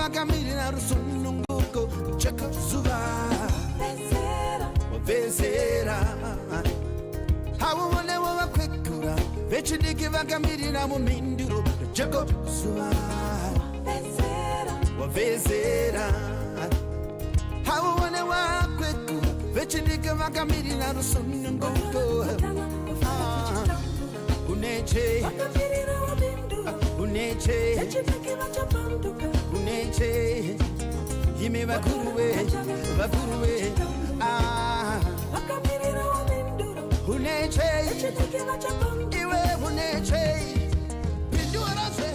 vakamira rusununguko chakazuva vezera hauonewo vakwegura vechidiki vakamirira mumhinduro chakazuva vezera hauone wakwegura vechidiki vakamirira rusununguko uneche uneche ime vakuruwe uneche iwe uneche pindurase.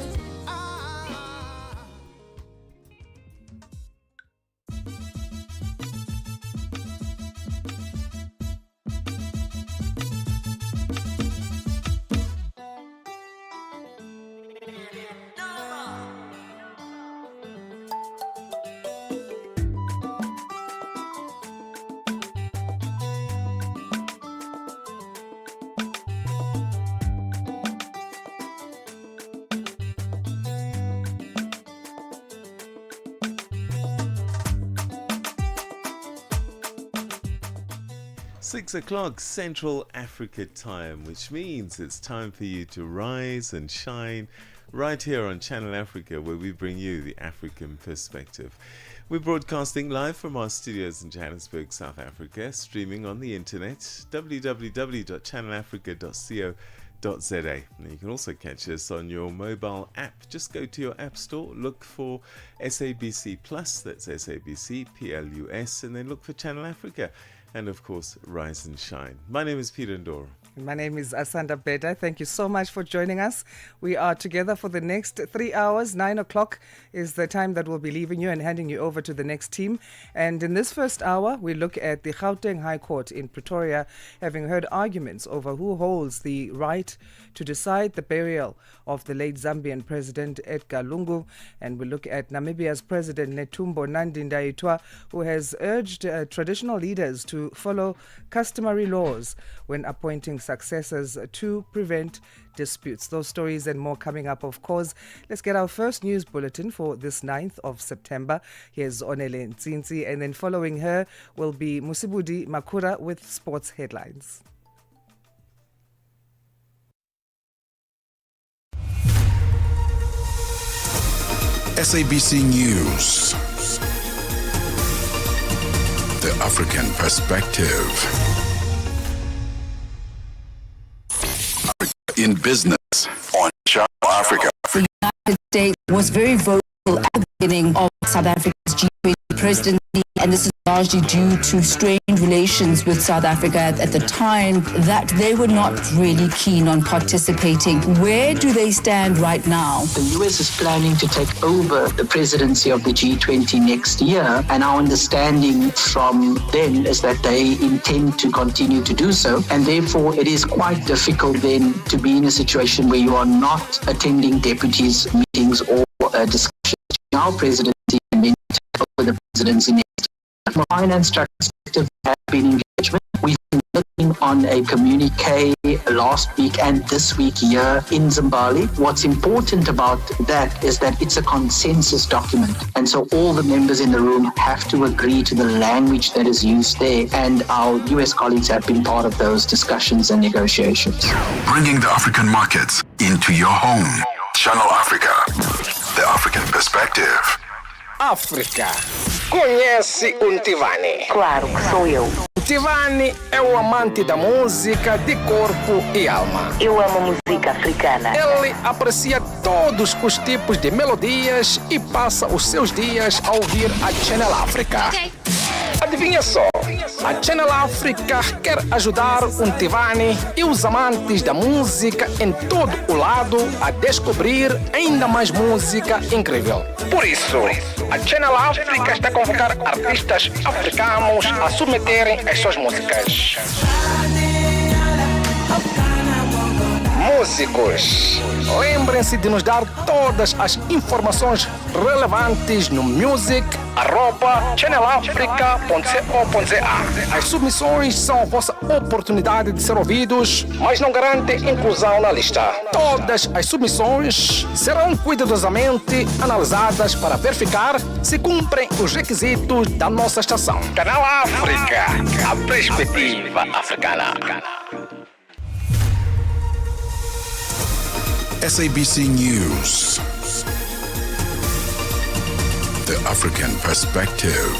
Six o'clock Central Africa time, which means it's time for you to rise and shine right here on Channel Africa, where we bring you the African perspective. We're broadcasting live from our studios in Johannesburg, South Africa, streaming on the internet, www.channelafrica.co.za. And you can also catch us on your mobile app. Just go to your app store, look for SABC Plus, that's SABC Plus, and then look for Channel Africa. And of course, rise and shine. My name is Peter Ndoro. My name is Asanda Beda. Thank you so much for joining us. We are together for the next 3 hours. 9 o'clock is the time that we'll be leaving you and handing you over to the next team. And in this first hour, we look at the Gauteng High Court in Pretoria, having heard arguments over who holds the right to decide the burial of the late Zambian President Edgar Lungu. And we look at Namibia's President Netumbo Nandi-Ndaitwah, who has urged traditional leaders to follow customary laws when appointing successors to prevent disputes. Those stories and more coming up, of course. Let's get our first news bulletin for this 9th of September. Here's Onele Ntsinzi, and then following her will be Musibudi Makura with sports headlines. SABC News. The African perspective. In business on Channel Africa. The United States was very vocal at the beginning of South Africa's G20 presidency, and this is largely due to strained relations with South Africa at the time, that they were not really keen on participating. Where do they stand right now? The US is planning to take over the presidency of the G20 next year, and our understanding from them is that they intend to continue to do so, and therefore it is quite difficult then to be in a situation where you are not attending deputies' meetings or discussions in our presidency and then take over the presidency next year. From a finance perspective, there have been engagement. We've been working on a communique last week and this week here in Zimbabwe. What's important about that is that it's a consensus document. And so all the members in the room have to agree to the language that is used there. And our US colleagues have been part of those discussions and negotiations. Bringing the African markets into your home. Channel Africa. The African perspective. África. Conhece o Ntivani? Claro que sou eu. Ntivani é o amante da música de corpo e alma. Eu amo música africana. Ele aprecia todos os tipos de melodias e passa os seus dias a ouvir a Channel Africa. Okay. Adivinha só, a Channel Africa quer ajudar o Ntivani e os amantes da música em todo o lado a descobrir ainda mais música incrível. Por isso, a Channel Africa está a convocar artistas africanos a submeterem as suas músicas. Músicos, lembrem-se de nos dar todas as informações relevantes no music @channelafrica.co.za. As submissões são a vossa oportunidade de ser ouvidos, mas não garantem inclusão na lista. Todas as submissões serão cuidadosamente analisadas para verificar se cumprem os requisitos da nossa estação. Canal África, a perspectiva africana. SABC News. The African Perspective.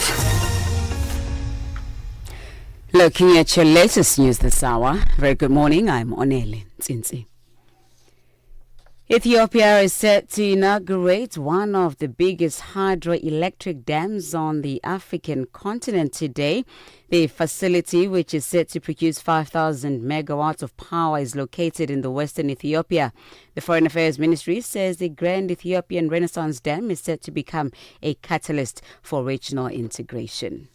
Looking at your latest news this hour. Very good morning. I'm Onele Tsinzi. Ethiopia is set to inaugurate one of the biggest hydroelectric dams on the African continent today. The facility, which is set to produce 5,000 megawatts of power, is located in the western Ethiopia. The Foreign Affairs Ministry says the Grand Ethiopian Renaissance Dam is set to become a catalyst for regional integration.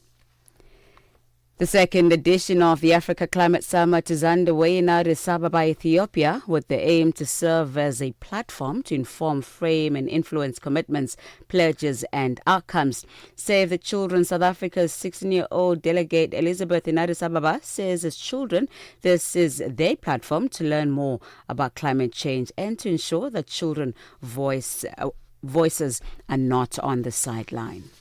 The second edition of the Africa Climate Summit is underway in Addis Ababa, Ethiopia, with the aim to serve as a platform to inform, frame and influence commitments, pledges and outcomes. Save the Children South Africa's 16-year-old delegate Elizabeth in Addis Ababa says as children, this is their platform to learn more about climate change and to ensure that children voices are not on the sideline.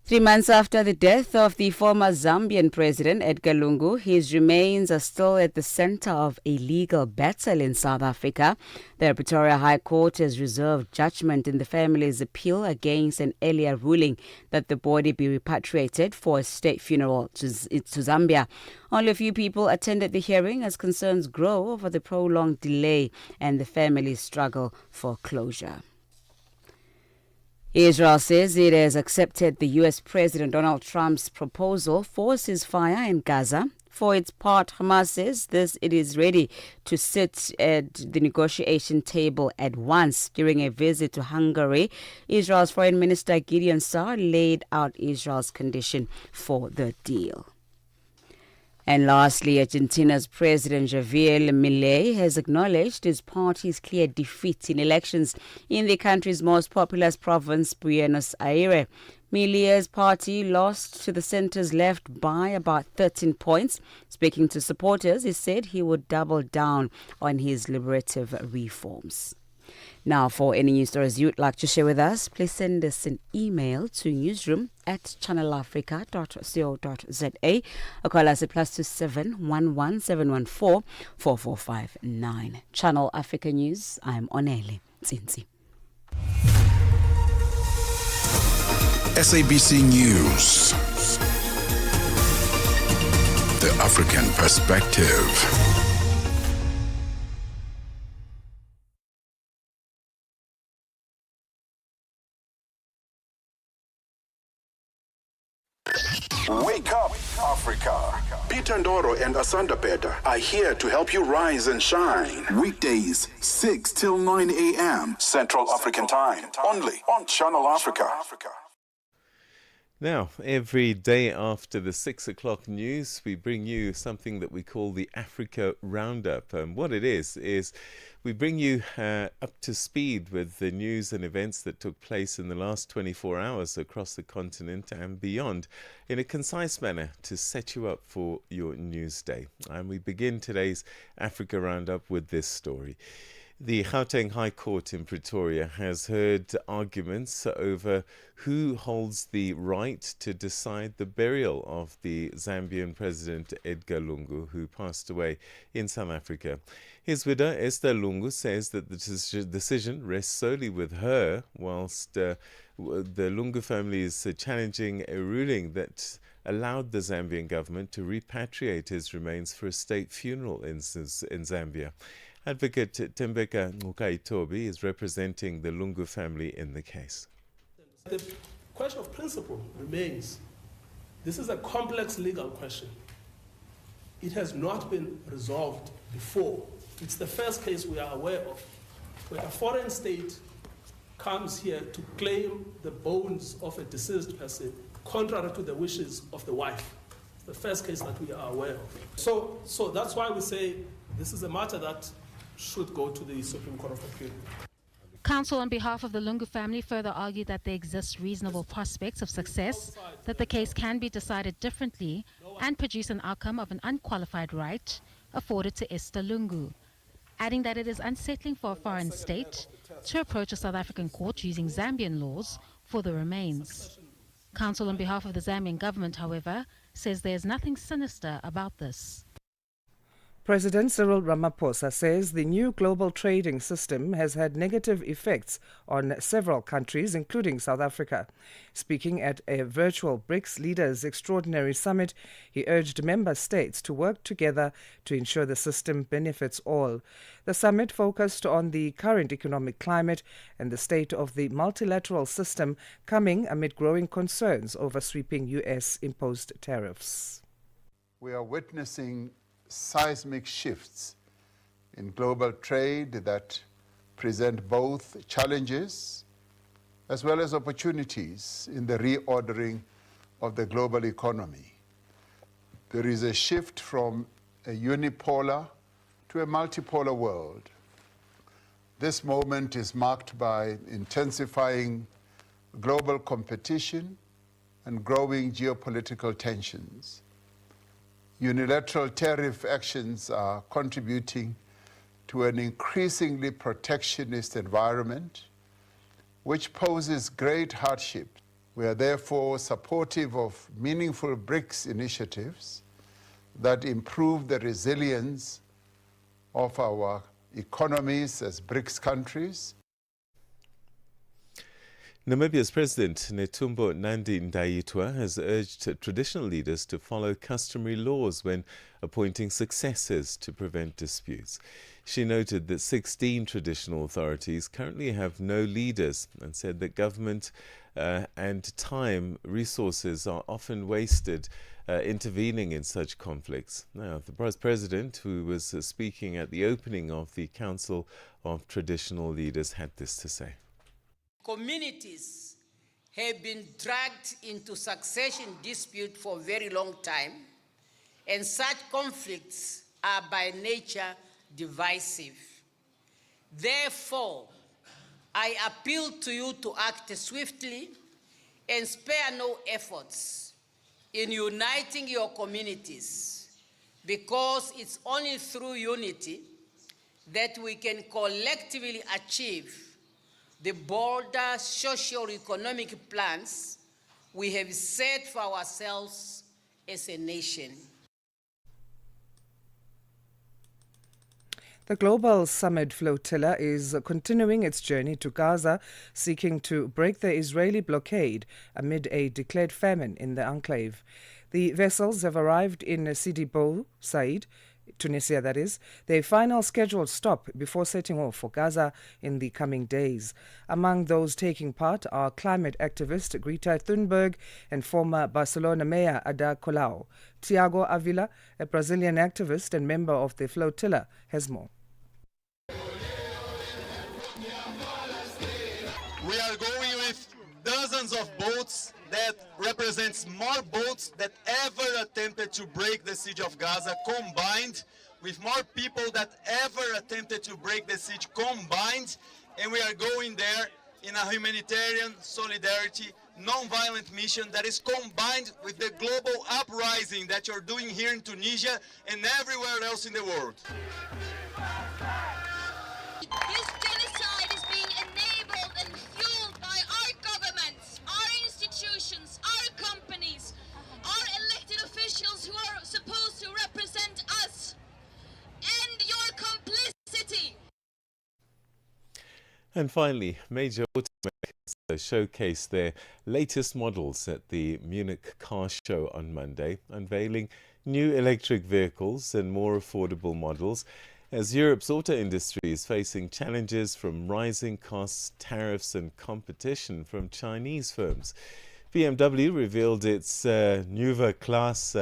3 months after the death of the former Zambian president, Edgar Lungu, his remains are still at the center of a legal battle in South Africa. The Pretoria High Court has reserved judgment in the family's appeal against an earlier ruling that the body be repatriated for a state funeral to Zambia. Only a few people attended the hearing as concerns grow over the prolonged delay and the family's struggle for closure. Israel says it has accepted the U.S. President Donald Trump's proposal for ceasefire in Gaza. For its part, Hamas says it is ready to sit at the negotiation table at once. During a visit to Hungary, Israel's Foreign Minister Gideon Saar laid out Israel's condition for the deal. And lastly, Argentina's President Javier Milei has acknowledged his party's clear defeat in elections in the country's most populous province, Buenos Aires. Milei's party lost to the centre's left by about 13 points. Speaking to supporters, he said he would double down on his liberative reforms. Now, for any news stories you'd like to share with us, please send us an email to newsroom@channelafrica.co.za or call us at +27 11 714 4459. Channel Africa News, I'm Onele Tsinzi. SABC News. The African Perspective. Wake up, Africa. Peter Ndoro and Asanda Beda are here to help you rise and shine. Weekdays, 6 till 9 a.m. Central African Time, only on Channel Africa. Now, every day after the 6 o'clock news, we bring you something that we call the Africa Roundup. And what it is we bring you up to speed with the news and events that took place in the last 24 hours across the continent and beyond in a concise manner to set you up for your news day. And we begin today's Africa Roundup with this story. The Gauteng High Court in Pretoria has heard arguments over who holds the right to decide the burial of the Zambian President Edgar Lungu, who passed away in South Africa. His widow, Esther Lungu, says that the decision rests solely with her, whilst the Lungu family is challenging a ruling that allowed the Zambian government to repatriate his remains for a state funeral in Zambia. Advocate Tembeka Ngukaitobi is representing the Lungu family in the case. The question of principle remains. This is a complex legal question. It has not been resolved before. It's the first case we are aware of where a foreign state comes here to claim the bones of a deceased person contrary to the wishes of the wife. It's the first case that we are aware of. So that's why we say this is a matter that should go to the Supreme Court of Appeal. Council on behalf of the Lungu family further argued that there exists reasonable prospects of success, that the case can be decided differently and produce an outcome of an unqualified right afforded to Esther Lungu, adding that it is unsettling for a foreign state to approach a South African court using Zambian laws for the remains. Council on behalf of the Zambian government, however, says there is nothing sinister about this. President Cyril Ramaphosa says the new global trading system has had negative effects on several countries, including South Africa. Speaking at a virtual BRICS Leaders Extraordinary Summit, he urged member states to work together to ensure the system benefits all. The summit focused on the current economic climate and the state of the multilateral system, coming amid growing concerns over sweeping U.S.-imposed tariffs. We are witnessing seismic shifts in global trade that present both challenges as well as opportunities in the reordering of the global economy. There is a shift from a unipolar to a multipolar world. This moment is marked by intensifying global competition and growing geopolitical tensions. Unilateral tariff actions are contributing to an increasingly protectionist environment, which poses great hardship. We are therefore supportive of meaningful BRICS initiatives that improve the resilience of our economies as BRICS countries. Namibia's President Netumbo Nandi-Ndaitwah has urged traditional leaders to follow customary laws when appointing successors to prevent disputes. She noted that 16 traditional authorities currently have no leaders and said that government and time resources are often wasted intervening in such conflicts. Now, the President, who was speaking at the opening of the Council of Traditional Leaders, had this to say. Communities have been dragged into succession dispute for a very long time, and such conflicts are by nature divisive. Therefore, I appeal to you to act swiftly and spare no efforts in uniting your communities, because it's only through unity that we can collectively achieve the broader socio-economic plans we have set for ourselves as a nation. The Global Summit Flotilla is continuing its journey to Gaza, seeking to break the Israeli blockade amid a declared famine in the enclave. The vessels have arrived in Sidi Bou Said, Tunisia, that is, their final scheduled stop before setting off for Gaza in the coming days. Among those taking part are climate activist Greta Thunberg and former Barcelona Mayor Ada Colau. Tiago Avila, a Brazilian activist and member of the flotilla, has more. We are going with dozens of boats that represents more boats that ever attempted to break the siege of Gaza combined, with more people that ever attempted to break the siege combined, and we are going there in a humanitarian solidarity, non-violent mission that is combined with the global uprising that you're doing here in Tunisia and everywhere else in the world. This genocide is being enabled and fueled by our governments, our institutions, our companies, our elected officials who are supposed to represent us. End your complicity. And finally, major automakers showcased their latest models at the Munich Car Show on Monday, unveiling new electric vehicles and more affordable models, as Europe's auto industry is facing challenges from rising costs, tariffs and competition from Chinese firms. BMW revealed its Nueva Class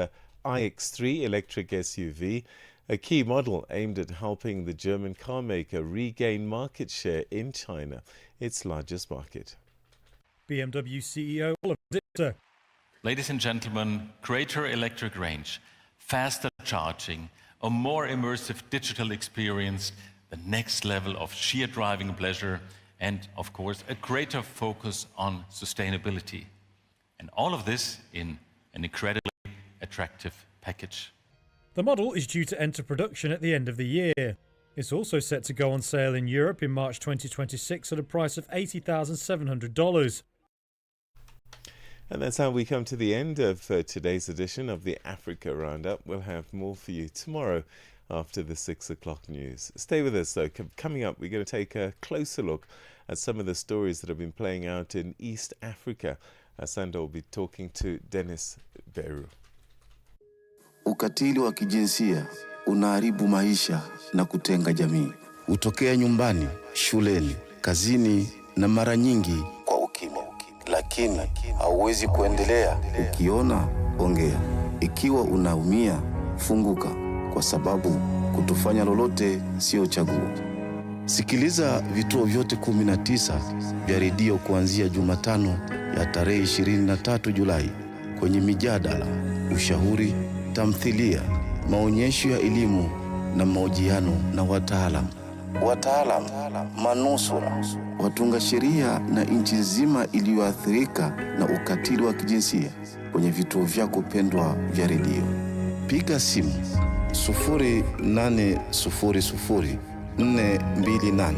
iX3 electric SUV, a key model aimed at helping the German car maker regain market share in China, its largest market. BMW CEO Oliver Zipter. Ladies and gentlemen, greater electric range, faster charging, a more immersive digital experience, the next level of sheer driving pleasure, and, of course, a greater focus on sustainability. And all of this in an incredibly attractive package. The model is due to enter production at the end of the year. It's also set to go on sale in Europe in March 2026 at a price of $80,700. And that's how we come to the end of today's edition of the Africa Roundup. We'll have more for you tomorrow after the 6 o'clock news. Stay with us, though. Coming up, we're going to take a closer look at some of the stories that have been playing out in East Africa. Asanda will be talking to Dennis Beru. Ukatili wa kijinsia unaharibu maisha na kutenga jamii. Hutokea nyumbani, shuleni, kazini na mara nyingi kwa ukimya. Lakini hauwezi kuendelea. Ukiona, ongea. Ikiwa unaumia, funguka, kwa sababu kutofanya lolote sio chaguo. Sikiliza vituo vyote 19 vya redio kuanzia Jumatano ya tarehe 23 Julai kwenye mijadala, ushauri, tamthilia, maonyesho ya elimu na mahojiano na wataalamu, manusura, watunga sheria na nchi nzima iliyoathirika na ukatili wa kijinsia kwenye vituo vyako pendwa vya redio. Piga simu 0800 428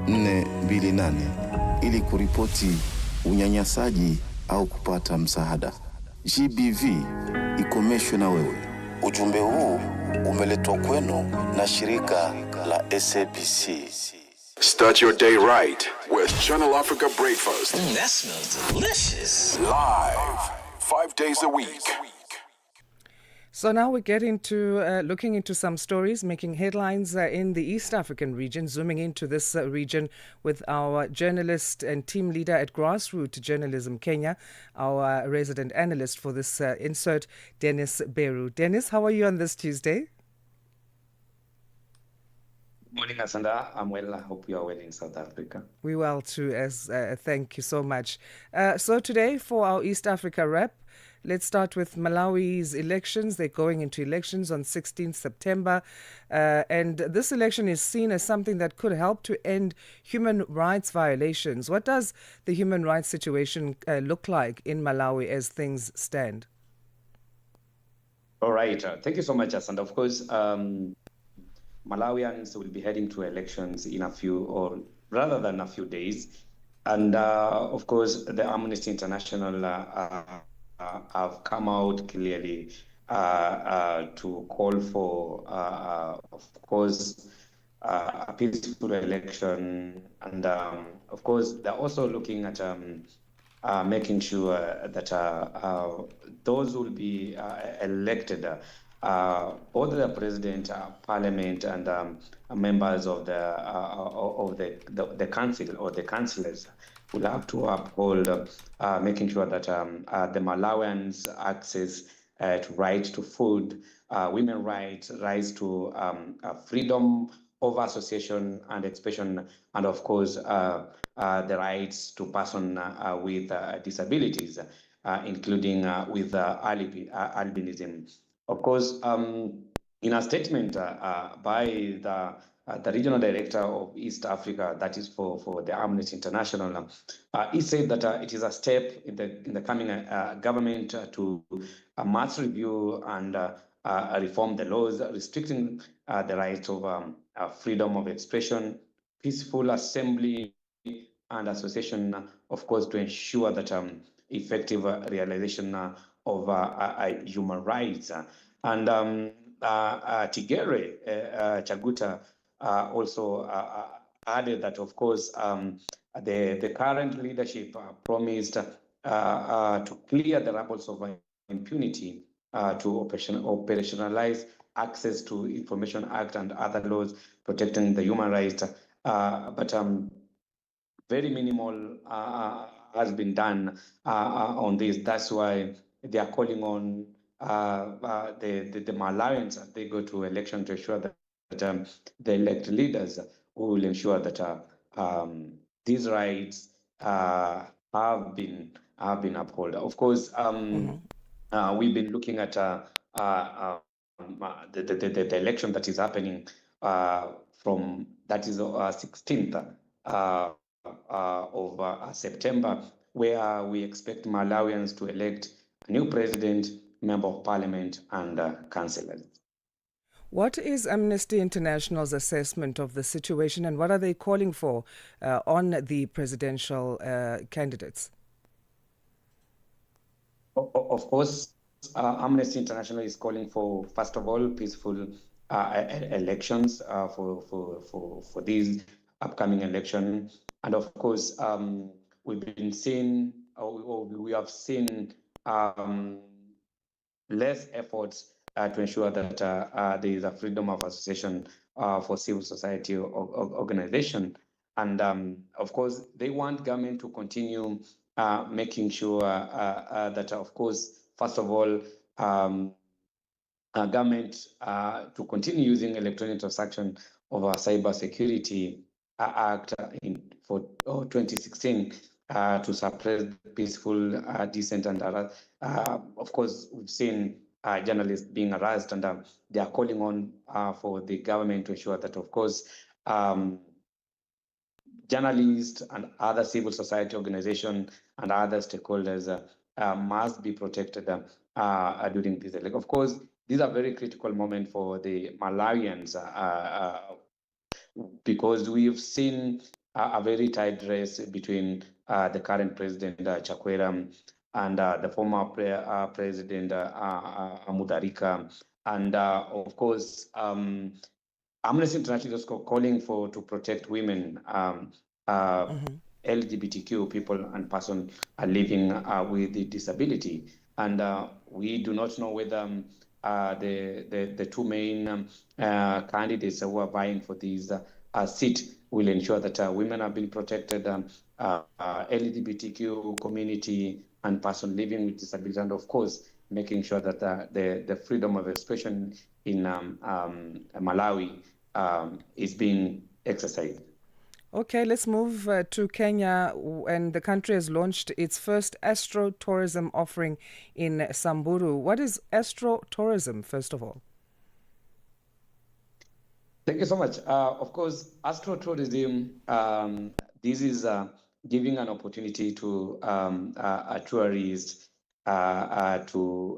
428 ili kuripoti unyanyasaji au kupata msaada. GBV ikomeshwe na wewe. Ujumbe huu umeletwa kwenu na shirika la SABC. Start your day right with Channel Africa Breakfast. That smells delicious. Live, 5 days a week. So now we get into looking into some stories making headlines in the East African region, zooming into this region with our journalist and team leader at Grassroots Journalism Kenya, our resident analyst for this insert, Dennis Beru. Dennis, how are you on this Tuesday? Morning, Asanda. I'm well. I hope you are well in South Africa. We well too, as thank you so much. So today for our East Africa wrap, let's start with Malawi's elections. They're going into elections on 16th September. And this election is seen as something that could help to end human rights violations. What does the human rights situation look like in Malawi as things stand? All right. Thank you so much, Asanda. Of course, Malawians will be heading to elections in a few, or rather than a few days. And of course, the Amnesty International have come out clearly to call for, of course, a peaceful election. And of course, they're also looking at making sure that those who will be elected, both the president, parliament, and members of the council or the councillors will have to uphold making sure that the Malawians' access to right to food, women's rights to freedom of association and expression, and of course the rights to person with disabilities, including with albinism. Of course, in a statement by the regional director of East Africa, that is for the Amnesty International, he said that it is a step in the coming government to must review and reform the laws restricting the rights of freedom of expression, peaceful assembly and association, of course, to ensure that effective realization of human rights. And Tigere Chaguta also added that, of course, the current leadership promised to clear the rubbles of impunity, to operationalize access to Information Act and other laws protecting the human rights. But very minimal has been done on this. That's why they are calling on the Malawians as they go to election to ensure that the elected leaders will ensure that these rights have been upheld. Of course, we've been looking at the election that is happening from that is 16th September, where we expect Malawians to elect a new president, member of parliament, and councillors. What is Amnesty International's assessment of the situation, and what are they calling for on the presidential candidates? Of course, Amnesty International is calling for, first of all, peaceful elections for these upcoming elections. And of course, we have seen less efforts to ensure that there is a freedom of association for civil society organization. And of course, they want government to continue making sure that, of course, first of all, government to continue using electronic transaction of our Cyber Security Act for 2016 to suppress peaceful dissent and of course, we've seen journalists being harassed, and they are calling on for the government to ensure that, of course, journalists and other civil society organizations and other stakeholders must be protected during this election. Of course, these are very critical moments for the Malawians because we've seen a very tight race between the current president, Chakwera, and the former president, Mutharika. And of course, Amnesty International is calling to protect women, LGBTQ people and persons living with the disability. And we do not know whether the two main candidates who are vying for these seat will ensure that women have been protected, LGBTQ community and person living with disability, and of course making sure that the freedom of expression in Malawi is being exercised. Okay, let's move to Kenya, and the country has launched its first astro-tourism offering in Samburu. What is astro-tourism, first of all? Thank you so much. Of course, astro-tourism, this is giving an opportunity to tourists to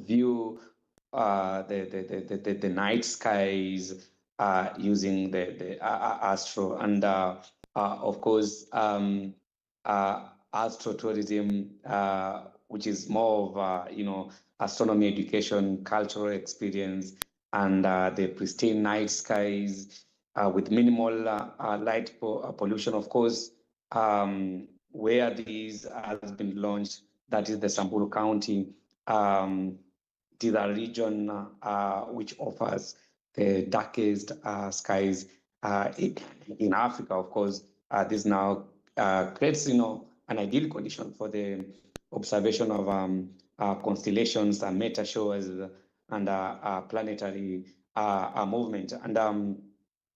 view the night skies using the astro, and of course astro-tourism, which is more of astronomy education, cultural experience, and the pristine night skies with minimal light pollution. Of course, where these has been launched, that is the Samburu County. It is a region which offers the darkest skies in Africa. Of course, this now creates an ideal condition for the observation of constellations and meta shows and planetary movement. And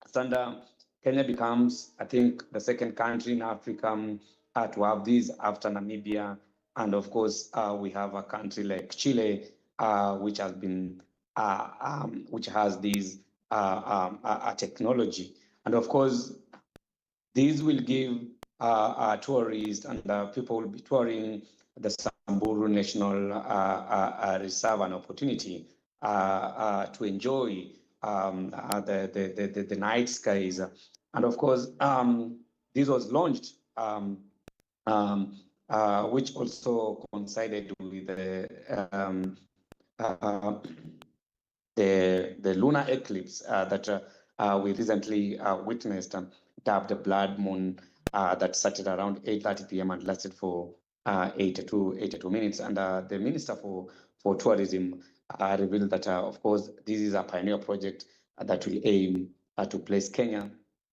Asanda, Kenya becomes, I think, the second country in Africa to have these after Namibia. And of course, we have a country like Chile, which has been, which has this technology. And of course, these will give tourists and people will be touring the Samburu National Reserve an opportunity to enjoy the night skies. And of course, this was launched, which also coincided with the lunar eclipse that we recently witnessed, dubbed the blood moon, that started around 8:30 p.m. and lasted for 82 minutes. And the Minister for Tourism revealed that, of course, this is a pioneer project that will aim to place Kenya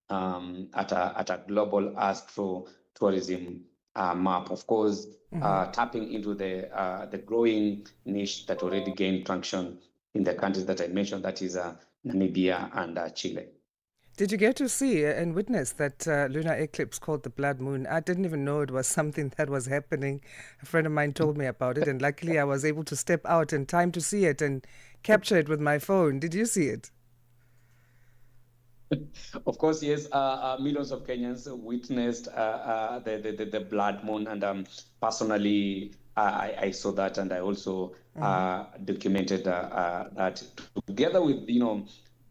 at a global astro tourism map. Of course, tapping into the growing niche that already gained traction in the countries that I mentioned, that is Namibia and Chile. Did you get to see and witness that lunar eclipse called the blood moon? I didn't even know it was something that was happening. A friend of mine told me about it, and luckily I was able to step out in time to see it and capture it with my phone. Did you see it? Of course, yes. Millions of Kenyans witnessed the blood moon, and personally, I saw that, and I also documented that together with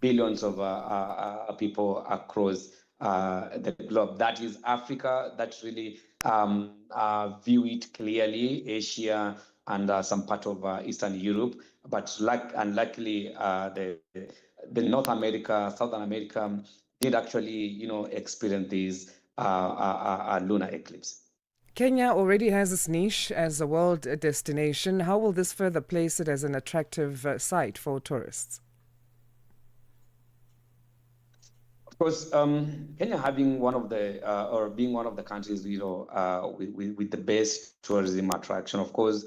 billions of people across the globe. That is Africa. That really view it clearly. Asia and some part of Eastern Europe, but unluckily, the North America, Southern America did actually, experience this lunar eclipse. Kenya already has its niche as a world destination. How will this further place it as an attractive site for tourists? Of course, Kenya having one of the or being one of the countries, with the best tourism attraction. Of course,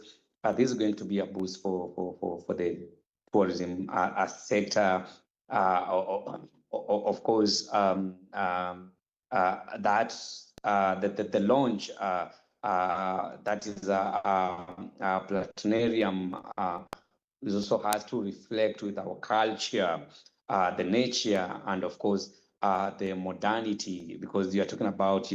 this is going to be a boost for the tourism sector. Of course, that the launch that is a planetarium it also has to reflect with our culture, the nature, and of course the modernity, because you are talking about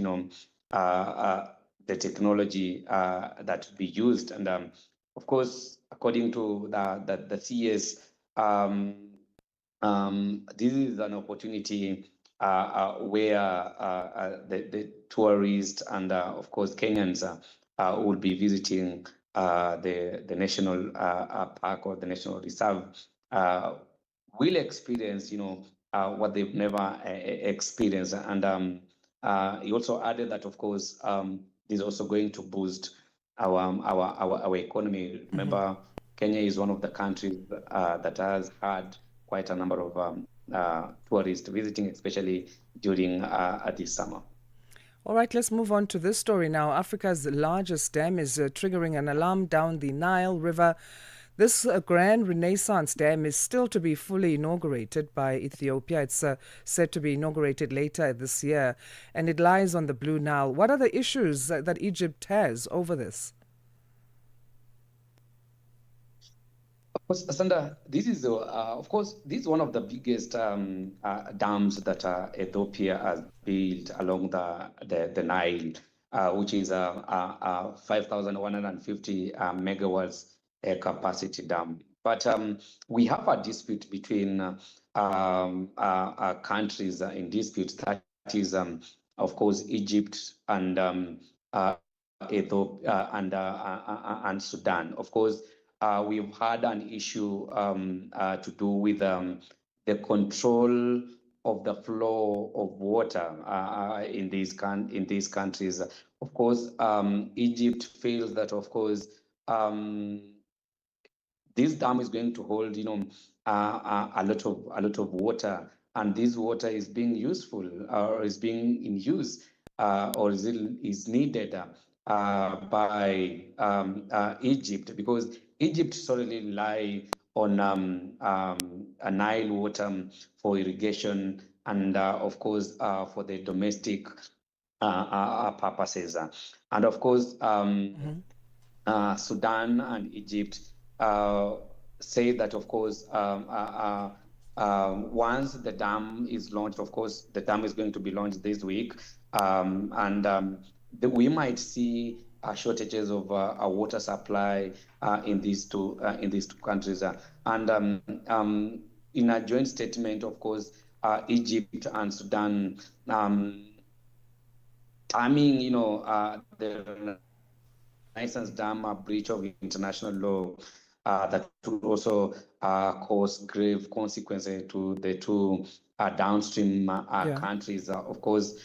the technology that will be used, and of course according to the CS, this is an opportunity where the tourists and of course Kenyans will be visiting the national park or the national reserve, will experience what they've never experienced. And he also added that of course this is also going to boost our economy. Remember, Kenya is one of the countries that has had quite a number of tourists visiting, especially during this summer. All right, let's move on to this story now. Africa's largest dam is triggering an alarm down the Nile River. This Grand Renaissance Dam is still to be fully inaugurated by Ethiopia. It's set to be inaugurated later this year, and it lies on the Blue Nile. What are the issues that Egypt has over this? Of course, Asanda, this is of course this is one of the biggest dams that Ethiopia has built along the Nile, which is a 5,150 megawatts capacity dam. But we have a dispute between countries in dispute. That is, of course, Egypt and Ethiopia and Sudan. Of course. We've had an issue to do with the control of the flow of water in these countries. Of course, Egypt feels that, of course, this dam is going to hold, a lot of water, and this water is being useful or is being in use or is needed by Egypt, because Egypt solely rely on a Nile water for irrigation and, of course, for the domestic purposes. And of course, Sudan and Egypt say that, of course, once the dam is launched, of course, the dam is going to be launched this week, and we might see shortages of water supply in these two countries. And in a joint statement, of course, Egypt and Sudan terming, the Renaissance Dam a breach of international law that would also cause grave consequences to the two downstream countries. Of course,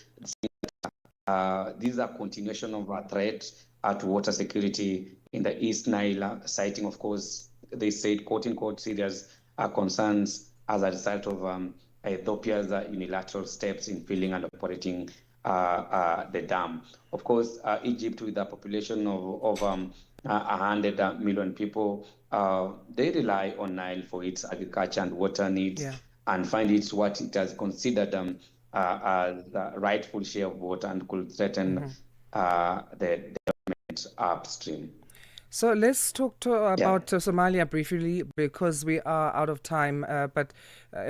these are continuation of a threat to water security in the East Nile, citing, of course, they said, quote-unquote, serious concerns as a result of Ethiopia's unilateral steps in filling and operating the dam. Of course, Egypt, with a population of 100 million people, they rely on Nile for its agriculture and water needs, and find it what it has considered as the rightful share of water, and could threaten the development upstream. So let's talk about Somalia briefly, because we are out of time, but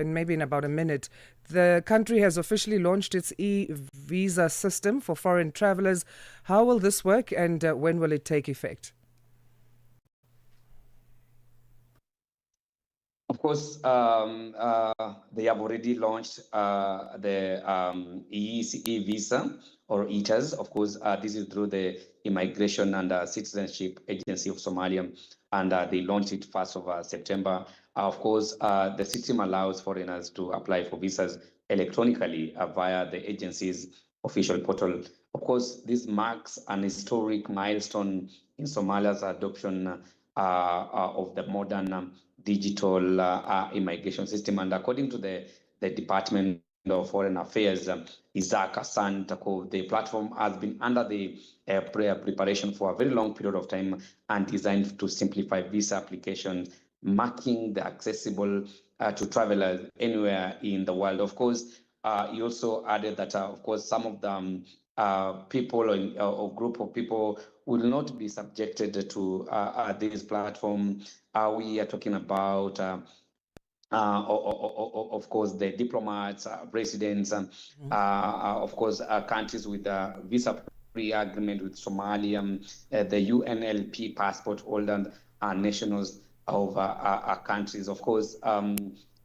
maybe in about a minute. The country has officially launched its e-visa system for foreign travelers. How will this work, and when will it take effect? Of course, they have already launched the e-visa or ETAs. Of course, this is through the Immigration and Citizenship Agency of Somalia, and they launched it 1st of September. Of course, the system allows foreigners to apply for visas electronically via the agency's official portal. Of course, this marks an historic milestone in Somalia's adoption of the modern digital immigration system. And according to the Department of Foreign Affairs, Isaac Asanda, the platform has been under the preparation for a very long period of time and designed to simplify visa applications, making the accessible to travelers anywhere in the world. Of course, he also added that, of course, some of the people or group of people will not be subjected to this platform. We are talking about, of course, the diplomats, residents, of course, countries with a visa-free agreement with Somalia, the UNLP passport holder nationals of countries. Of course,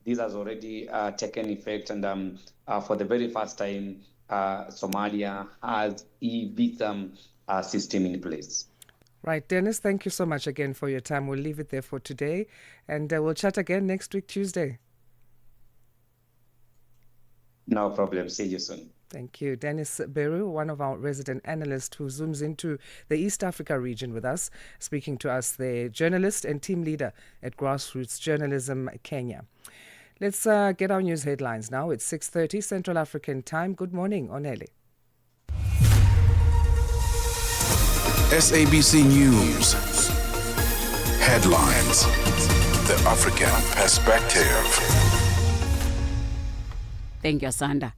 this has already taken effect, and for the very first time, Somalia has e-visa system in place. Right, Dennis, thank you so much again for your time. We'll leave it there for today, and we'll chat again next week, Tuesday. No problem. See you soon. Thank you. Dennis Beru, one of our resident analysts who zooms into the East Africa region with us, speaking to us, the journalist and team leader at Grassroots Journalism Kenya. Let's get our news headlines now. It's 6:30 Central African Time. Good morning, Onele. SABC News. Headlines. The African Perspective. Thank you, Asanda.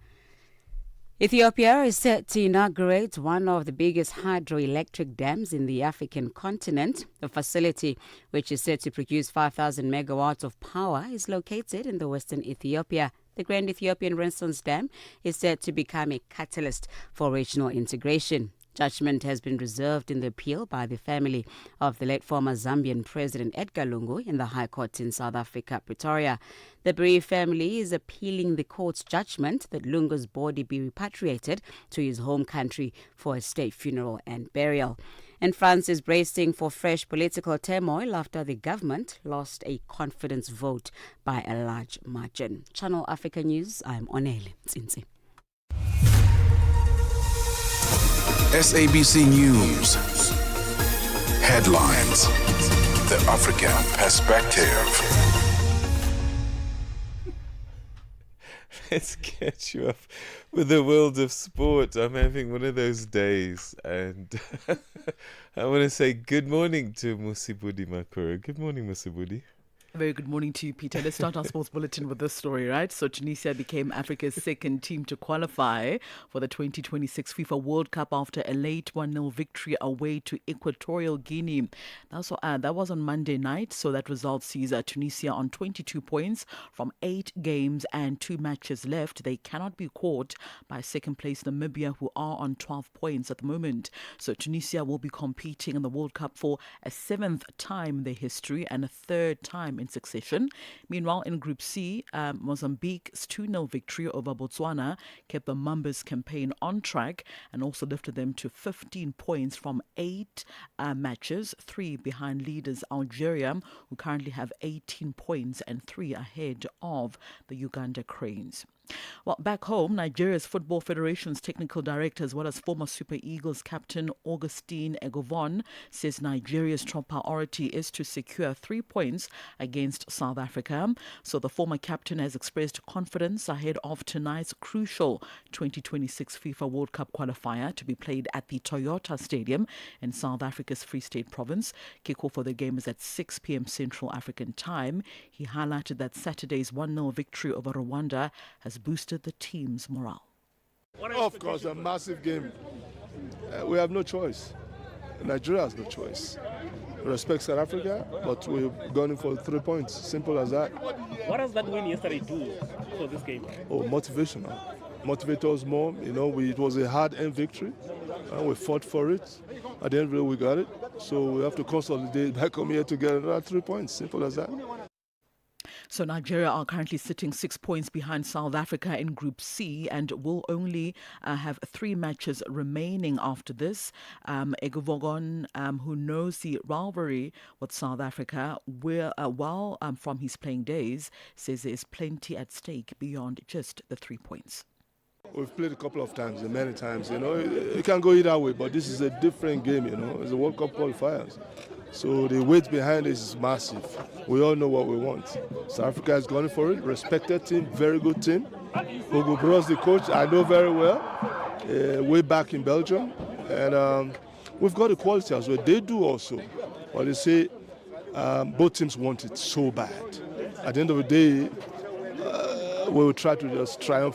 Ethiopia is set to inaugurate one of the biggest hydroelectric dams in the African continent. The facility, which is set to produce 5,000 megawatts of power, is located in the western Ethiopia. The Grand Ethiopian Renaissance Dam is set to become a catalyst for regional integration. Judgment has been reserved in the appeal by the family of the late former Zambian President Edgar Lungu in the High Court in South Africa, Pretoria. The bereaved family is appealing the court's judgment that Lungu's body be repatriated to his home country for a state funeral and burial. And France is bracing for fresh political turmoil after the government lost a confidence vote by a large margin. Channel Africa News, I'm Onele Tsinzi. SABC News. Headlines. The African Perspective. Let's catch you up with the world of sport. I'm having one of those days, and I want to say good morning to Musibudi Makoro. Good morning, Musibudi. Very good morning to you, Peter. Let's start our sports bulletin with this story, right? So Tunisia became Africa's second team to qualify for the 2026 FIFA World Cup after a late 1-0 victory away to Equatorial Guinea. That was on Monday night, so that result sees Tunisia on 22 points from 8 games and 2 matches left. They cannot be caught by second place Namibia, who are on 12 points at the moment. So Tunisia will be competing in the World Cup for a 7th time in their history and a 3rd time in succession. Meanwhile, in Group C, Mozambique's 2-0 victory over Botswana kept the Mambas campaign on track and also lifted them to 15 points from 8 matches, 3 behind leaders Algeria, who currently have 18 points and 3 ahead of the Uganda Cranes. Well, back home, Nigeria's Football Federation's technical director, as well as former Super Eagles captain Augustine Egovon, says Nigeria's top priority is to secure 3 points against South Africa. So the former captain has expressed confidence ahead of tonight's crucial 2026 FIFA World Cup qualifier to be played at the Toyota Stadium in South Africa's Free State Province. Kickoff for the game is at 6 p.m. Central African Time. He highlighted that Saturday's 1-0 victory over Rwanda has boosted the team's morale. Of course, a massive game. We have no choice. Nigeria has no choice. We respect South Africa, but we've gone in for 3 points. Simple as that. What does that win yesterday do for this game? Oh, motivational. Motivate us more. You know, it was a hard-earned victory. We fought for it. At the end of the day, we got it. So we have to consolidate back home here to get another 3 points. Simple as that. So Nigeria are currently sitting 6 points behind South Africa in Group C and will only have 3 matches remaining after this. Eguvogon, who knows the rivalry with South Africa well from his playing days, says there is plenty at stake beyond just the 3 points. We've played a couple of times, and many times, you know. It can go either way, but this is a different game, you know. It's a World Cup qualifiers. So the weight behind this is massive. We all know what we want. South Africa has gone for it. Respected team, very good team. Hugo Bros, the coach, I know very well. Way back in Belgium. And we've got the quality as well. They do also. But they say both teams want it so bad. At the end of the day, we will try to just triumph.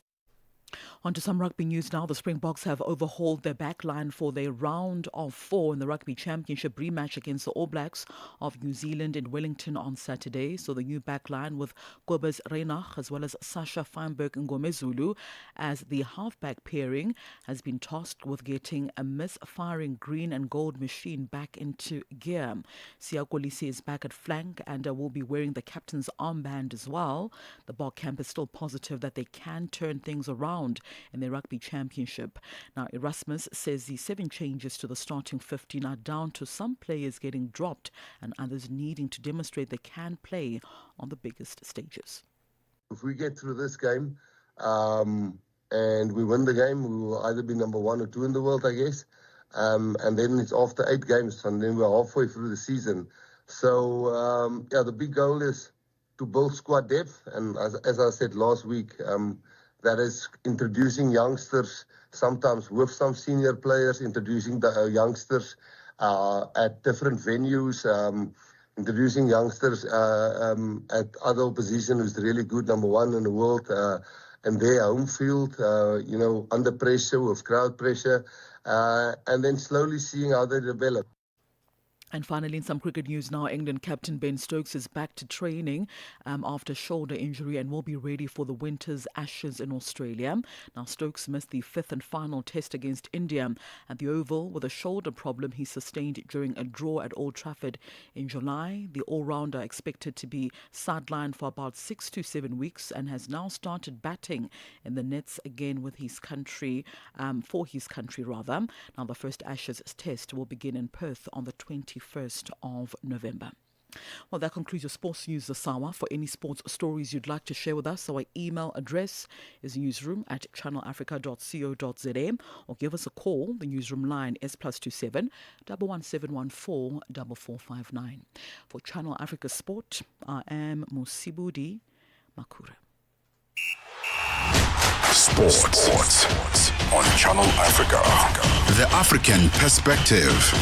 On to some rugby news now. The Springboks have overhauled their backline for their round of 4 in the Rugby Championship rematch against the All Blacks of New Zealand in Wellington on Saturday. So the new backline with Kobus Reinach as well as Sasha Feinberg and Ngomezulu as the halfback pairing has been tasked with getting a misfiring green and gold machine back into gear. Siya Kolisi is back at flank and will be wearing the captain's armband as well. The Bok camp is still positive that they can turn things around in the Rugby Championship. Now, Erasmus says the 7 changes to the starting 15 are down to some players getting dropped and others needing to demonstrate they can play on the biggest stages. If we get through this game and we win the game, we will either be number 1 or 2 in the world, I guess. And then it's after 8 games, and then we're halfway through the season. So, the big goal is to build squad depth. And as I said last week, that is introducing youngsters, sometimes with some senior players, introducing the youngsters at different venues, introducing youngsters at other opposition who's really good, number 1 in the world, and their home field, under pressure, with crowd pressure, and then slowly seeing how they develop. And finally, in some cricket news now, England captain Ben Stokes is back to training after shoulder injury and will be ready for the winter's Ashes in Australia. Now, Stokes missed the 5th and final test against India at the Oval with a shoulder problem he sustained during a draw at Old Trafford in July. The all-rounder expected to be sidelined for about 6 to 7 weeks and has now started batting in the nets again with his country, for his country rather. Now, the first Ashes test will begin in Perth on the 21st of November. Well, that concludes your sports news this hour. For any sports stories you'd like to share with us, our email address is newsroom@channelafrica.co.za or give us a call. The newsroom line is +27 11714 4459. For Channel Africa Sport, I am Musibudi Makura. Sports on Channel Africa. The African Perspective.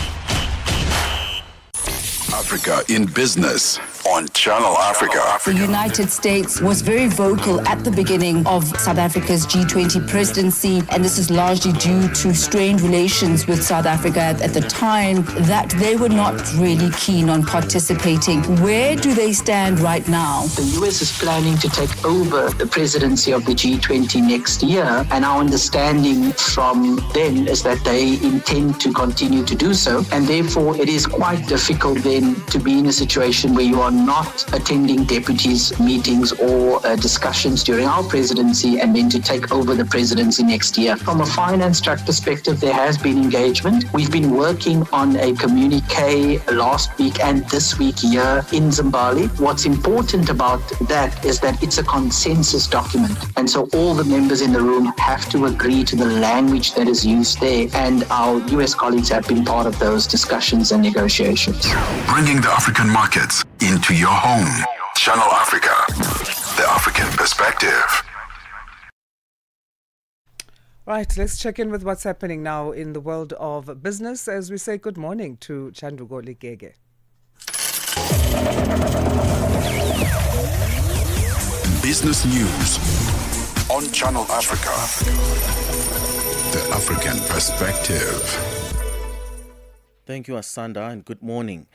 Africa in Business on Channel Africa. The United States was very vocal at the beginning of South Africa's G20 presidency, and this is largely due to strained relations with South Africa at the time, that they were not really keen on participating. Where do they stand right now? The US is planning to take over the presidency of the G20 next year, and our understanding from them is that they intend to continue to do so, and therefore it is quite difficult then to be in a situation where you are not attending deputies' meetings or discussions during our presidency and then to take over the presidency next year. From a finance track perspective, there has been engagement. We've been working on a communique last week and this week here in Zimbabwe. What's important about that is that it's a consensus document. And so all the members in the room have to agree to the language that is used there. And our US colleagues have been part of those discussions and negotiations. Bringing the African markets into your home. Channel Africa, the African Perspective. Right, let's check in with what's happening now in the world of business as we say good morning to Chandugo Ligege. Business news on Channel Africa, the African Perspective. Thank you, Asanda, and good morning.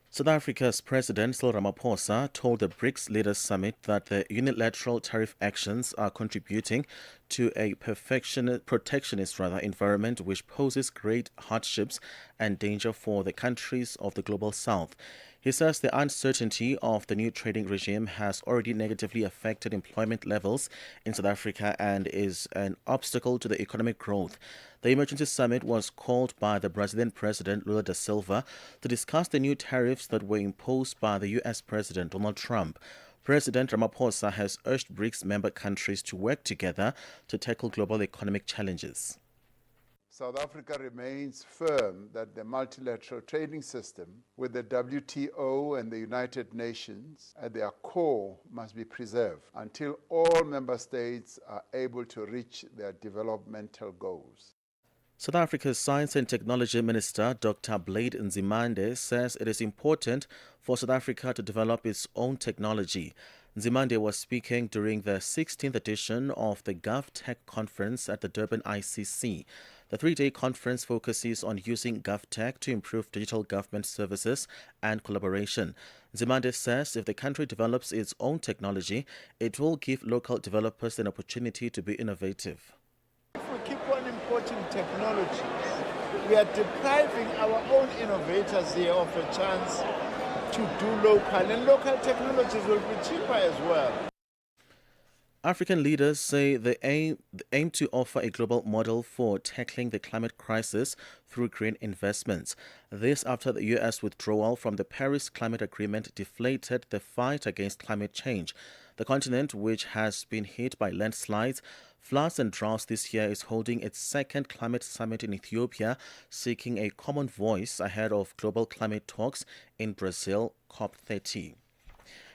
South Africa's President Cyril Ramaphosa told the BRICS Leaders Summit that the unilateral tariff actions are contributing to a protectionist environment which poses great hardships and danger for the countries of the global south. He says the uncertainty of the new trading regime has already negatively affected employment levels in South Africa and is an obstacle to the economic growth. The emergency summit was called by the Brazilian President Lula da Silva to discuss the new tariffs that were imposed by the U.S. President Donald Trump. President Ramaphosa has urged BRICS member countries to work together to tackle global economic challenges. South Africa remains firm that the multilateral trading system with the WTO and the United Nations at their core must be preserved until all member states are able to reach their developmental goals. South Africa's Science and Technology Minister, Dr. Blade Nzimande, says it is important for South Africa to develop its own technology. Nzimande was speaking during the 16th edition of the GovTech Conference at the Durban ICC. The three-day conference focuses on using GovTech to improve digital government services and collaboration. Nzimande says if the country develops its own technology, it will give local developers an opportunity to be innovative. If we keep on importing technologies, we are depriving our own innovators here of a chance to do local, and local technologies will be cheaper as well. African leaders say they aim to offer a global model for tackling the climate crisis through green investments. This after the U.S. withdrawal from the Paris Climate Agreement deflated the fight against climate change. The continent, which has been hit by landslides, floods and droughts this year, is holding its second climate summit in Ethiopia, seeking a common voice ahead of global climate talks in Brazil, COP30.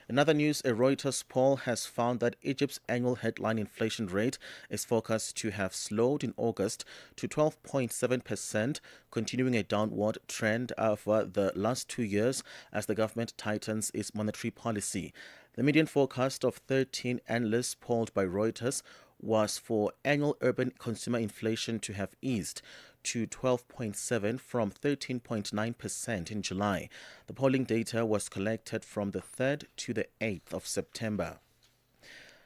In other news, a Reuters poll has found that Egypt's annual headline inflation rate is forecast to have slowed in August to 12.7%, continuing a downward trend over the last 2 years as the government tightens its monetary policy. The median forecast of 13 analysts polled by Reuters was for annual urban consumer inflation to have eased to 12.7% from 13.9% in July. The polling data was collected from the 3rd to the 8th of September.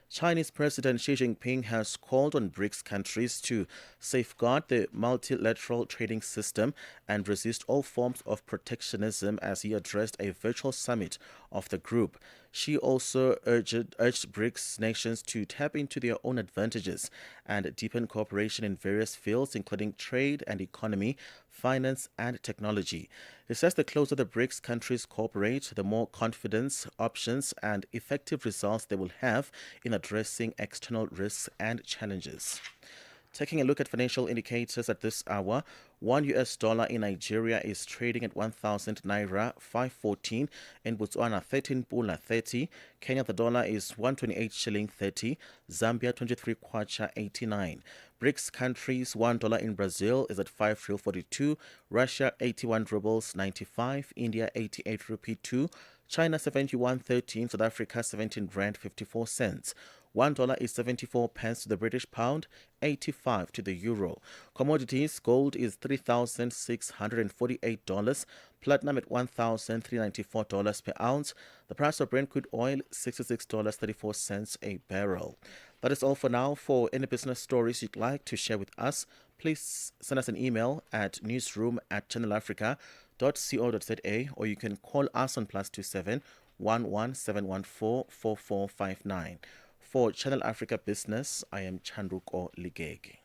Chinese President Xi Jinping has called on BRICS countries to safeguard the multilateral trading system and resist all forms of protectionism as he addressed a virtual summit of the group. Xi also urged BRICS nations to tap into their own advantages and deepen cooperation in various fields, including trade and economy, finance and technology. He says the closer the BRICS countries cooperate, the more confidence, options and effective results they will have in addressing external risks and challenges. Taking a look at financial indicators at this hour, $1 in Nigeria is trading at 1,000 naira 514, in Botswana 13 pula 30, Kenya the dollar is 128 shilling 30, Zambia 23 kwacha 89. BRICS countries, $1 in Brazil is at 5 real 42, Russia 81 rubles 95, India 88 rupee 2, China 71.13, South Africa 17 rand 54 cents. $1 is 74 pence to the British pound, 85 to the euro. Commodities, gold is $3,648, platinum at $1,394 per ounce. The price of Brent crude oil, $66.34 a barrel. That is all for now. For any business stories you'd like to share with us, please send us an email at newsroom@channelafrica.co.za, or you can call us on +27 11 714 4459. For Channel Africa Business, I am Chandruko Ligege.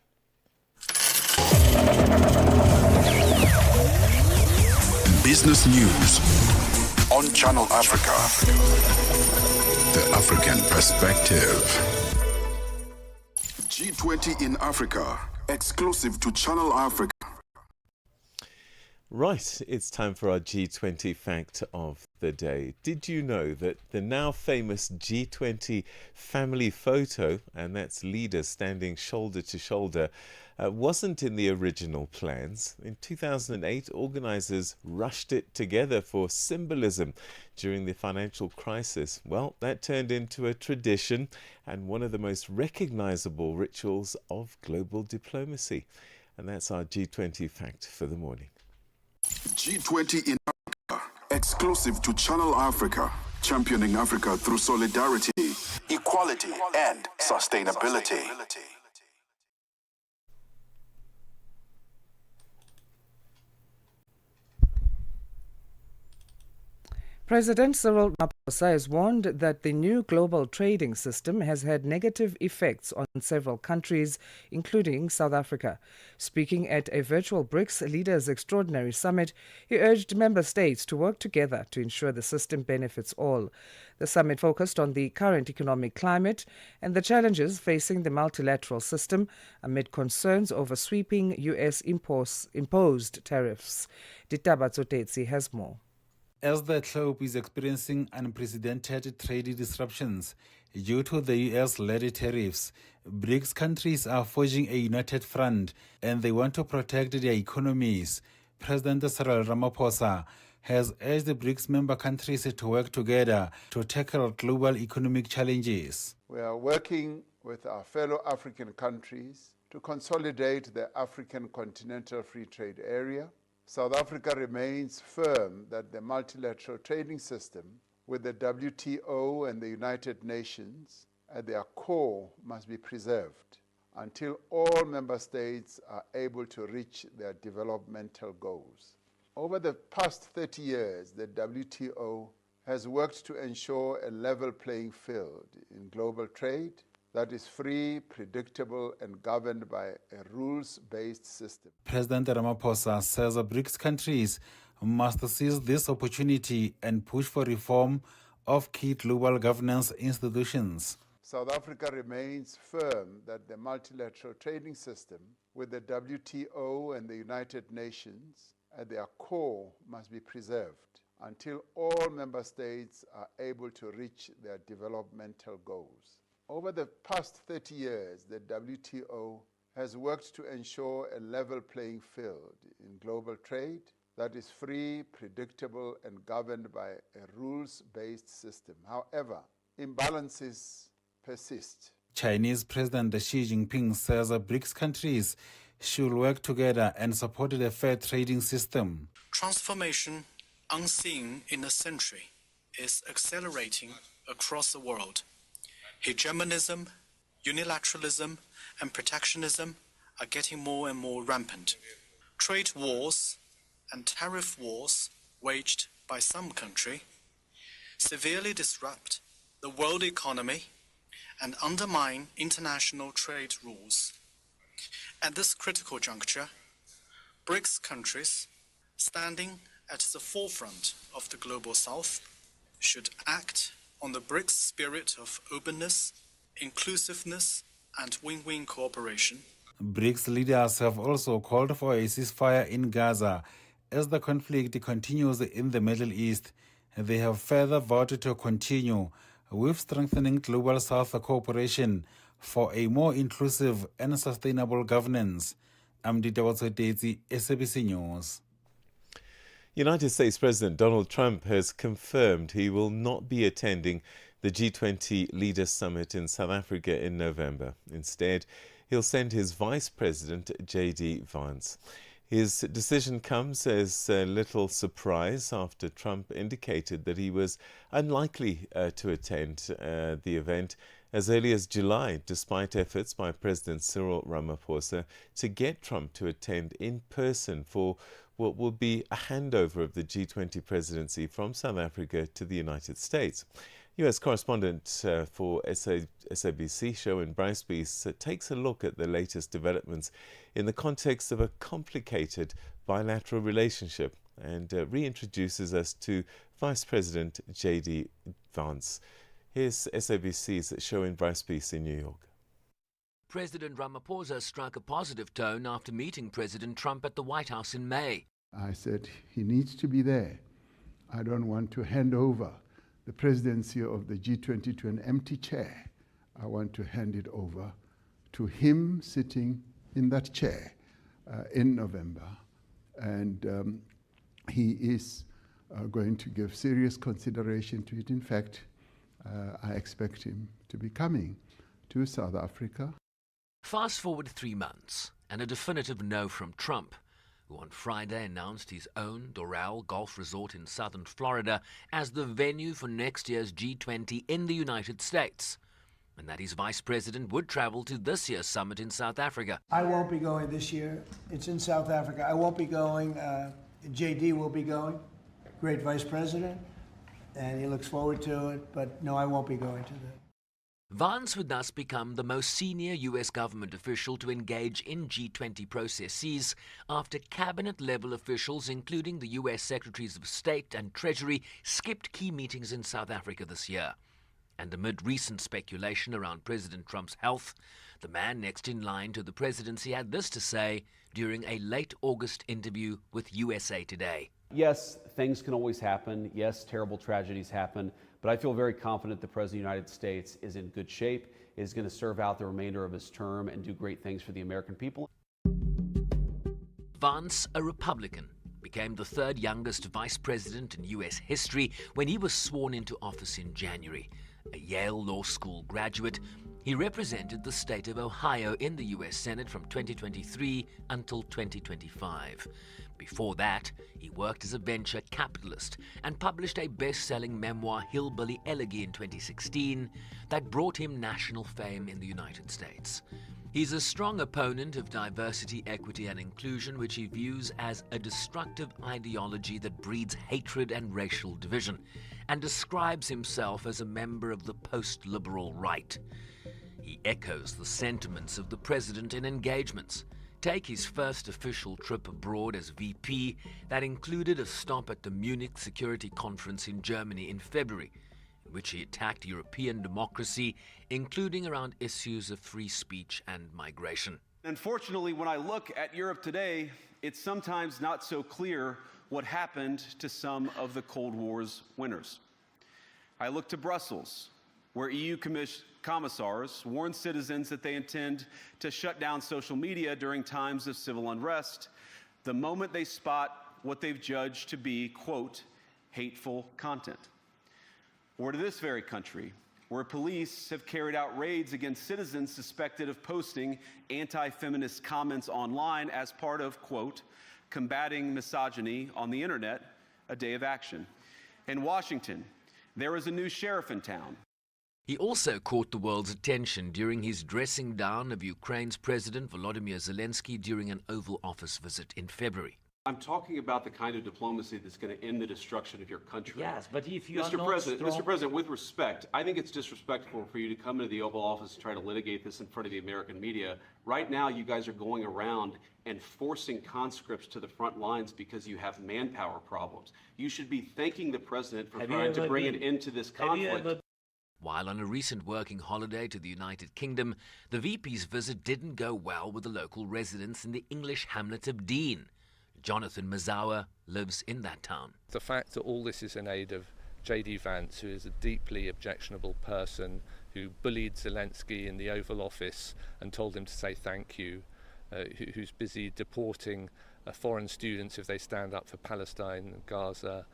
Business news on Channel Africa. The African perspective. G20 in Africa, exclusive to Channel Africa. Right, it's time for our G20 fact of the day. Did you know that the now famous G20 family photo, and that's leaders standing shoulder to shoulder, wasn't in the original plans? In 2008, organisers rushed it together for symbolism during the financial crisis. Well, that turned into a tradition and one of the most recognisable rituals of global diplomacy. And that's our G20 fact for the morning. G20 in Africa, Exclusive to Channel Africa, championing Africa through solidarity, equality, and sustainability. President Cyril Ramaphosa has warned that the new global trading system has had negative effects on several countries, including South Africa. Speaking at a virtual BRICS Leaders Extraordinary Summit, he urged member states to work together to ensure the system benefits all. The summit focused on the current economic climate and the challenges facing the multilateral system amid concerns over sweeping U.S. imposed tariffs. Ditaba Tsotetsi has more. As the globe is experiencing unprecedented trade disruptions due to the US-led tariffs, BRICS countries are forging a united front and they want to protect their economies. President Cyril Ramaphosa has urged the BRICS member countries to work together to tackle global economic challenges. We are working with our fellow African countries to consolidate the African Continental Free Trade Area. South Africa remains firm that the multilateral trading system with the WTO and the United Nations at their core must be preserved until all member states are able to reach their developmental goals. Over the past 30 years, the WTO has worked to ensure a level playing field in global trade that is free, predictable, and governed by a rules-based system. President Ramaphosa says the BRICS countries must seize this opportunity and push for reform of key global governance institutions. South Africa remains firm that the multilateral trading system with the WTO and the United Nations at their core must be preserved until all member states are able to reach their developmental goals. Over the past 30 years, the WTO has worked to ensure a level playing field in global trade that is free, predictable, and governed by a rules-based system. However, imbalances persist. Chinese President Xi Jinping says the BRICS countries should work together and support the fair trading system. Transformation unseen in a century is accelerating across the world. Hegemonism, unilateralism, and protectionism are getting more and more rampant. Trade wars and tariff wars waged by some country severely disrupt the world economy and undermine international trade rules. At this critical juncture, BRICS countries, standing at the forefront of the Global South, should act on the BRICS spirit of openness, inclusiveness, and win-win cooperation. BRICS leaders have also called for a ceasefire in Gaza as the conflict continues in the Middle East. They have further vowed to continue with strengthening Global South cooperation for a more inclusive and sustainable governance. I'm Ditaba Tsotetsi, SABC News. United States President Donald Trump has confirmed he will not be attending the G20 Leaders Summit in South Africa in November. Instead, he'll send his Vice President, J.D. Vance. His decision comes as a little surprise after Trump indicated that he was unlikely to attend the event as early as July, despite efforts by President Cyril Ramaphosa to get Trump to attend in person for what will be a handover of the G20 presidency from South Africa to the United States. US correspondent for SABC, Sherwin Bryce-Peace, takes a look at the latest developments in the context of a complicated bilateral relationship and reintroduces us to Vice President J.D. Vance. Here's SABC's Sherwin Bryce-Peace in New York. President Ramaphosa struck a positive tone after meeting President Trump at the White House in May. I said he needs to be there. I don't want to hand over the presidency of the G20 to an empty chair. I want to hand it over to him sitting in that chair in November. And he is going to give serious consideration to it. In fact, I expect him to be coming to South Africa. Fast forward 3 months and a definitive no from Trump. who on Friday announced his own Doral golf resort in southern Florida as the venue for next year's G20 in the United States, and that his vice president would travel to this year's summit in South Africa. I won't be going this year. It's in South Africa. I won't be going. JD will be going, great vice president, and he looks forward to it, but no, I won't be going to that. Vance would thus become the most senior U.S. government official to engage in G20 processes after cabinet-level officials, including the U.S. Secretaries of State and Treasury, skipped key meetings in South Africa this year. And amid recent speculation around President Trump's health, the man next in line to the presidency had this to say during a late August interview with USA Today. Yes, things can always happen. Yes, terrible tragedies happen. But I feel very confident the President of the United States is in good shape, is going to serve out the remainder of his term and do great things for the American people. Vance, a Republican, became the third youngest vice president in U.S. history when he was sworn into office in January. A Yale Law School graduate, he represented the state of Ohio in the U.S. Senate from 2023 until 2025. Before that, he worked as a venture capitalist and published a best-selling memoir, Hillbilly Elegy, in 2016 that brought him national fame in the United States. He's a strong opponent of diversity, equity, and inclusion, which he views as a destructive ideology that breeds hatred and racial division, and describes himself as a member of the post-liberal right. He echoes the sentiments of the president in engagements. Take his first official trip abroad as VP that included a stop at the Munich Security Conference in Germany in February, in which he attacked European democracy, including around issues of free speech and migration. Unfortunately, when I look at Europe today, it's sometimes not so clear what happened to some of the Cold War's winners. I look to Brussels, where EU commissars warn citizens that they intend to shut down social media during times of civil unrest the moment they spot what they've judged to be, quote, hateful content. Or to this very country, where police have carried out raids against citizens suspected of posting anti-feminist comments online as part of, quote, combating misogyny on the internet, a day of action. In Washington, there is a new sheriff in town. He also caught the world's attention during his dressing down of Ukraine's President Volodymyr Zelensky during an Oval Office visit in February. I'm talking about the kind of diplomacy that's going to end the destruction of your country. Yes, but if you Mr. President, with respect, I think it's disrespectful for you to come into the Oval Office and try to litigate this in front of the American media. Right now, you guys are going around and forcing conscripts to the front lines because you have manpower problems. You should be thanking the president for trying to bring an end to this conflict. While on a recent working holiday to the United Kingdom, the VP's visit didn't go well with the local residents in the English hamlet of Dean. Jonathan Mazawa lives in that town. The fact that all this is in aid of J.D. Vance, who is a deeply objectionable person who bullied Zelensky in the Oval Office and told him to say thank you, who's busy deporting foreign students if they stand up for Palestine and Gaza,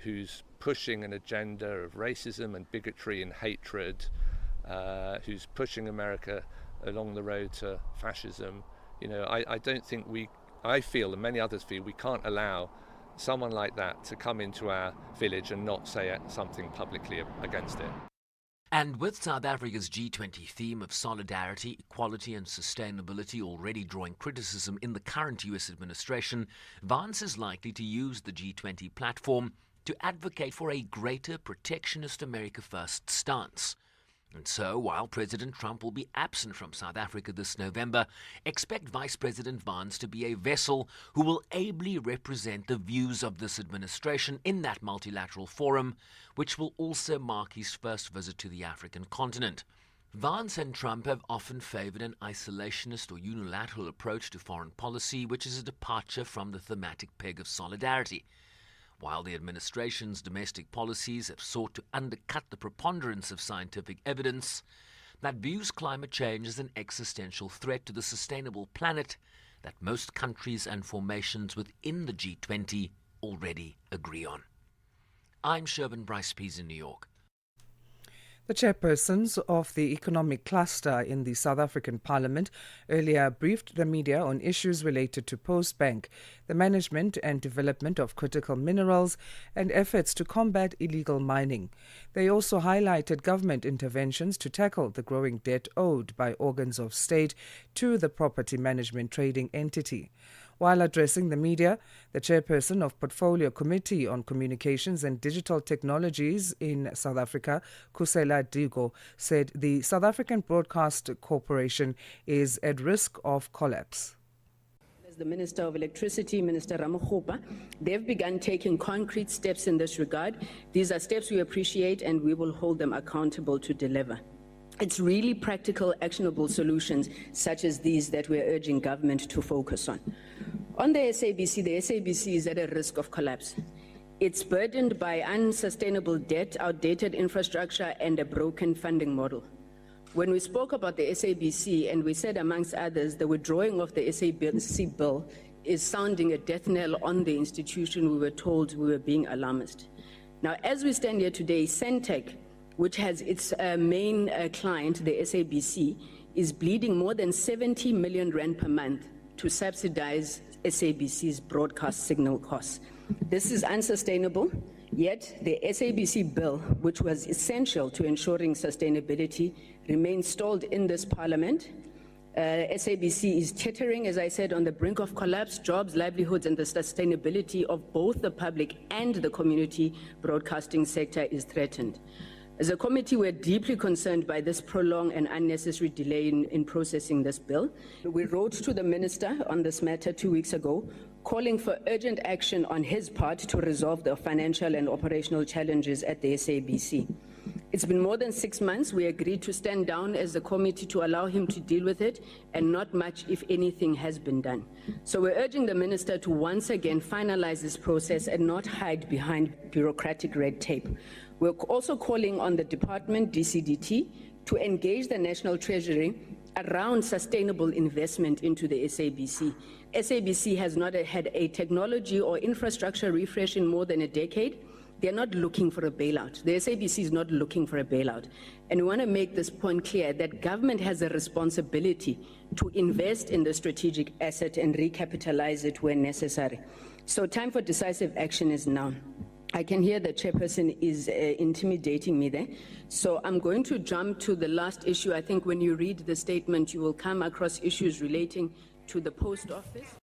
who's pushing an agenda of racism and bigotry and hatred, who's pushing America along the road to fascism. You know, I don't think I feel, and many others feel, we can't allow someone like that to come into our village and not say something publicly against it. And with South Africa's G20 theme of solidarity, equality and sustainability already drawing criticism in the current US administration, Vance is likely to use the G20 platform to advocate for a greater protectionist America First stance. And so, while President Trump will be absent from South Africa this November, expect Vice President Vance to be a vessel who will ably represent the views of this administration in that multilateral forum, which will also mark his first visit to the African continent. Vance and Trump have often favored an isolationist or unilateral approach to foreign policy, which is a departure from the thematic peg of solidarity. While the administration's domestic policies have sought to undercut the preponderance of scientific evidence that views climate change as an existential threat to the sustainable planet that most countries and formations within the G20 already agree on. I'm Sherwin Bryce Pease in New York. The chairpersons of the economic cluster in the South African Parliament earlier briefed the media on issues related to Postbank, the management and development of critical minerals, and efforts to combat illegal mining. They also highlighted government interventions to tackle the growing debt owed by organs of state to the property management trading entity. While addressing the media, the chairperson of Portfolio Committee on Communications and Digital Technologies in South Africa, Kusela Digo, said the South African Broadcast Corporation is at risk of collapse. As the Minister of Electricity, Minister Ramokgopa, they've begun taking concrete steps in this regard. These are steps we appreciate and we will hold them accountable to deliver. It's really practical, actionable solutions such as these that we're urging government to focus on. On the SABC is at a risk of collapse. It's burdened by unsustainable debt, outdated infrastructure, and a broken funding model. When we spoke about the SABC, and we said, amongst others, the withdrawing of the SABC bill is sounding a death knell on the institution. We were told we were being alarmist. Now, as we stand here today, Centec, which has its main client, the SABC, is bleeding more than 70 million rand per month to subsidize SABC's broadcast signal costs. This is unsustainable, yet the SABC bill, which was essential to ensuring sustainability, remains stalled in this parliament. SABC is teetering, as I said, on the brink of collapse. Jobs, livelihoods, and the sustainability of both the public and the community broadcasting sector is threatened. As a committee, we're deeply concerned by this prolonged and unnecessary delay in processing this bill. We wrote to the minister on this matter 2 weeks ago, calling for urgent action on his part to resolve the financial and operational challenges at the SABC. It's been more than 6 months. We agreed to stand down as a committee to allow him to deal with it, and not much, if anything, has been done. So we're urging the minister to once again finalize this process and not hide behind bureaucratic red tape. We're also calling on the department, DCDT, to engage the National Treasury around sustainable investment into the SABC. SABC has not had a technology or infrastructure refresh in more than a decade. They're not looking for a bailout. The SABC is not looking for a bailout. And we want to make this point clear that government has a responsibility to invest in the strategic asset and recapitalize it when necessary. So time for decisive action is now. I can hear the chairperson is intimidating me there. So I'm going to jump to the last issue. I think when you read the statement, you will come across issues relating to the post office.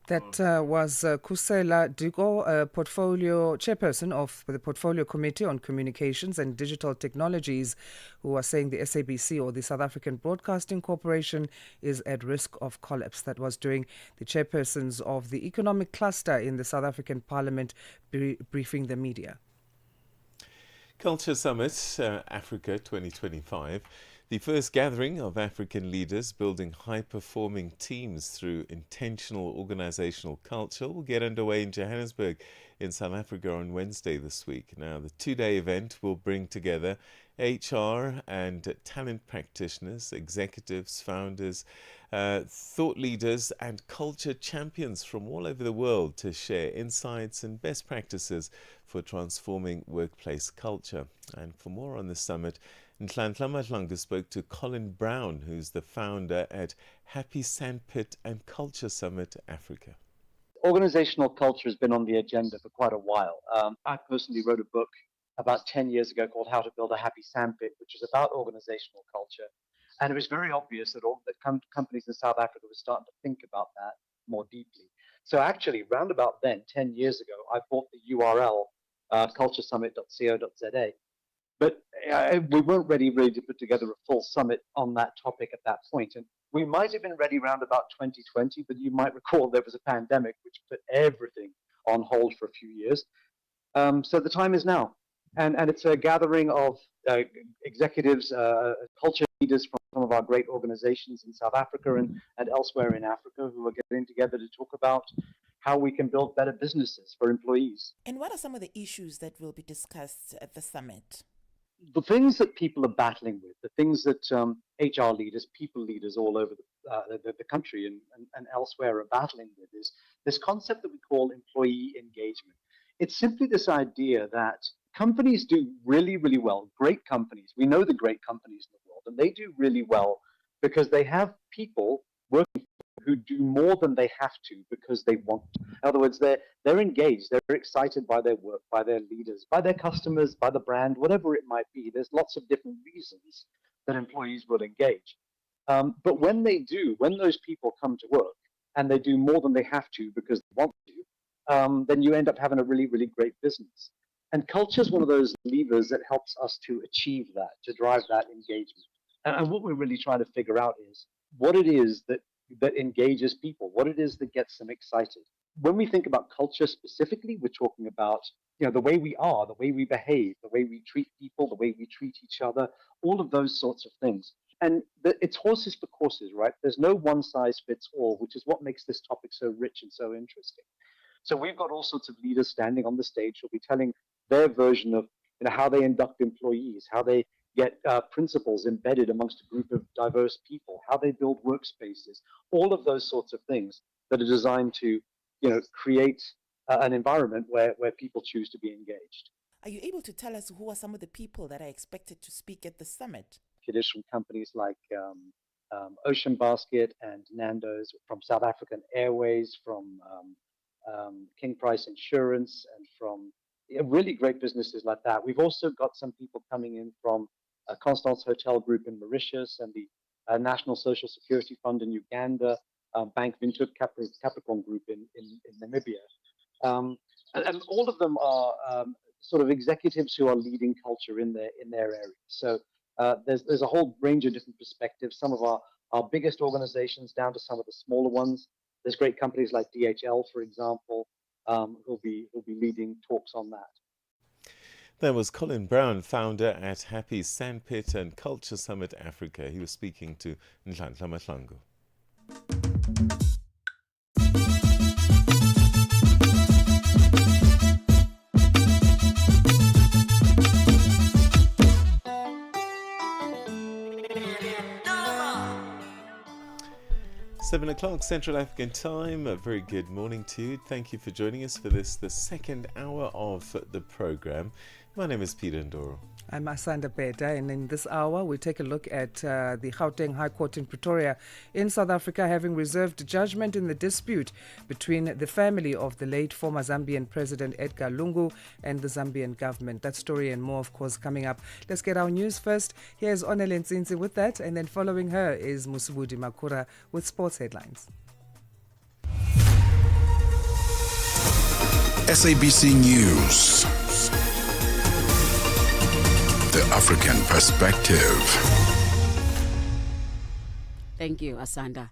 That was Kusela Digo, portfolio chairperson of the Portfolio Committee on Communications and Digital Technologies, who are saying the SABC, or the South African Broadcasting Corporation, is at risk of collapse. That was during the chairpersons of the economic cluster in the South African Parliament briefing the media. Culture Summit Africa 2025. The first gathering of African leaders building high-performing teams through intentional organizational culture will get underway in Johannesburg in South Africa on Wednesday this week. Now, the two-day event will bring together HR and talent practitioners, executives, founders, thought leaders and culture champions from all over the world to share insights and best practices for transforming workplace culture. And for more on the summit, Nhlanhla Mahlangu spoke to Colin Brown, who's the founder at Happy Sandpit and Culture Summit Africa. Organizational culture has been on the agenda for quite a while. I personally wrote a book about 10 years ago called How to Build a Happy Sandpit, which is about organizational culture. And it was very obvious that all the companies in South Africa were starting to think about that more deeply. So actually, round about then, 10 years ago, I bought the URL, culturesummit.co.za. But we weren't ready really to put together a full summit on that topic at that point. And we might have been ready around about 2020, but you might recall there was a pandemic which put everything on hold for a few years. So the time is now. And it's a gathering of executives, culture leaders from some of our great organizations in South Africa and elsewhere in Africa who are getting together to talk about how we can build better businesses for employees. And what are some of the issues that will be discussed at the summit? The things that people are battling with, the things that HR leaders, people leaders all over the country and elsewhere are battling with is this concept that we call employee engagement. It's simply this idea that companies do really, really well. Great companies. We know the great companies in the world, and they do really well because they have people working who do more than they have to because they want to. In other words, they're engaged, they're excited by their work, by their leaders, by their customers, by the brand, whatever it might be. There's lots of different reasons that employees will engage. But when they do, when those people come to work and they do more than they have to because they want to, then you end up having a really, really great business. And culture is one of those levers that helps us to achieve that, to drive that engagement. And what we're really trying to figure out is what it is that engages people, what it is that gets them excited. When we think about culture specifically, we're talking about the way we are, the way we behave, the way we treat people, the way we treat each other, all of those sorts of things. And it's horses for courses, right? There's no one size fits all, which is what makes this topic so rich and so interesting. So we've got all sorts of leaders standing on the stage who'll be telling their version of how they induct employees, how they get principles embedded amongst a group of diverse people, how they build workspaces, all of those sorts of things that are designed to create an environment where people choose to be engaged. Are you able to tell us who are some of the people that are expected to speak at the summit? Traditional companies like Ocean Basket and Nando's, from South African Airways, from King Price Insurance, and from really great businesses like that. We've also got some people coming in from Constance Hotel Group in Mauritius and the National Social Security Fund in Uganda, Bank Windhoek Capricorn Group in Namibia. And all of them are sort of executives who are leading culture in their area. So there's a whole range of different perspectives, some of our biggest organizations down to some of the smaller ones. There's great companies like DHL, for example, who'll be leading talks on that. There was Colin Brown, founder at Happy Sandpit and Culture Summit Africa. He was speaking to Nhlanhla Mahlangu. 7 o'clock Central African time. A very good morning to you. Thank you for joining us for the second hour of the program. My name is Peter Ndoro. I'm Asanda Beda, and in this hour we take a look at the Gauteng High Court in Pretoria in South Africa having reserved judgment in the dispute between the family of the late former Zambian President Edgar Lungu and the Zambian government. That story and more, of course, coming up. Let's get our news first. Here's Onele Nzinzi with that, and then following her is Musubudi Makura with sports headlines. SABC News. The African Perspective. Thank you, Asanda.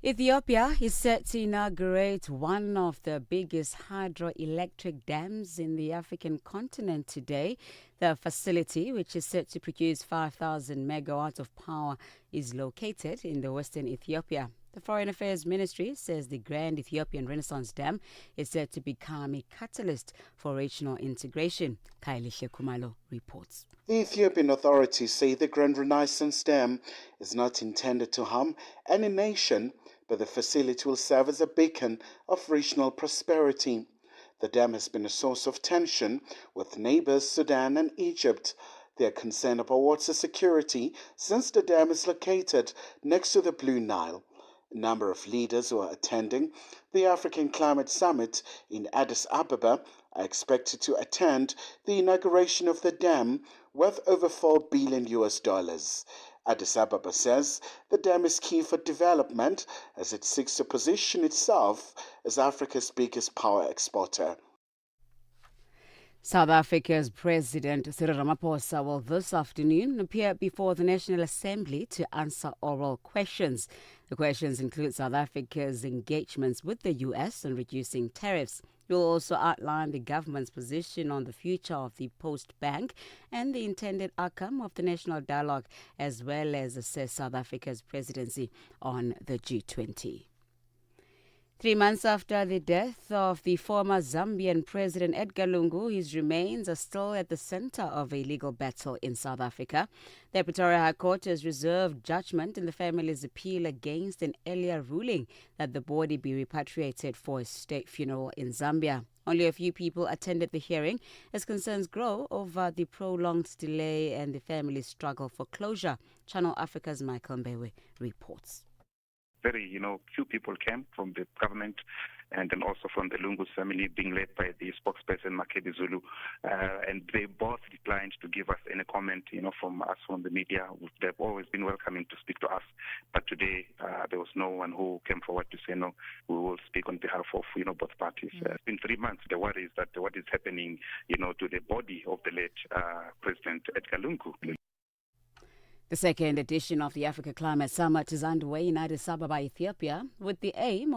Ethiopia is set to inaugurate one of the biggest hydroelectric dams in the African continent today. The facility, which is set to produce 5,000 megawatts of power, is located in the western Ethiopia. The Foreign Affairs Ministry says the Grand Ethiopian Renaissance Dam is set to become a catalyst for regional integration. Kylie Kumalo reports. The Ethiopian authorities say the Grand Renaissance Dam is not intended to harm any nation, but the facility will serve as a beacon of regional prosperity. The dam has been a source of tension with neighbors Sudan and Egypt. They are concerned about water security since the dam is located next to the Blue Nile. A number of leaders who are attending the African Climate Summit in Addis Ababa are expected to attend the inauguration of the dam, worth over $4 billion. Addis Ababa says the dam is key for development as it seeks to position itself as Africa's biggest power exporter. South Africa's President Cyril Ramaphosa will this afternoon appear before the National Assembly to answer oral questions. The questions include South Africa's engagements with the U.S. on reducing tariffs. He will also outline the government's position on the future of the Post Bank and the intended outcome of the national dialogue, as well as assess South Africa's presidency on the G20. 3 months after the death of the former Zambian President Edgar Lungu, his remains are still at the center of a legal battle in South Africa. The Pretoria High Court has reserved judgment in the family's appeal against an earlier ruling that the body be repatriated for a state funeral in Zambia. Only a few people attended the hearing as concerns grow over the prolonged delay and the family's struggle for closure. Channel Africa's Michael Mbewe reports. Very, few people came from the government and then also from the Lungu's family, being led by the spokesperson, Makebi Zulu. And they both declined to give us any comment, from us, from the media. They've always been welcoming to speak to us. But today, there was no one who came forward to say, no, we will speak on behalf of, both parties. It's been 3 months. The worry is that what is happening, to the body of the late President Edgar Lungu. The second edition of the Africa Climate Summit is underway in Addis Ababa, Ethiopia, with the aim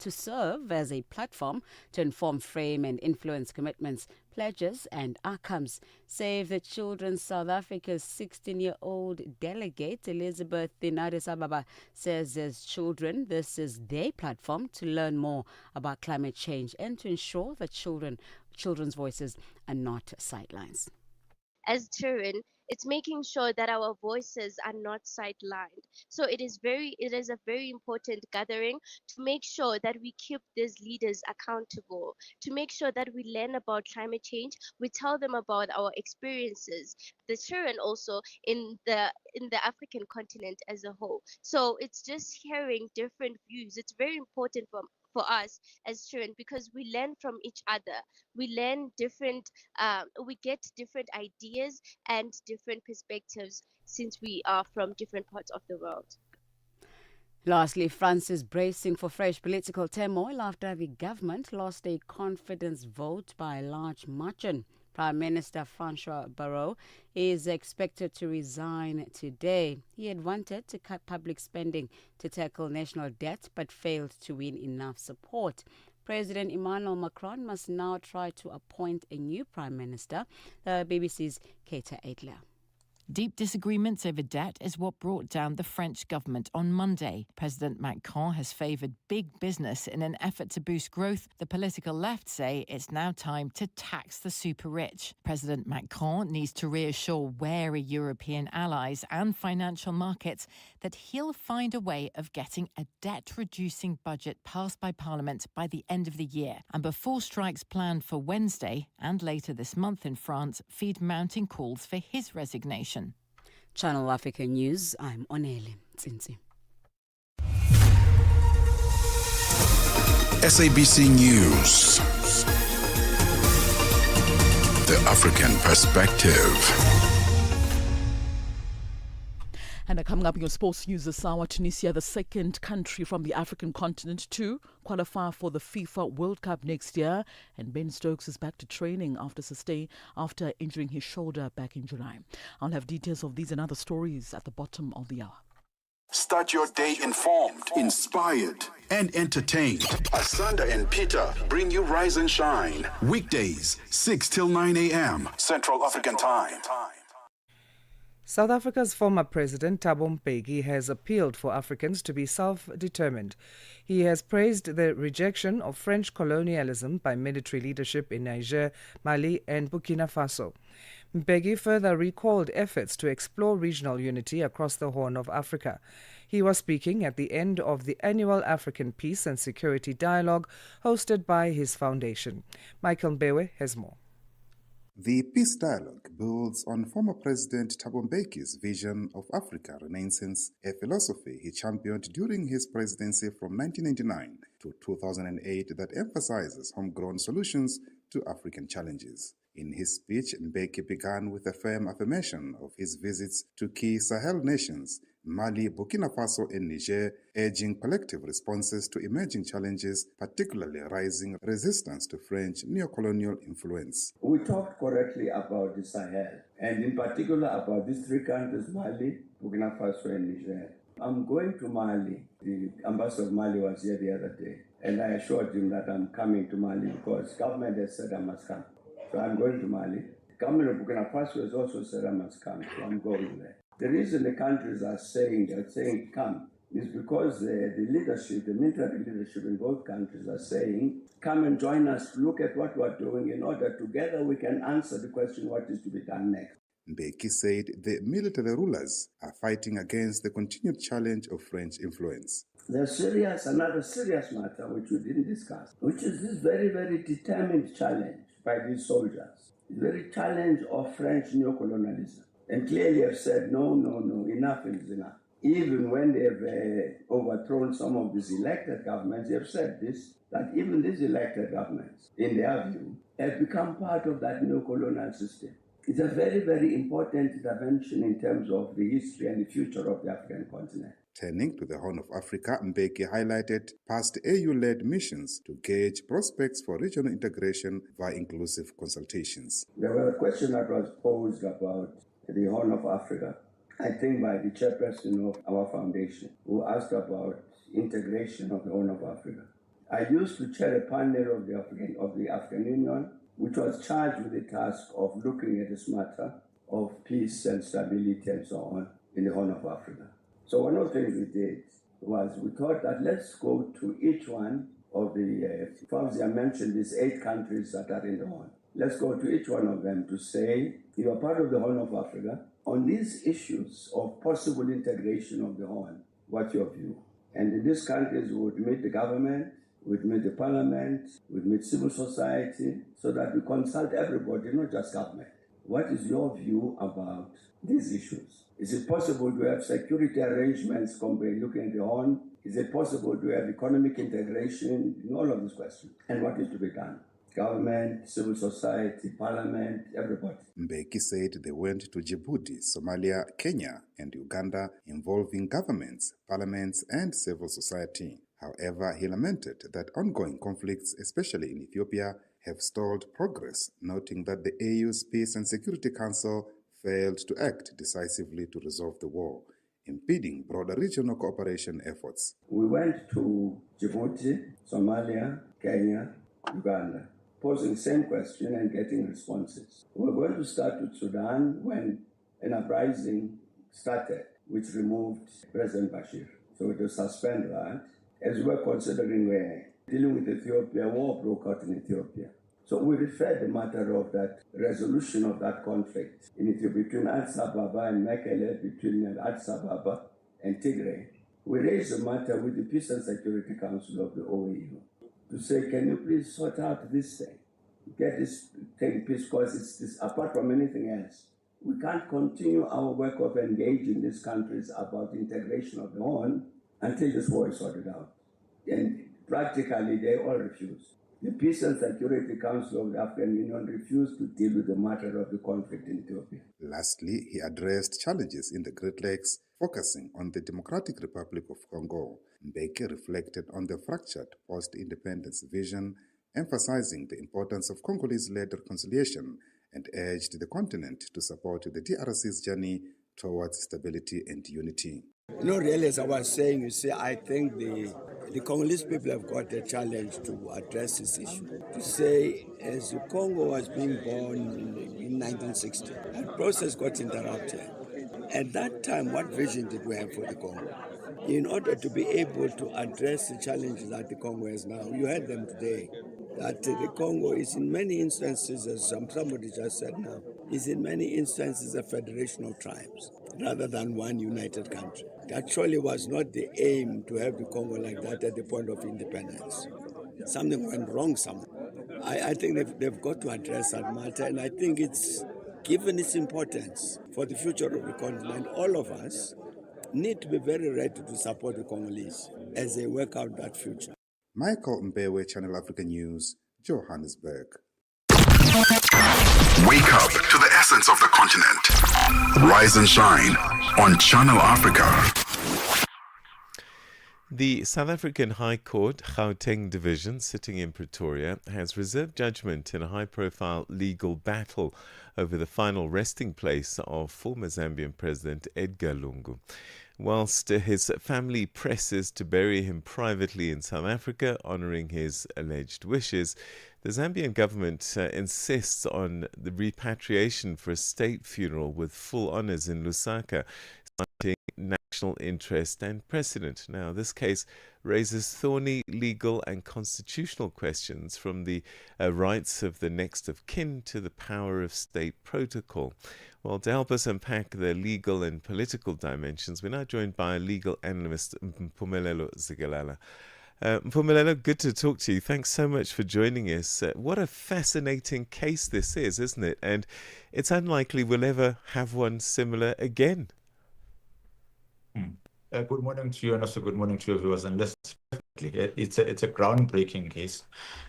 to serve as a platform to inform, frame and influence commitments, pledges and outcomes. Save the Children South Africa's 16-year-old delegate, Elizabeth in Addis Ababa, says as children, this is their platform to learn more about climate change and to ensure that children's voices are not sidelines. As children, it's making sure that our voices are not sidelined. So it is a very important gathering to make sure that we keep these leaders accountable, to make sure that we learn about climate change, we tell them about our experiences, the children also in the African continent as a whole. So it's just hearing different views. It's very important for us as children because we learn from each other. We learn we get different ideas and different perspectives since we are from different parts of the world. Lastly, France is bracing for fresh political turmoil after the government lost a confidence vote by a large margin. Prime Minister François Bayrou is expected to resign today. He had wanted to cut public spending to tackle national debt but failed to win enough support. President Emmanuel Macron must now try to appoint a new Prime Minister, the BBC's Keita Adler. Deep disagreements over debt is what brought down the French government on Monday. President Macron has favoured big business in an effort to boost growth. The political left say it's now time to tax the super rich. President Macron needs to reassure wary European allies and financial markets that he'll find a way of getting a debt-reducing budget passed by Parliament by the end of the year. And before strikes planned for Wednesday and later this month in France feed mounting calls for his resignation. Channel Africa News, I'm Onele Tsinzi. SABC News. The African Perspective. And coming up in your sports news this hour, Tunisia, the second country from the African continent to qualify for the FIFA World Cup next year. And Ben Stokes is back to training after injuring his shoulder back in July. I'll have details of these and other stories at the bottom of the hour. Start your day informed, inspired, and entertained. Asanda and Peter bring you Rise and Shine. Weekdays, 6 till 9 a.m. Central African Time. South Africa's former president, Thabo Mbeki, has appealed for Africans to be self-determined. He has praised the rejection of French colonialism by military leadership in Niger, Mali and Burkina Faso. Mbeki further recalled efforts to explore regional unity across the Horn of Africa. He was speaking at the end of the annual African Peace and Security Dialogue hosted by his foundation. Michael Mbewe has more. The Peace Dialogue builds on former President Thabo Mbeki's vision of Africa Renaissance, a philosophy he championed during his presidency from 1999 to 2008 that emphasizes homegrown solutions to African challenges. In his speech, Mbeki began with a firm affirmation of his visits to key Sahel nations, Mali, Burkina Faso and Niger, urging collective responses to emerging challenges, particularly rising resistance to French neocolonial influence. We talked correctly about the Sahel, and in particular about these three countries, Mali, Burkina Faso and Niger. I'm going to Mali. The ambassador of Mali was here the other day, and I assured him that I'm coming to Mali because government has said I must come. So I'm going to Mali. The government of Burkina Faso has also said I must come, so I'm going there. The reason the countries are saying come is because the leadership, the military leadership in both countries are saying, come and join us, look at what we're doing in order together we can answer the question what is to be done next. Mbeki said the military rulers are fighting against the continued challenge of French influence. There's another serious matter which we didn't discuss, which is this very, very determined challenge by these soldiers, the very challenge of French neocolonialism. And clearly have said, no, enough is enough. Even when they've overthrown some of these elected governments, they have said this, that even these elected governments, in their view, have become part of that neocolonial system. It's a very, very important intervention in terms of the history and the future of the African continent. Turning to the Horn of Africa, Mbeki highlighted past AU-led missions to gauge prospects for regional integration via inclusive consultations. There was a question that was posed about the Horn of Africa, I think by the chairperson of our foundation, who asked about integration of the Horn of Africa. I used to chair a panel of the African Union, which was charged with the task of looking at this matter of peace and stability and so on in the Horn of Africa. So one of the things we did was we thought that let's go to each one of the, Fawzia mentioned these 8 countries that are in the Horn. Let's go to each one of them to say, you are part of the Horn of Africa. On these issues of possible integration of the Horn, what's your view? And in these countries, we would meet the government, we'd meet the parliament, we'd meet civil society, so that we consult everybody, not just government. What is your view about these issues? Is it possible to have security arrangements looking at the Horn? Is it possible to have economic integration in all of these questions? And what is to be done? Government, civil society, parliament, everybody. Mbeki said they went to Djibouti, Somalia, Kenya, and Uganda, involving governments, parliaments, and civil society. However, he lamented that ongoing conflicts, especially in Ethiopia, have stalled progress, noting that the AU's Peace and Security Council failed to act decisively to resolve the war, impeding broader regional cooperation efforts. We went to Djibouti, Somalia, Kenya, Uganda, posing the same question and getting responses. We were going to start with Sudan when an uprising started, which removed President Bashir. So we had to suspend that. As we were considering dealing with Ethiopia, war broke out in Ethiopia. So we referred the matter of that resolution of that conflict in Ethiopia between Addis Ababa and Mekele, between Addis Ababa and Tigray. We raised the matter with the Peace and Security Council of the OAU to say, can you please sort out this thing? Get this thing peace, because it's this, apart from anything else. We can't continue our work of engaging these countries about the integration of the Horn until this war is sorted out. And practically, they all refuse. The Peace and Security Council of the African Union refused to deal with the matter of the conflict in Ethiopia. Lastly, he addressed challenges in the Great Lakes, focusing on the Democratic Republic of Congo. Mbeki reflected on the fractured post-independence vision, emphasizing the importance of Congolese-led reconciliation, and urged the continent to support the DRC's journey towards stability and unity. Really, as I was saying, I think the Congolese people have got a challenge to address this issue. To say, as the Congo was being born in 1960, that process got interrupted. At that time, what vision did we have for the Congo? In order to be able to address the challenges that the Congo has now, you heard them today, that the Congo is in many instances, as somebody just said now, is in many instances a federation of tribes rather than one united country. It actually was not the aim to have the Congo like that at the point of independence. Something went wrong somewhere. I think they've got to address that matter, and I think it's, given its importance for the future of the continent, all of us need to be very ready to support the Congolese as they work out that future. Michael Mbewe, Channel Africa News, Johannesburg. Wake up to the essence of the continent. Rise and shine on Channel Africa. The South African High Court, Gauteng Division, sitting in Pretoria, has reserved judgment in a high-profile legal battle over the final resting place of former Zambian President Edgar Lungu. Whilst his family presses to bury him privately in South Africa, honouring his alleged wishes, the Zambian government insists on the repatriation for a state funeral with full honours in Lusaka, citing national interest and precedent. Now, this case raises thorny legal and constitutional questions, from the rights of the next of kin to the power of state protocol. Well, to help us unpack the legal and political dimensions, we're now joined by legal analyst Mpumelelo Zigalala. Mpumelelo, good to talk to you. Thanks so much for joining us. What a fascinating case this is, isn't it? And it's unlikely we'll ever have one similar again. Good morning to you, and also good morning to your viewers. And it's a groundbreaking case,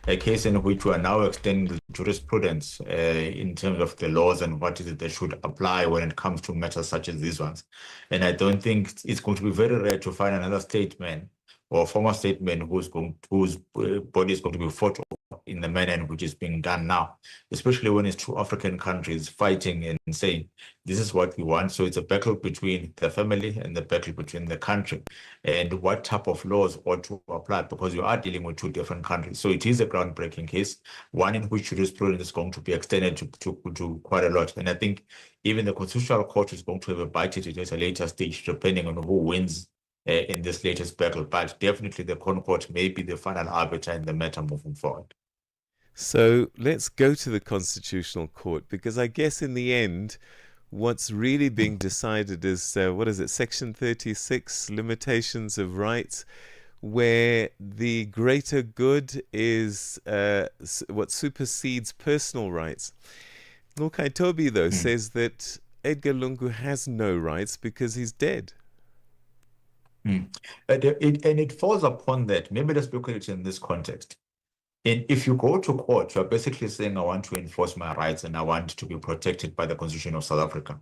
a case in which we are now extending the jurisprudence in terms of the laws and what is it that should apply when it comes to matters such as these ones. And I don't think it's going to be very rare to find another statesman or former statesman whose body is going to be fought in the manner in which it's being done now, especially when it's two African countries fighting and saying, this is what we want. So it's a battle between the family and the battle between the country, and what type of laws ought to apply, because you are dealing with two different countries. So it is a groundbreaking case, one in which jurisprudence is going to be extended to quite a lot. And I think even the Constitutional Court is going to have a bite at it at a later stage, depending on who wins in this latest battle. But definitely the Court may be the final arbiter in the matter moving forward. So let's go to the Constitutional Court, because I guess in the end, what's really being decided is, what is it, Section 36, limitations of rights, where the greater good is what supersedes personal rights. Lukai Toby, though, says that Edgar Lungu has no rights because he's dead. And it falls upon that. Maybe let's look at it in this context. And if you go to court, you're basically saying, I want to enforce my rights and I want to be protected by the Constitution of South Africa.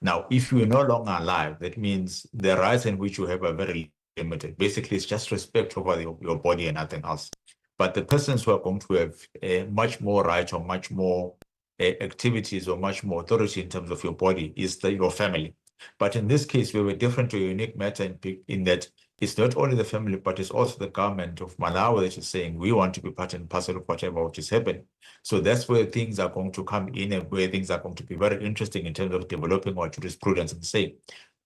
Now, if you are no longer alive, that means the rights in which you have are very limited. Basically, it's just respect over your body and nothing else. But the persons who are going to have much more rights or much more activities or much more authority in terms of your body is your family. But in this case, we were different to a unique matter in that it's not only the family, but it's also the government of Malawi that is saying we want to be part and parcel of whatever which is happening. So that's where things are going to come in, and where things are going to be very interesting in terms of developing our jurisprudence and saying,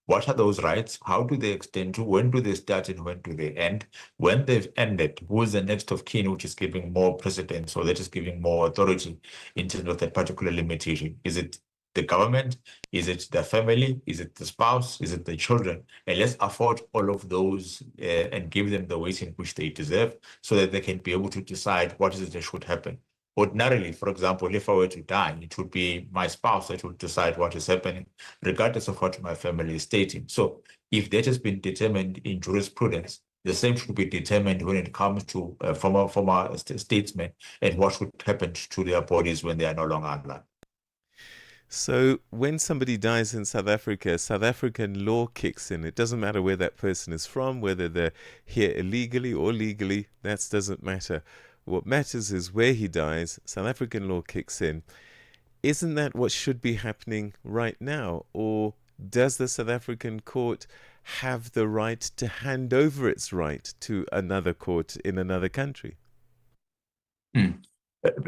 what are those rights? How do they extend to? When do they start and when do they end? When they've ended, who is the next of kin which is giving more precedence, or that is giving more authority in terms of that particular limitation? Is it the government? Is it the family? Is it the spouse? Is it the children? And let's afford all of those and give them the weight in which they deserve, so that they can be able to decide what is it that should happen. Ordinarily, for example, if I were to die, it would be my spouse that would decide what is happening, regardless of what my family is stating. So if that has been determined in jurisprudence, the same should be determined when it comes to former statesmen and what should happen to their bodies when they are no longer alive. So when somebody dies in South Africa, South African law kicks in. It doesn't matter where that person is from, whether they're here illegally or legally, that doesn't matter. What matters is where he dies, South African law kicks in. Isn't that what should be happening right now? Or does the South African court have the right to hand over its right to another court in another country?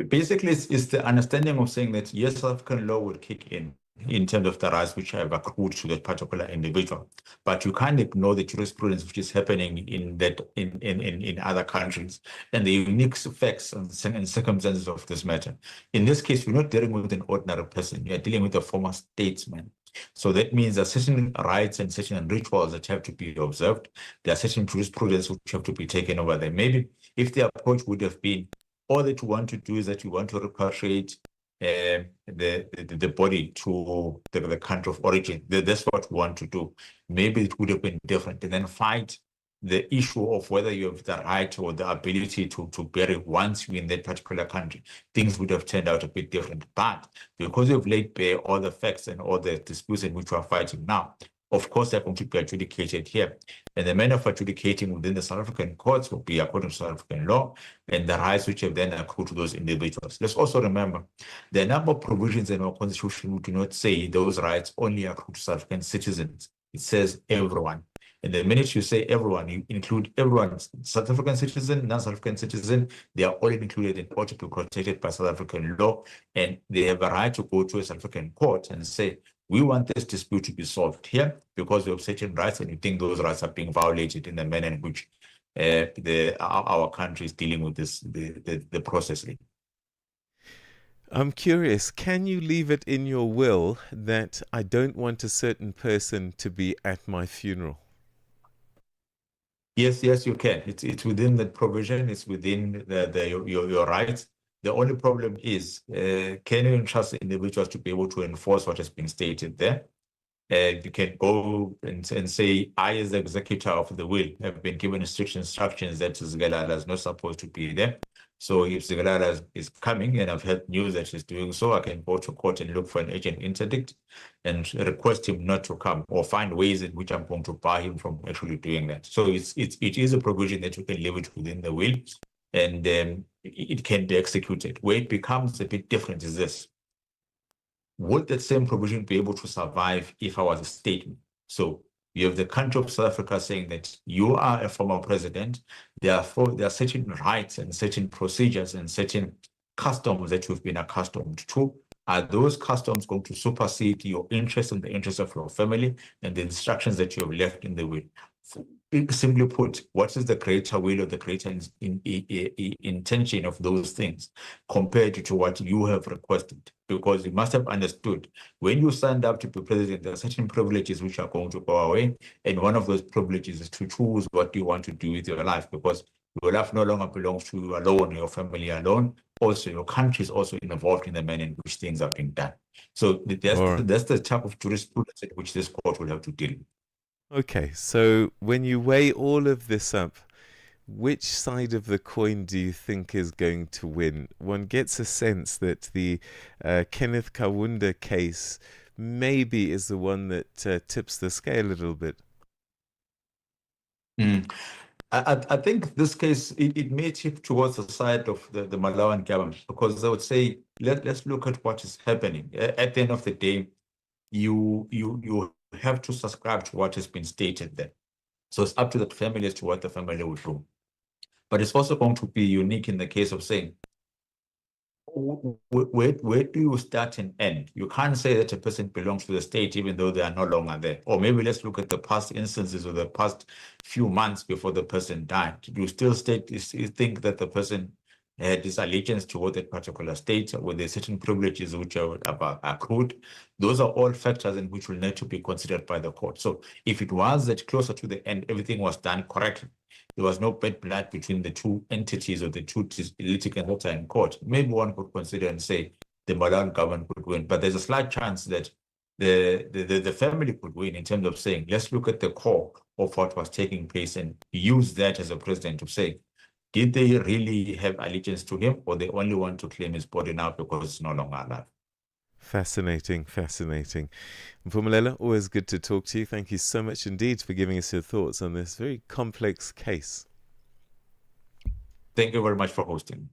Basically, it's the understanding of saying that, yes, South African law will kick in terms of the rights which have accrued to that particular individual. But you can't ignore the jurisprudence which is happening in other countries and the unique facts and circumstances of this matter. In this case, we're not dealing with an ordinary person. We are dealing with a former statesman. So that means there are certain rights and certain rituals that have to be observed. There are certain jurisprudence which have to be taken over there. Maybe if the approach would have been, all that you want to do is that you want to repatriate the body to the country of origin. That's what we want to do. Maybe it would have been different, and then fight the issue of whether you have the right or the ability to bury once you're in that particular country. Things would have turned out a bit different. But because you've laid bare all the facts and all the disputes in which we are fighting now, of course, they're going to be adjudicated here. And the manner of adjudicating within the South African courts will be according to South African law and the rights which have then accrued to those individuals. Let's also remember there are a number of provisions in our constitution who do not say those rights only accrue to South African citizens. It says everyone. And the minute you say everyone, you include everyone, South African citizen, non-South African citizen, they are all included and ought to be protected by South African law. And they have a right to go to a South African court and say, We want this dispute to be solved here because we have certain rights, and we think those rights are being violated in the manner in which our country is dealing with the process. I'm curious, can you leave it in your will that I don't want a certain person to be at my funeral? Yes, you can. It's within the provision. It's within your rights. The only problem is, can you entrust individuals to be able to enforce what has been stated there? You can go and say, I, as the executor of the will, have been given strict instructions that Zigalala is not supposed to be there. So if Zigalala is coming and I've heard news that she's doing so, I can go to court and look for an agent interdict and request him not to come, or find ways in which I'm going to bar him from actually doing that. So it is a provision that you can leave it within the will, and it can be executed. Where it becomes a bit different is this. Would that same provision be able to survive if I was a statement? So you have the country of South Africa saying that you are a former president. Therefore, there are certain rights and certain procedures and certain customs that you've been accustomed to. Are those customs going to supersede your interest and the interest of your family and the instructions that you have left in the will? Simply put, what is the greater will or the greater intention of those things compared to what you have requested? Because you must have understood, when you signed up to be president, there are certain privileges which are going to go away. And one of those privileges is to choose what you want to do with your life, because your life no longer belongs to you alone, your family alone. Also, your country is also involved in the manner in which things are being done. So that's the type of jurisprudence in which this court will have to deal with. Okay, so when you weigh all of this up, which side of the coin do you think is going to win? One gets a sense that the Kenneth Kaunda case maybe is the one that tips the scale a little bit. I think this case, it may tip towards the side of the Malawian government, because I would say, let's look at what is happening. At the end of the day, you have to subscribe to what has been stated there. So it's up to the family as to what the family will do. But it's also going to be unique in the case of saying, where do you start and end? You can't say that a person belongs to the state even though they are no longer there. Or maybe let's look at the past instances of the past few months before the person died. Do you still think that the person had this allegiance toward that particular state, with the certain privileges which are accrued? Those are all factors in which will need to be considered by the court. So if it was that closer to the end, everything was done correctly, there was no bad blood between the two entities or the two litigants in court, maybe one could consider and say the Malawian government could win. But there's a slight chance that the family could win, in terms of saying, let's look at the core of what was taking place and use that as a precedent to say, did they really have allegiance to him, or they only want to claim his body now because it's no longer alive? Fascinating. Mpumelelo, always good to talk to you. Thank you so much indeed for giving us your thoughts on this very complex case. Thank you very much for hosting.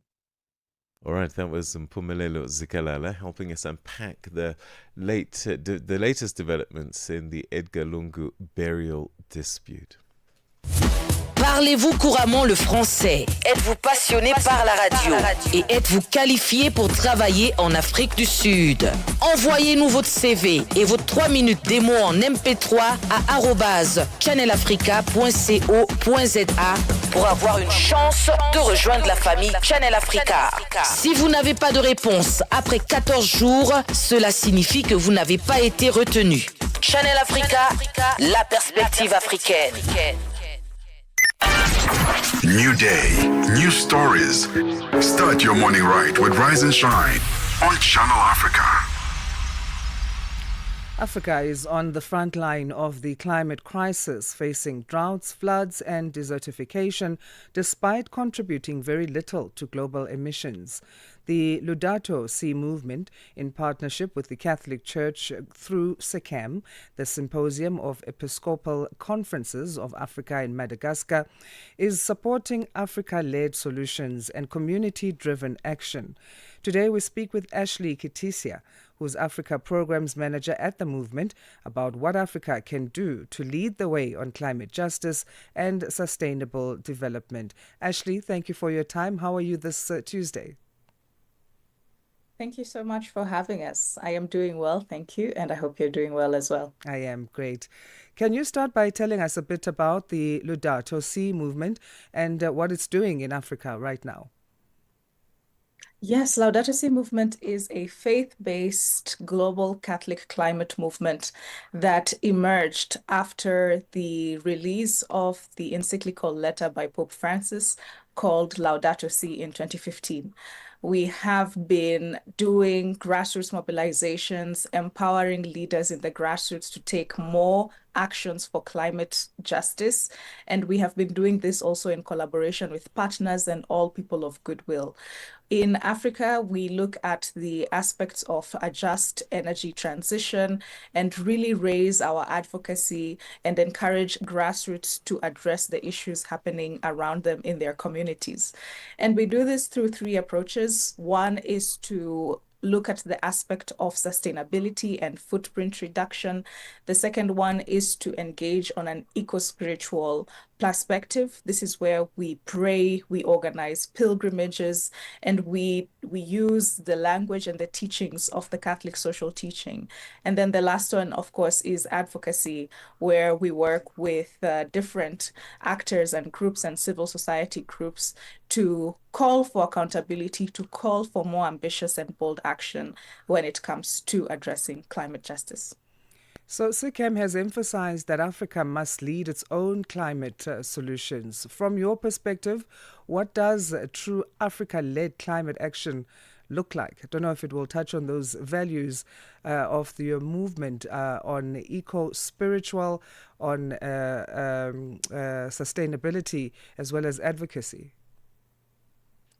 All right, that was Mpumelelo Zikalala helping us unpack the latest developments in the Edgar Lungu burial dispute. Parlez-vous couramment le français? Êtes-vous passionné par la radio? Et êtes-vous qualifié pour travailler en Afrique du Sud? Envoyez-nous votre CV et vos 3 minutes démo en MP3 à @channelafrica.co.za pour avoir une chance de rejoindre la famille Channel Africa. Si vous n'avez pas de réponse après 14 jours, cela signifie que vous n'avez pas été retenu. Channel Africa, la perspective africaine. New day, new stories. Start your morning right with Rise and Shine on Channel Africa. Africa is on the front line of the climate crisis, facing droughts, floods and desertification, despite contributing very little to global emissions. The Laudato Si movement, in partnership with the Catholic Church through SECAM, the Symposium of Episcopal Conferences of Africa in Madagascar, is supporting Africa-led solutions and community-driven action. Today we speak with Ashley Kitisia, who's Africa Programs Manager at the movement, about what Africa can do to lead the way on climate justice and sustainable development. Ashley, thank you for your time. How are you this Tuesday? Thank you so much for having us. I am doing well, thank you, and I hope you're doing well as well. I am great. Can you start by telling us a bit about the Laudato Si movement and what it's doing in Africa right now? Yes, Laudato Si movement is a faith-based global Catholic climate movement that emerged after the release of the encyclical letter by Pope Francis called Laudato Si in 2015. We have been doing grassroots mobilizations, empowering leaders in the grassroots to take more actions for climate justice. And we have been doing this also in collaboration with partners and all people of goodwill. In Africa, we look at the aspects of a just energy transition and really raise our advocacy and encourage grassroots to address the issues happening around them in their communities. And we do this through three approaches. One is to look at the aspect of sustainability and footprint reduction. The second one is to engage on an eco-spiritual perspective. This is where we pray, we organize pilgrimages, and we use the language and the teachings of the Catholic social teaching. And then the last one, of course, is advocacy, where we work with different actors and groups and civil society groups to call for accountability, to call for more ambitious and bold action when it comes to addressing climate justice. So SICAM has emphasized that Africa must lead its own climate solutions. From your perspective, what does a true Africa-led climate action look like? I don't know if it will touch on those values of your movement on eco-spiritual, on sustainability, as well as advocacy.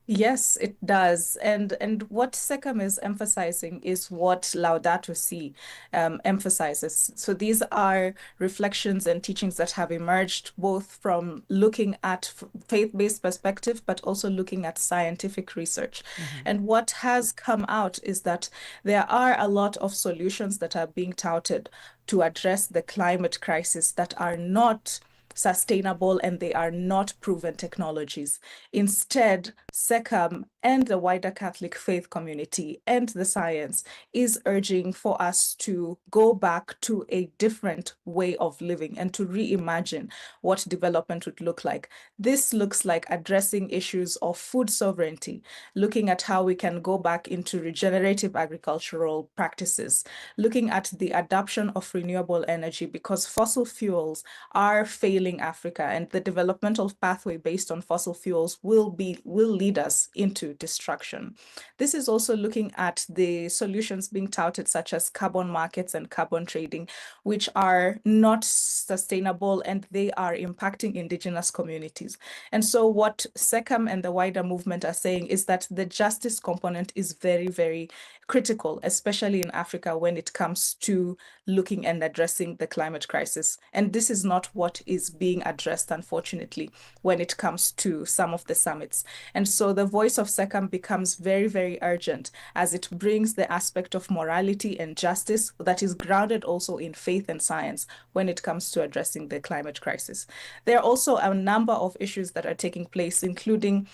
Yes, it does. And what SECAM is emphasizing is what Laudato Si emphasizes. So these are reflections and teachings that have emerged both from looking at faith-based perspective, but also looking at scientific research. And what has come out is that there are a lot of solutions that are being touted to address the climate crisis that are not sustainable and they are not proven technologies. Instead, SECAM and the wider Catholic faith community and the science is urging for us to go back to a different way of living and to reimagine what development would look like. This looks like addressing issues of food sovereignty, looking at how we can go back into regenerative agricultural practices, looking at the adoption of renewable energy, because fossil fuels are failing Africa, and the developmental pathway based on fossil fuels will lead us into destruction. This is also looking at the solutions being touted, such as carbon markets and carbon trading, which are not sustainable and they are impacting indigenous communities. And so what SECAM and the wider movement are saying is that the justice component is very, very critical, especially in Africa when it comes to looking and addressing the climate crisis. And this is not what is being addressed, unfortunately, when it comes to some of the summits. And so the voice of SECAM becomes very, very urgent as it brings the aspect of morality and justice that is grounded also in faith and science when it comes to addressing the climate crisis. There are also a number of issues that are taking place, including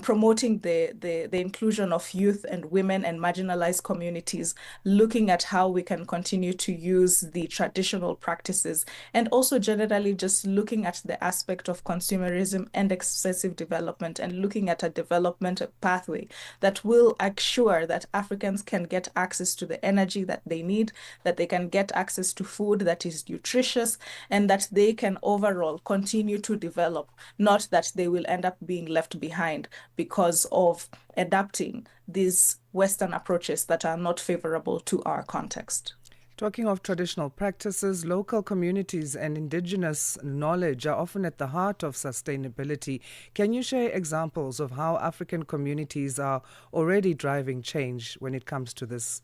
promoting the inclusion of youth and women and marginalized communities, looking at how we can continue to use the traditional practices, and also generally just looking at the aspect of consumerism and excessive development and looking at a development pathway that will assure that Africans can get access to the energy that they need, that they can get access to food that is nutritious, and that they can overall continue to develop, not that they will end up being left behind because of adapting these Western approaches that are not favorable to our context. Talking of traditional practices, local communities and indigenous knowledge are often at the heart of sustainability. Can you share examples of how African communities are already driving change when it comes to this?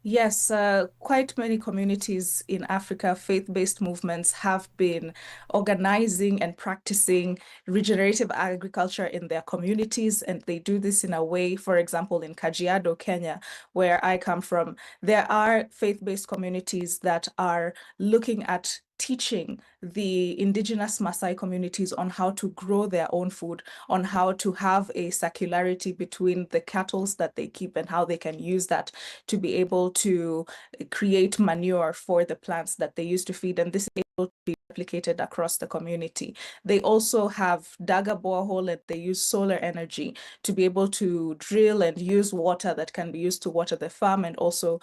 Yes, quite many communities in Africa, faith-based movements have been organizing and practicing regenerative agriculture in their communities, and they do this in a way, for example, in Kajiado, Kenya, where I come from, there are faith-based communities that are looking at teaching the indigenous Maasai communities on how to grow their own food, on how to have a circularity between the cattle that they keep and how they can use that to be able to create manure for the plants that they use to feed. And this is able to be replicated across the community. They also have dug a borehole and they use solar energy to be able to drill and use water that can be used to water the farm and also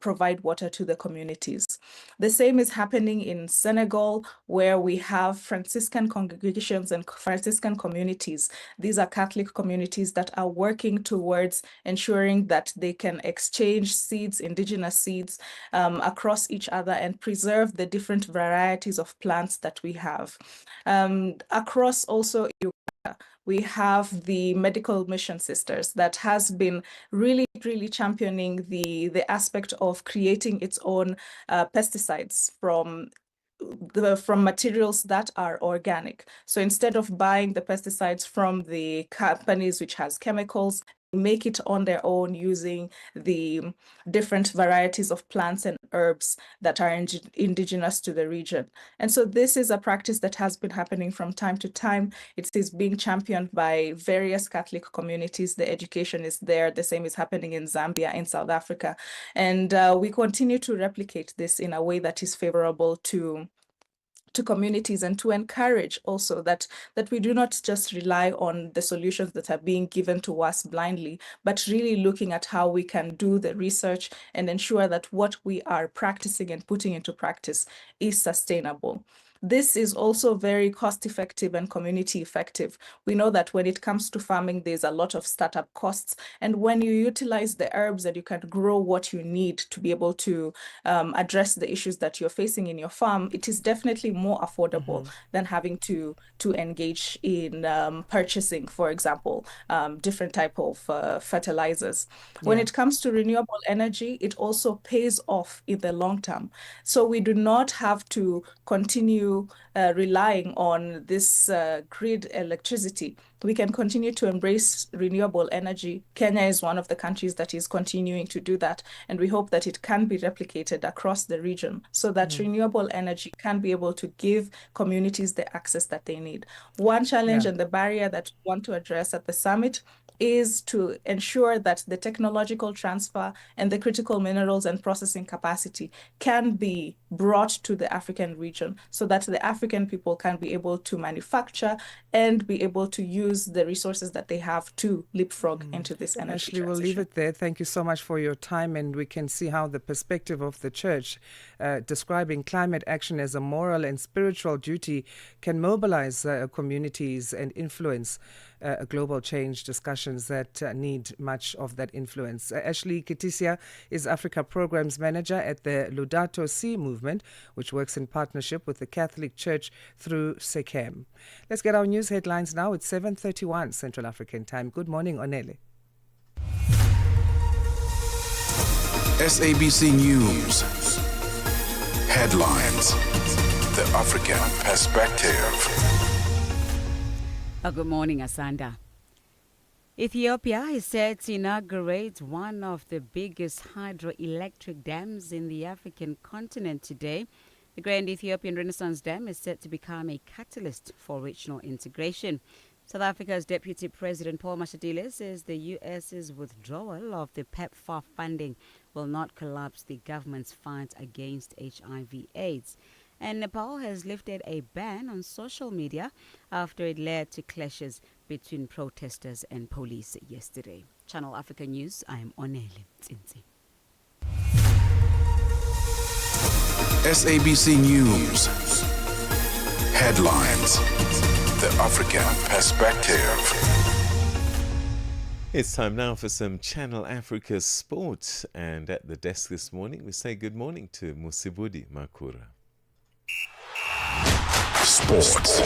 provide water to the communities. The same is happening in Senegal, where we have Franciscan congregations and Franciscan communities. These are Catholic communities that are working towards ensuring that they can exchange seeds, indigenous seeds, across each other and preserve the different varieties of plants that we have. Across also Uganda, we have the medical mission sisters that has been really championing the aspect of creating its own pesticides from materials that are organic. So instead of buying the pesticides from the companies which has chemicals, make it on their own using the different varieties of plants and herbs that are indigenous to the region. And so this is a practice that has been happening from time to time. It is being championed by various Catholic communities. The education is there. The same is happening in Zambia, in South Africa. And we continue to replicate this in a way that is favorable to communities and to encourage also that we do not just rely on the solutions that are being given to us blindly, but really looking at how we can do the research and ensure that what we are practicing and putting into practice is sustainable. This is also very cost effective and community effective. We know that when it comes to farming, there's a lot of startup costs. And when you utilize the herbs and you can grow what you need to be able to address the issues that you're facing in your farm, it is definitely more affordable than having to engage in purchasing, for example, different type of fertilizers. When it comes to renewable energy, it also pays off in the long term. So we do not have to continue relying on this grid electricity. We can continue to embrace renewable energy. Kenya is one of the countries that is continuing to do that, and we hope that it can be replicated across the region so that renewable energy can be able to give communities the access that they need. One challenge and the barrier that we want to address at the summit is to ensure that the technological transfer and the critical minerals and processing capacity can be brought to the African region so that the African people can be able to manufacture and be able to use the resources that they have to leapfrog into this energy Ashley, transition. we'll leave it there. Thank you so much for your time, and we can see how the perspective of the church describing climate action as a moral and spiritual duty can mobilize communities and influence global change discussions that need much of that influence. Ashley Kitisia is Africa Programs Manager at the Laudato Si movement, which works in partnership with the Catholic Church through SECAM. Let's get our news headlines now. It's 7:31 Central African Time. Good morning, Onele. SABC News. Headlines. The African Perspective. Good morning, Asanda. Ethiopia is set to inaugurate one of the biggest hydroelectric dams in the African continent today. The Grand Ethiopian Renaissance Dam is set to become a catalyst for regional integration. South Africa's Deputy President Paul Mashatile says the U.S.'s withdrawal of the PEPFAR funding will not collapse the government's fight against HIV/AIDS. And Nepal has lifted a ban on social media after it led to clashes between protesters and police yesterday. Channel Africa News, I am Onele Tsinzi. SABC News. Headlines. The African Perspective. It's time now for some Channel Africa sports. And at the desk this morning, we say good morning to Musibudi Makura. Sports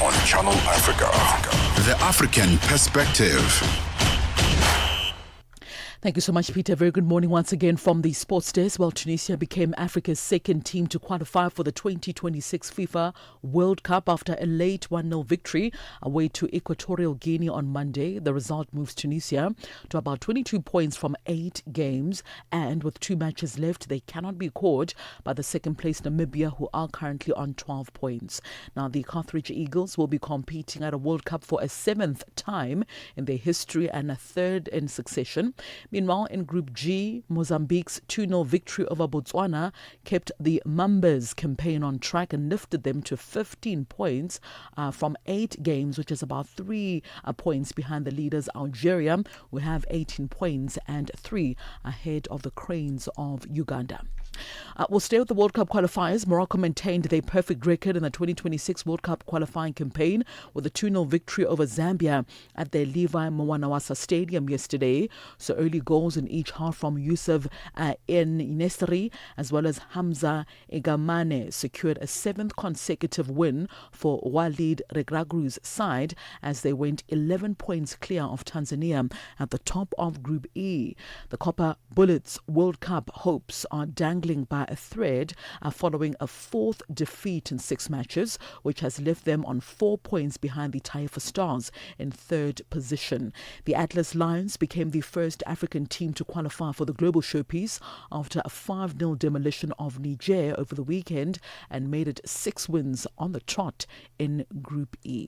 on Channel Africa. The African Perspective. Thank you so much, Peter. Very good morning once again from the sports desk. Well, Tunisia became Africa's second team to qualify for the 2026 FIFA World Cup after a late 1-0 victory away to Equatorial Guinea on Monday. The result moves Tunisia to about 22 points from 8 games, and with 2 matches left, they cannot be caught by the second-place Namibia, who are currently on 12 points. Now, the Carthage Eagles will be competing at a World Cup for a 7th time in their history and a 3rd in succession. Meanwhile, in Group G, Mozambique's 2-0 victory over Botswana kept the Mambas campaign on track and lifted them to 15 points from 8 games, which is about 3 points behind the leaders Algeria, who have 18 points and 3 ahead of the Cranes of Uganda. We'll stay with the World Cup qualifiers. Morocco maintained their perfect record in the 2026 World Cup qualifying campaign with a 2-0 victory over Zambia at their Levi Mwanawasa Stadium yesterday. So early goals in each half from Yusuf Nesri as well as Hamza Egamane secured a 7th consecutive win for Walid Regragru's side as they went 11 points clear of Tanzania at the top of Group E. The Copper Bullets World Cup hopes are dangling by a thread following a 4th defeat in 6 matches, which has left them on 4 points behind the Taifa Stars in 3rd position. The Atlas Lions became the first African team to qualify for the global showpiece after a 5-0 demolition of Niger over the weekend and made it 6 wins on the trot in Group E.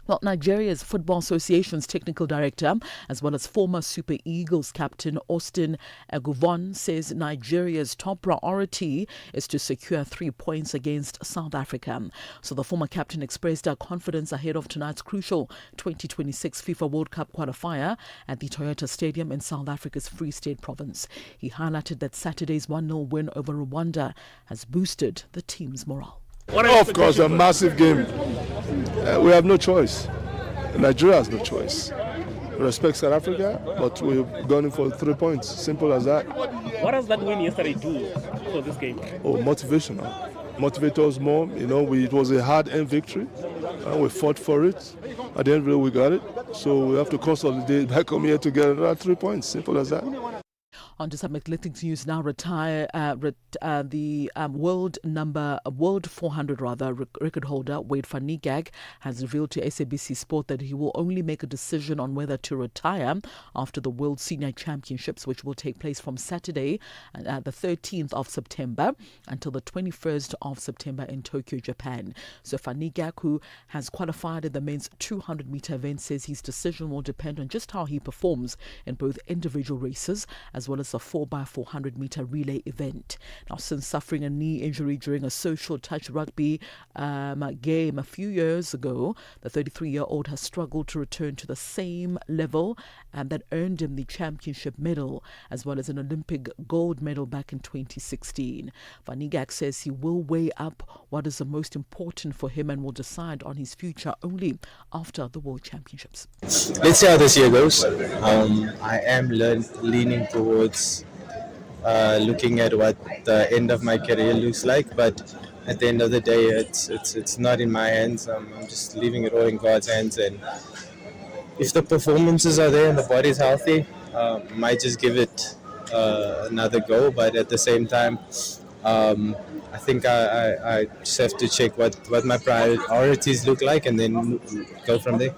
Well, Nigeria's Football Association's technical director, as well as former Super Eagles captain Austin Aguvon, says Nigeria's top priority is to secure 3 points against South Africa. So the former captain expressed confidence ahead of tonight's crucial 2026 FIFA World Cup qualifier at the Toyota Stadium in South Africa's Free State province. He highlighted that Saturday's 1-0 win over Rwanda has boosted the team's morale. Of course, a massive game. We have no choice. Nigeria has no choice. We respect South Africa, but we've gone in for 3 points. Simple as that. What does that win yesterday do for this game? Oh, motivational. Motivate us more. You know, it was a hard-earned victory. We fought for it. At the end of it, we got it. So we have to consolidate back home here to get another 3 points. Simple as that. On to some athletics news now. The world 400 record holder Wade van Niekerk has revealed to SABC Sport that he will only make a decision on whether to retire after the World Senior Championships, which will take place from Saturday, the 13th of September, until the 21st of September in Tokyo, Japan. So van Niekerk, who has qualified in the men's 200-meter event, says his decision will depend on just how he performs in both individual races as well as a 4x400 meter relay event. Now, since suffering a knee injury during a social touch rugby game a few years ago, the 33-year-old has struggled to return to the same level and that earned him the championship medal as well as an Olympic gold medal back in 2016. Van Niekerk says he will weigh up what is the most important for him and will decide on his future only after the World Championships. Let's see how this year goes. I am leaning towards looking at what the end of my career looks like, but at the end of the day, it's not in my hands. I'm just leaving it all in God's hands, and if the performances are there and the body's healthy, might just give it another go. But at the same time, I think I just have to check what my priorities look like and then go from there.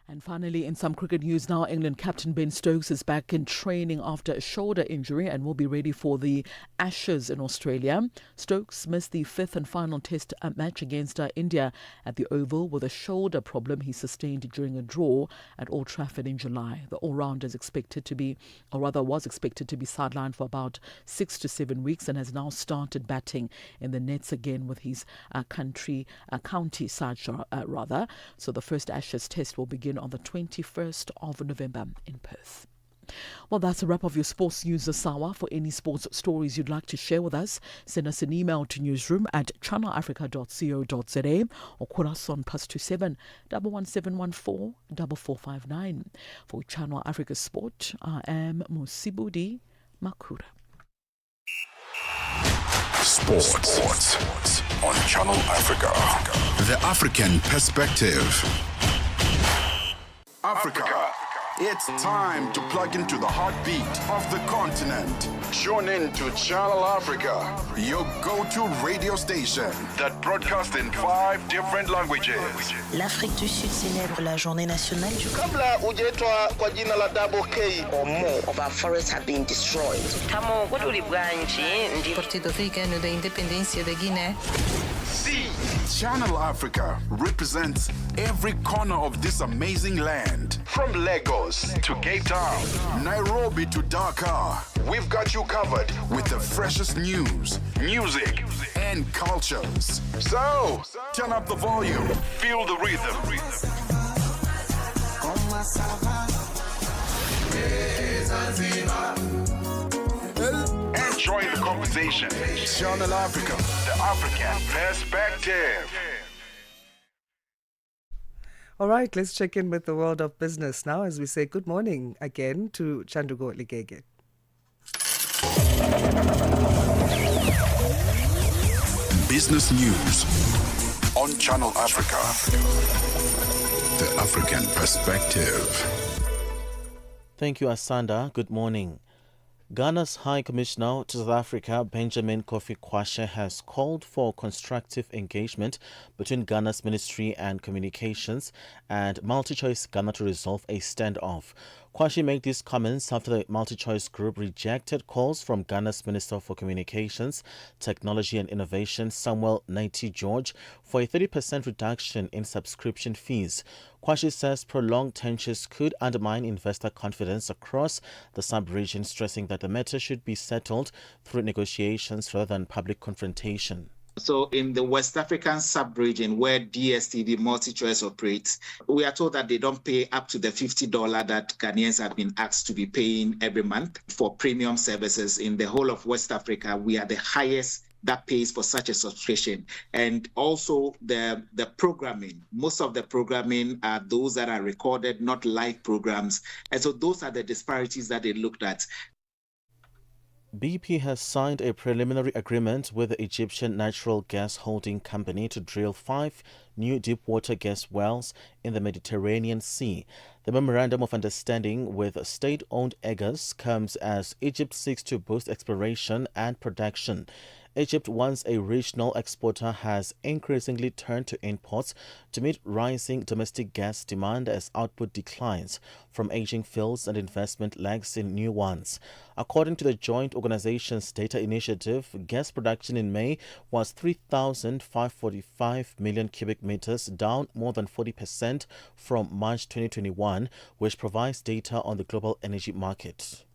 And finally, in some cricket news now, England captain Ben Stokes is back in training after a shoulder injury and will be ready for the Ashes in Australia. Stokes missed the 5th and final test match against India at the Oval with a shoulder problem he sustained during a draw at Old Trafford in July. The all-rounder was expected to be sidelined for about 6 to 7 weeks and has now started batting in the nets again with his county side, rather. So the first Ashes test will begin on the 21st of November in Perth. Well, that's a wrap of your sports news this hour. For any sports stories you'd like to share with us, send us an email to newsroom@channelafrica.co.za or call us on +27 11714 4459. For Channel Africa Sport, I am Musibudi Makura. Sports on Channel Africa. The African perspective. Africa It's time to plug into the heartbeat of the continent. Tune in to Channel Africa, your go-to radio station that broadcasts in 5 different languages. L'Afrique du Sud célèbre la journée nationale du Kabla hujaitwa kwa jina la Double K. or more of our forests have been destroyed. Tamo kutuli bwanji ndi Partido Africano da Independência da Guiné. See, Channel Africa represents every corner of this amazing land. From Lagos to Cape Town, Nairobi to Dakar, we've got you covered with the freshest news, music, and cultures. So, turn up the volume, feel the rhythm. Enjoy the conversation. Channel Africa, the African perspective. All right, let's check in with the world of business now as we say good morning again to Chandugo Ligege. Business news on Channel Africa, the African perspective. Thank you, Asanda. Good morning. Ghana's High Commissioner to South Africa, Benjamin Kofi Kwashe, has called for constructive engagement between Ghana's Ministry and Communications and MultiChoice Ghana to resolve a standoff. Kwashe made these comments after the MultiChoice Group rejected calls from Ghana's Minister for Communications, Technology and Innovation, Samuel Naiti George, for a 30% reduction in subscription fees. Kwashe says prolonged tensions could undermine investor confidence across the sub-region, stressing that the matter should be settled through negotiations rather than public confrontation. So in the West African sub-region where DSTV MultiChoice operates, we are told that they don't pay up to the $50 that Ghanaians have been asked to be paying every month for premium services. In the whole of West Africa, we are the highest that pays for such a subscription. And also the programming, most of the programming are those that are recorded, not live programs. And so those are the disparities that they looked at. BP has signed a preliminary agreement with the Egyptian Natural Gas Holding Company to drill 5 new deepwater gas wells in the Mediterranean Sea. The memorandum of understanding with state-owned Egas comes as Egypt seeks to boost exploration and production. Egypt, once a regional exporter, has increasingly turned to imports to meet rising domestic gas demand as output declines from aging fields and investment lags in new ones. According to the joint organization's data initiative, gas production in May was 3,545 million cubic meters, down more than 40% from March 2021, which provides data on the global energy market.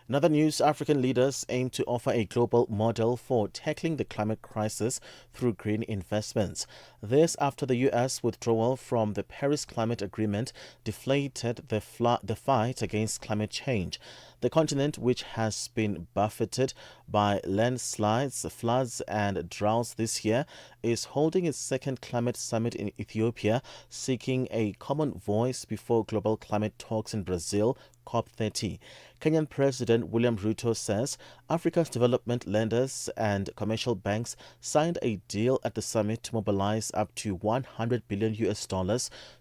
In other news, African leaders aim to offer a global model for tackling the climate crisis through green investments. This after the U.S. withdrawal from the Paris Climate Agreement deflated the fight against climate change. The continent, which has been buffeted by landslides, floods and droughts this year, is holding its second climate summit in Ethiopia, seeking a common voice before global climate talks in Brazil, COP30. Kenyan President William Ruto says Africa's development lenders and commercial banks signed a deal at the summit to mobilize up to $100 billion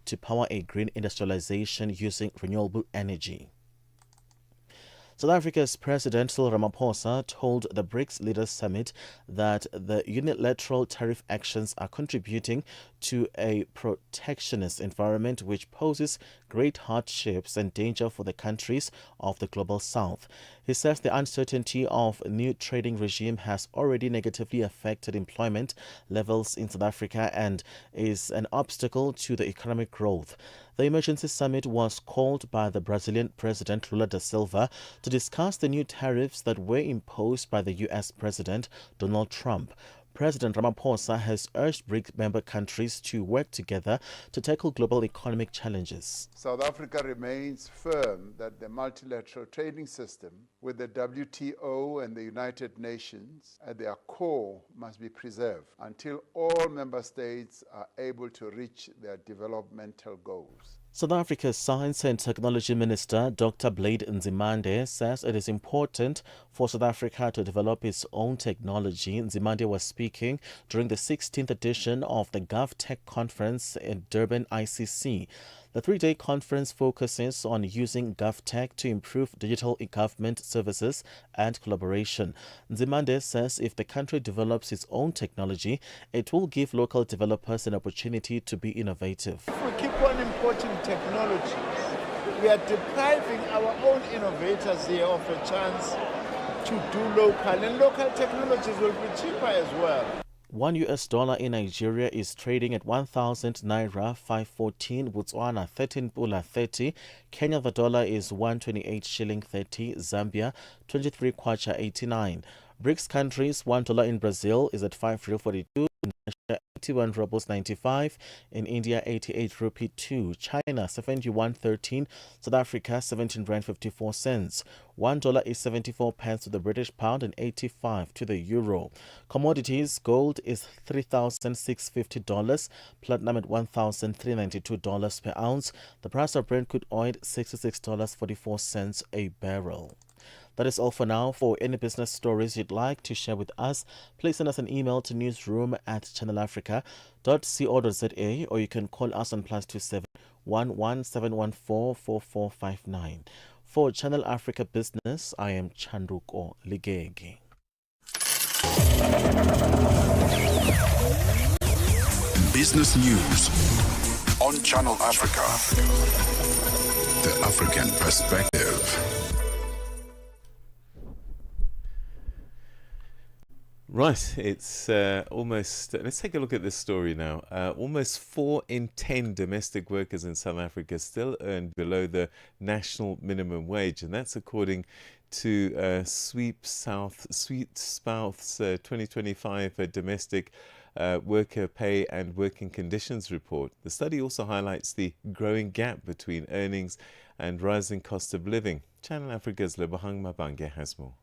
to power a green industrialization using renewable energy. South Africa's President Cyril Ramaphosa told the BRICS Leaders Summit that the unilateral tariff actions are contributing to a protectionist environment which poses great hardships and danger for the countries of the global south. He says the uncertainty of a new trading regime has already negatively affected employment levels in South Africa and is an obstacle to the economic growth. The emergency summit was called by the Brazilian President Lula da Silva to discuss the new tariffs that were imposed by the U.S. President Donald Trump. President Ramaphosa has urged BRICS member countries to work together to tackle global economic challenges. South Africa remains firm that the multilateral trading system with the WTO and the United Nations at their core must be preserved until all member states are able to reach their developmental goals. South Africa's Science and Technology Minister, Dr. Blade Nzimande, says it is important for South Africa to develop its own technology. Nzimande was speaking during the 16th edition of the GovTech Conference in Durban, ICC. The three-day conference focuses on using GovTech to improve digital government services and collaboration. Nzimande says if the country develops its own technology, it will give local developers an opportunity to be innovative. If we keep on importing technologies, we are depriving our own innovators here of a chance to do local, and local technologies will be cheaper as well. $1 in Nigeria is trading at 1,000 naira 514, Botswana 13 pula 30, Kenya the dollar is 128 shilling 30, Zambia 23 kwacha 89. BRICS countries, $1 in Brazil is at 5.42, in Russia 81 rubles 95, in India 88 rupee 2, China 71.13, South Africa 17 rand 54 cents. $1 is 74 pence to the British pound and 85 to the euro. Commodities, gold is $3,650, platinum at $1,392 per ounce. The price of Brent crude oil $66.44 a barrel. That is all for now. For any business stories you'd like to share with us, please send us an email to newsroom@channelafrica.co.za, or you can call us on +27 11 714 4459. For Channel Africa Business, I am Chanduko Ligegi. Business news on Channel Africa. The African perspective. Right, it's almost, let's take a look at this story now. Almost 4 in 10 domestic workers in South Africa still earn below the national minimum wage, and that's according to Sweep South's 2025 domestic worker pay and working conditions report. The study also highlights the growing gap between earnings and rising cost of living. Channel Africa's Lebohang Mabange has more.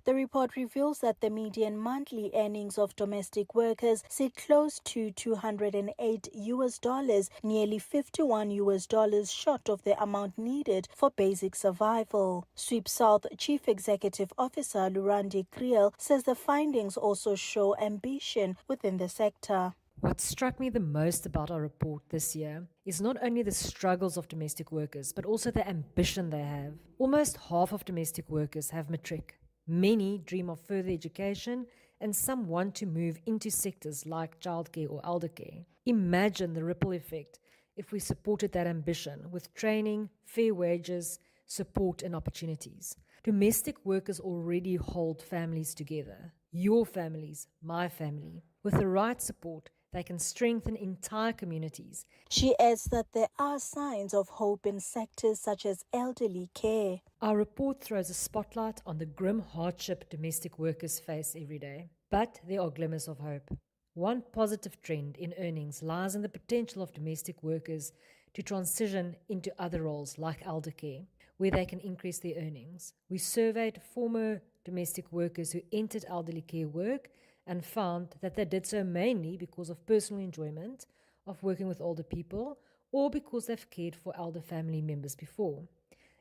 The report reveals that the median monthly earnings of domestic workers sit close to $208, nearly $51 short of the amount needed for basic survival. Sweep South Chief Executive Officer Lurandi Kriel says the findings also show ambition within the sector. What struck me the most about our report this year is not only the struggles of domestic workers, but also the ambition they have. Almost half of domestic workers have matric. Many dream of further education, and some want to move into sectors like childcare or elder care. Imagine the ripple effect if we supported that ambition with training, fair wages, support and opportunities. Domestic workers already hold families together. Your families, my family. With the right support, they can strengthen entire communities. She adds that there are signs of hope in sectors such as elderly care. Our report throws a spotlight on the grim hardship domestic workers face every day. But there are glimmers of hope. One positive trend in earnings lies in the potential of domestic workers to transition into other roles like elder care, where they can increase their earnings. We surveyed former domestic workers who entered elderly care work and found that they did so mainly because of personal enjoyment of working with older people or because they've cared for elder family members before.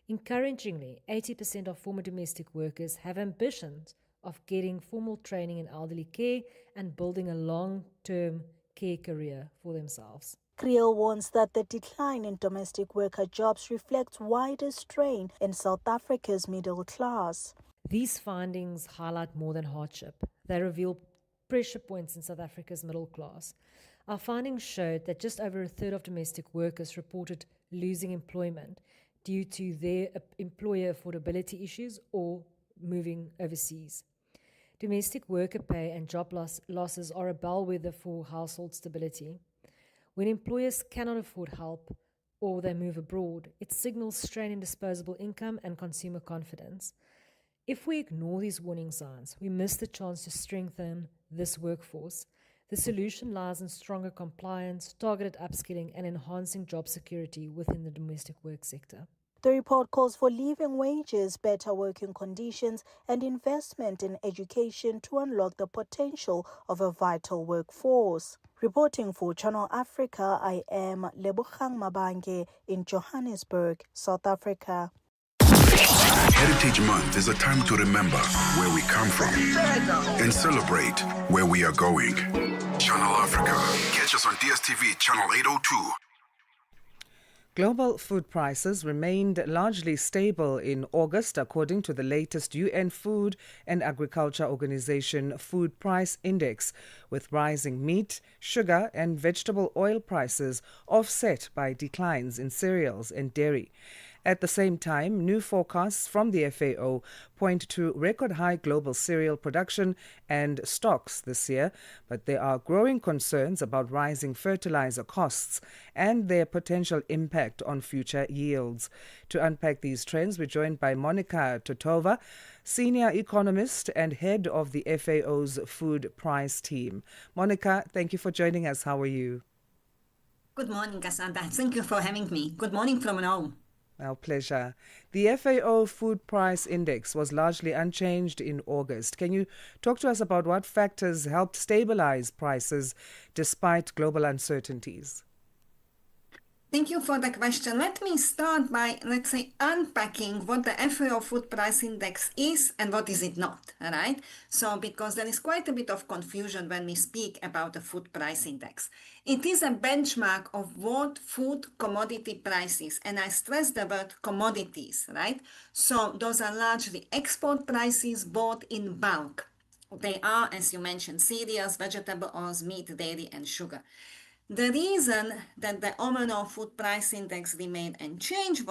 Encouragingly, 80% of former domestic workers have ambitions of getting formal training in elderly care and building a long-term care career for themselves. Kriel warns that the decline in domestic worker jobs reflects wider strain in South Africa's middle class. These findings highlight more than hardship. They reveal pressure points in South Africa's middle class. Our findings showed that just over a third of domestic workers reported losing employment due to their employer affordability issues or moving overseas. Domestic worker pay and job losses are a bellwether for household stability. When employers cannot afford help or they move abroad, it signals strain in disposable income and consumer confidence. If we ignore these warning signs, we miss the chance to strengthen this workforce. The solution lies in stronger compliance, targeted upskilling, and enhancing job security within the domestic work sector. The report calls for living wages, better working conditions, and investment in education to unlock the potential of a vital workforce. Reporting for Channel Africa, I am Lebogang Mabange in Johannesburg, South Africa. Heritage Month is a time to remember where we come from and celebrate where we are going. Channel Africa. Catch us on DSTV channel 802. Global food prices remained largely stable in August, according to the latest UN Food and Agriculture Organization Food Price Index, with rising meat, sugar and vegetable oil prices offset by declines in cereals and dairy. At the same time, new forecasts from the FAO point to record-high global cereal production and stocks this year, but there are growing concerns about rising fertilizer costs and their potential impact on future yields. To unpack these trends, we're joined by Monica Totova, senior economist and head of the FAO's food price team. Monica, thank you for joining us. How are you? Good morning, Asanda. Thank you for having me. Good morning from Rome. Our pleasure. The FAO Food Price Index was largely unchanged in August. Can you talk to us about what factors helped stabilize prices despite global uncertainties? Thank you for the question. Let me start by, unpacking what the FAO Food Price Index is and what is it not, all right? So, because there is quite a bit of confusion when we speak about the Food Price Index. It is a benchmark of what food commodity prices, and I stress the word commodities, right? So, those are largely export prices bought in bulk. They are, as you mentioned, cereals, vegetable oils, meat, dairy, and sugar. The reason that the overall food price index remained unchanged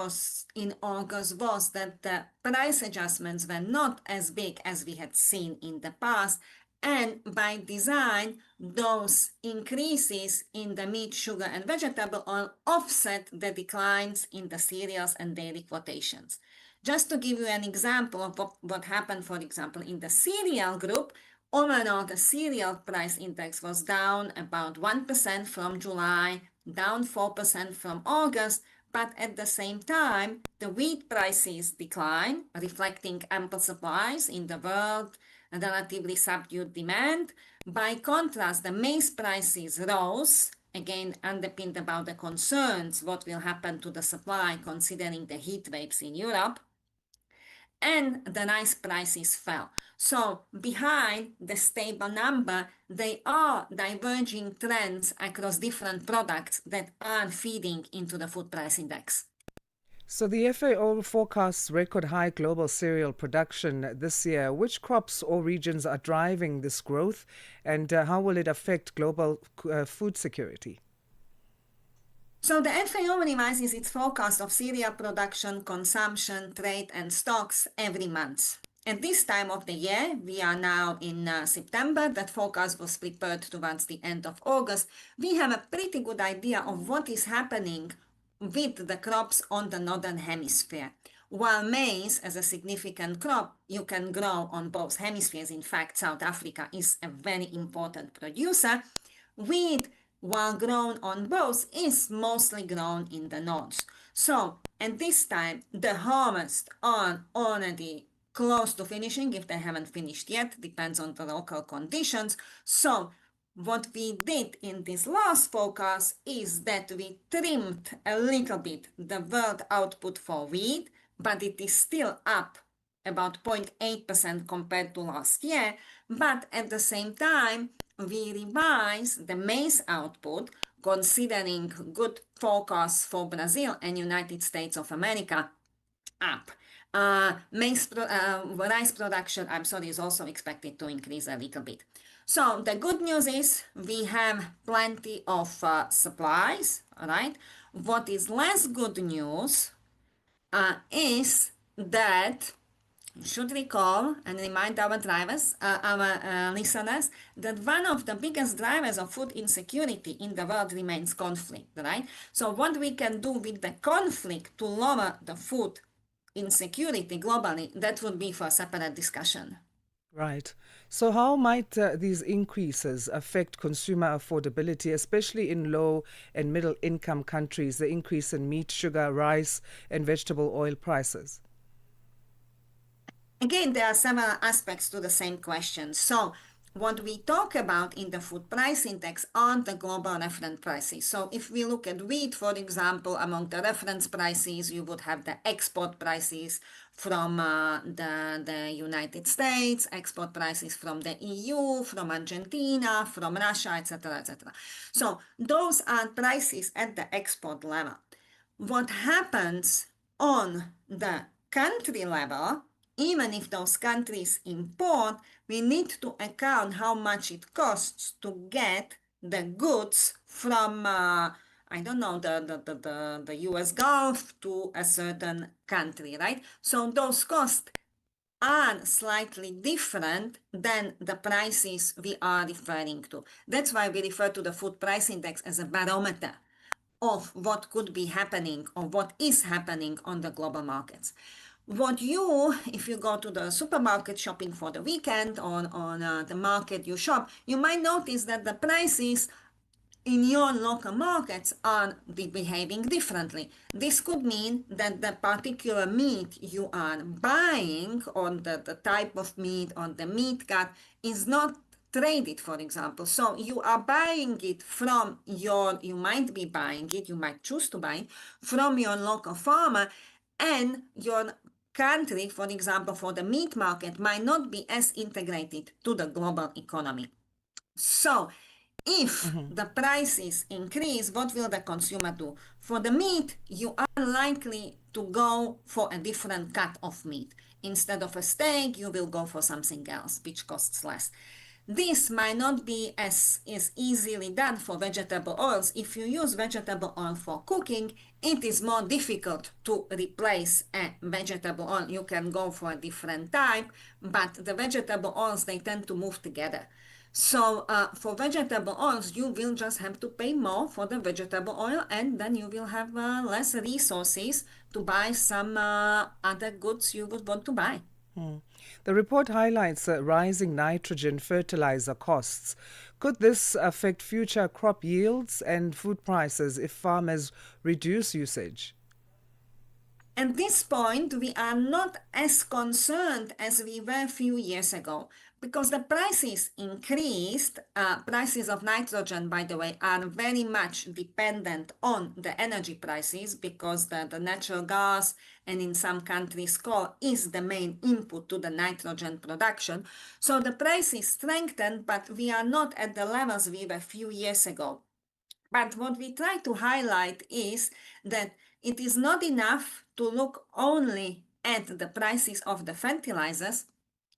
in August was that the price adjustments were not as big as we had seen in the past, and by design, those increases in the meat, sugar, and vegetable oil offset the declines in the cereals and dairy quotations. Just to give you an example of what happened, for example, in the cereal group, overall, the cereal price index was down about 1% from July, down 4% from August, but at the same time, the wheat prices declined, reflecting ample supplies in the world and relatively subdued demand. By contrast, the maize prices rose, again underpinned about the concerns what will happen to the supply considering the heat waves in Europe, and the rice prices fell. So behind the stable number, there are diverging trends across different products that are feeding into the food price index. So the FAO forecasts record high global cereal production this year. Which crops or regions are driving this growth, and how will it affect global food security? So the FAO revises its forecast of cereal production, consumption, trade, and stocks every month. At this time of the year, we are now in September, that forecast was prepared towards the end of August. We have a pretty good idea of what is happening with the crops on the northern hemisphere. While maize, as a significant crop, you can grow on both hemispheres. In fact, South Africa is a very important producer. Wheat, while grown on both, is mostly grown in the north. So, at this time, the harvest are already close to finishing, if they haven't finished yet, depends on the local conditions. So, what we did in this last forecast is that we trimmed a little bit the world output for wheat, but it is still up about 0.8% compared to last year. But at the same time, we revised the maize output, considering good forecasts for Brazil and United States of America, up. Rice production, is also expected to increase a little bit. So the good news is we have plenty of supplies, all right? What is less good news is that you should recall and remind our listeners, that one of the biggest drivers of food insecurity in the world remains conflict, right? So what we can do with the conflict to lower the food insecurity globally, that would be for a separate discussion. Right. So, how might these increases affect consumer affordability, especially in low and middle income countries, the increase in meat, sugar, rice, and vegetable oil prices? Again, there are several aspects to the same question. So, what we talk about in the food price index are the global reference prices. So, if we look at wheat, for example, among the reference prices, you would have the export prices from the United States, export prices from the EU, from Argentina, from Russia, etc., etc. So, those are prices at the export level. What happens on the country level, even if those countries import, we need to account how much it costs to get the goods from, I don't know, the US Gulf to a certain country, right? So those costs are slightly different than the prices we are referring to. That's why we refer to the food price index as a barometer of what could be happening or what is happening on the global markets. What you, if you go to the supermarket shopping for the weekend or on the market you shop, you might notice that the prices in your local markets are behaving differently. This could mean that the particular meat you are buying or the type of meat or the meat cut is not traded, for example. So you are buying it from you might be buying it, you might choose to buy it from your local farmer, and your country, for example, for the meat market, might not be as integrated to the global economy. So if the prices increase, what will the consumer do? For the meat, you are likely to go for a different cut of meat. Instead of a steak, you will go for something else, which costs less. This might not be as easily done for vegetable oils. If you use vegetable oil for cooking, it is more difficult to replace a vegetable oil. You can go for a different type, but the vegetable oils, they tend to move together. So for vegetable oils, you will just have to pay more for the vegetable oil, and then you will have less resources to buy some other goods you would want to buy. The report highlights rising nitrogen fertilizer costs. Could this affect future crop yields and food prices if farmers reduce usage? At this point, we are not as concerned as we were a few years ago because the prices increased. Prices of nitrogen, by the way, are very much dependent on the energy prices because the natural gas and in some countries coal is the main input to the nitrogen production. So the prices strengthened, but we are not at the levels we were a few years ago. But what we try to highlight is that it is not enough to look only at the prices of the fertilizers,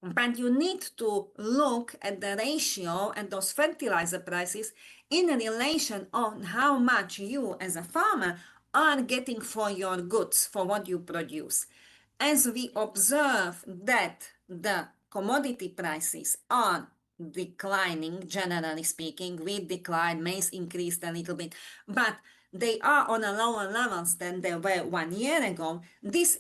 but you need to look at the ratio and those fertilizer prices in relation on how much you as a farmer are getting for your goods, for what you produce. As we observe that the commodity prices are declining, generally speaking, wheat declined, maize increased a little bit, but they are on a lower levels than they were 1 year ago. This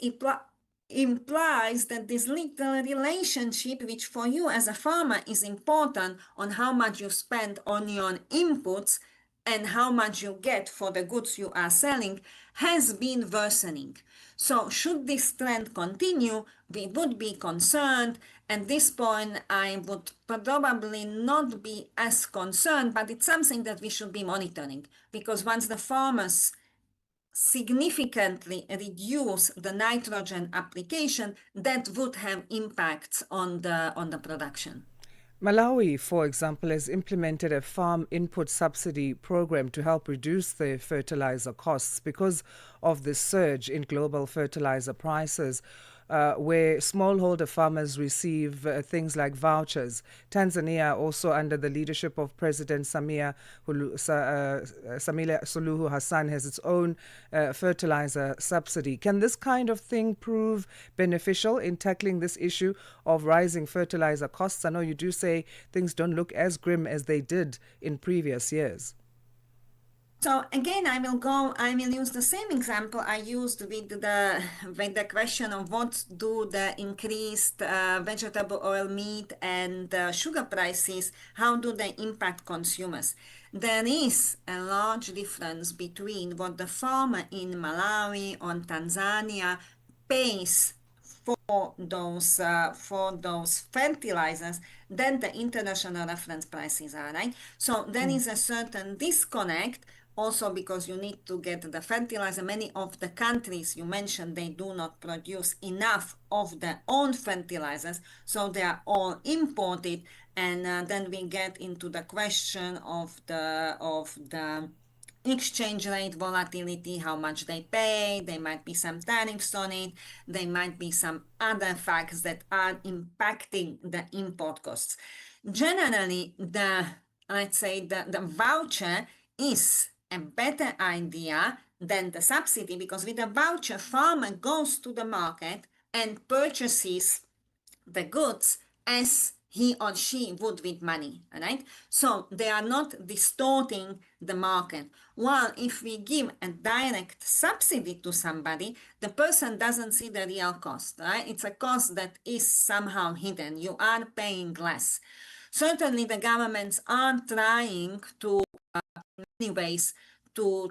implies that this little relationship, which for you as a farmer is important on how much you spend on your inputs and how much you get for the goods you are selling, has been worsening. So should this trend continue, we would be concerned. At this point, I would probably not be as concerned, but it's something that we should be monitoring, because once the farmers significantly reduce the nitrogen application, that would have impacts on the production. Malawi, for example, has implemented a farm input subsidy program to help reduce the fertilizer costs because of the surge in global fertilizer prices, where smallholder farmers receive things like vouchers. Tanzania, also under the leadership of President Samia Suluhu Hassan, has its own fertilizer subsidy. Can this kind of thing prove beneficial in tackling this issue of rising fertilizer costs? I know you do say things don't look as grim as they did in previous years. So again, I will use the same example I used with the question of what do the increased vegetable oil, meat and sugar prices, how do they impact consumers? There is a large difference between what the farmer in Malawi or Tanzania pays for those fertilizers than the international reference prices are, right? So there is a certain disconnect also because you need to get the fertilizer. Many of the countries you mentioned, they do not produce enough of their own fertilizers, so they are all imported. And then we get into the question of the exchange rate volatility, how much they pay, there might be some tariffs on it, there might be some other facts that are impacting the import costs. Generally, let's say the voucher is a better idea than the subsidy, because with a voucher, farmer goes to the market and purchases the goods as he or she would with money, right? So they are not distorting the market. While if we give a direct subsidy to somebody, the person doesn't see the real cost, right? It's a cost that is somehow hidden. You are paying less. Certainly the governments are trying to, in many ways, to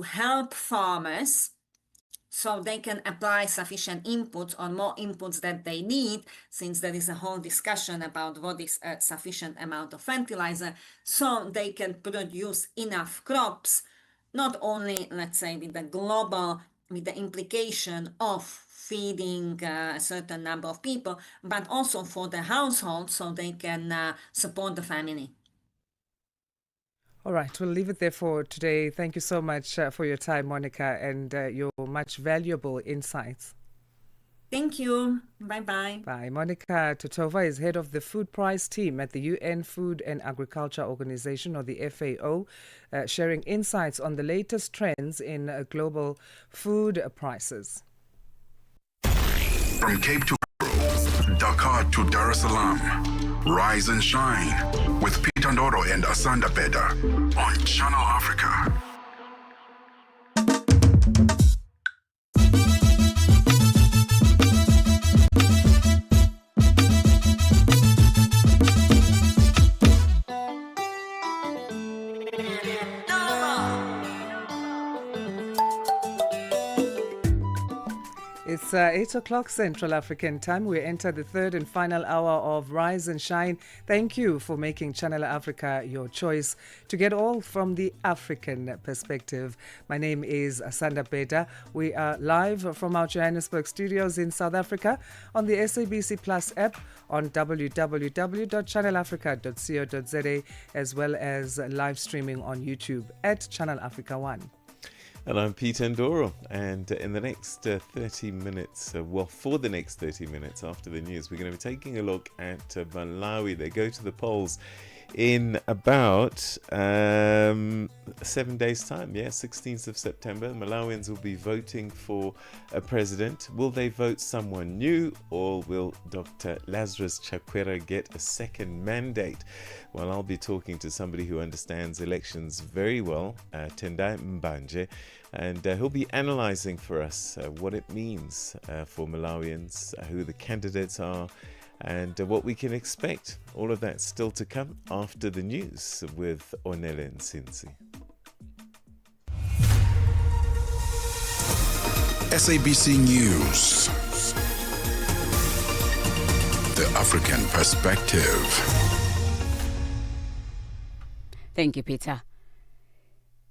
help farmers so they can apply sufficient inputs or more inputs that they need, since there is a whole discussion about what is a sufficient amount of fertilizer, so they can produce enough crops, not only, let's say, with the implication of feeding a certain number of people, but also for the household, so they can support the family. All right, we'll leave it there for today. Thank you so much for your time, Monica, and your much valuable insights. Thank you. Bye-bye. Bye. Monica Totova is head of the food price team at the UN Food and Agriculture Organization, or the FAO, sharing insights on the latest trends in global food prices. From Cape to Dakar to Dar es Salaam, rise and shine with Peter Ndoro and Asanda Beda on Channel Africa. It's 8 o'clock Central African time. We enter the third and final hour of Rise and Shine. Thank you for making Channel Africa your choice to get all from the African perspective. My name is Asanda Beda. We are live from our Johannesburg studios in South Africa on the SABC Plus app, on www.channelafrica.co.za, as well as live streaming on YouTube at Channel Africa 1. And I'm Peter Ndoro, and in the next 30 minutes, for the next 30 minutes after the news, we're going to be taking a look at Malawi. They go to the polls in about 7 days' time. 16th of September. Malawians will be voting for a president. Will they vote someone new, or will Dr. Lazarus Chakwera get a second mandate? Well, I'll be talking to somebody who understands elections very well, Tendai Mbanje, and he'll be analysing for us what it means for Malawians, who the candidates are, and what we can expect. All of that still to come after the news with Onele Nsinsi. SABC News. The African Perspective. Thank you, Peter.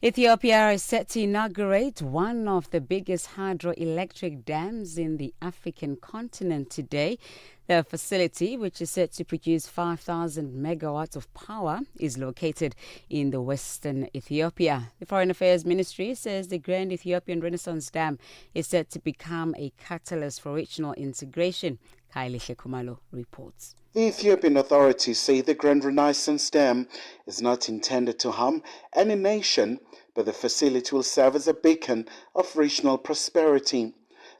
Ethiopia is set to inaugurate one of the biggest hydroelectric dams in the African continent today. The facility, which is set to produce 5,000 megawatts of power, is located in the western Ethiopia. The Foreign Affairs Ministry says the Grand Ethiopian Renaissance Dam is set to become a catalyst for regional integration. Kylie Shekumalo reports. The Ethiopian authorities say the Grand Renaissance Dam is not intended to harm any nation, but the facility will serve as a beacon of regional prosperity.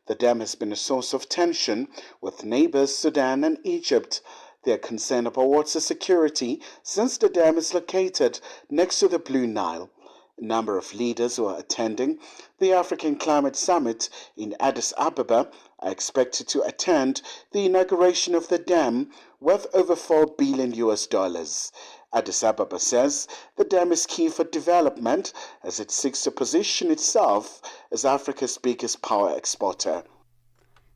The dam has been a source of tension with neighbors Sudan and Egypt. They are concerned about water security since the dam is located next to the Blue Nile. A number of leaders who are attending the African Climate Summit in Addis Ababa are expected to attend the inauguration of the dam worth over $4 billion. Addis Ababa says the dam is key for development as it seeks to position itself as Africa's biggest power exporter.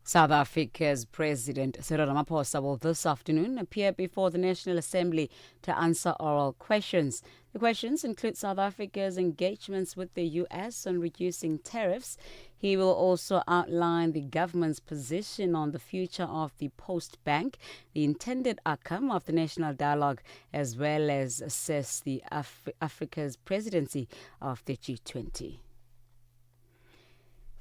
South Africa's President Cyril Ramaphosa will this afternoon appear before the National Assembly to answer oral questions. The questions include South Africa's engagements with the U.S. on reducing tariffs. He will also outline the government's position on the future of the Post Bank, the intended outcome of the national dialogue, as well as assess the Africa's presidency of the G20.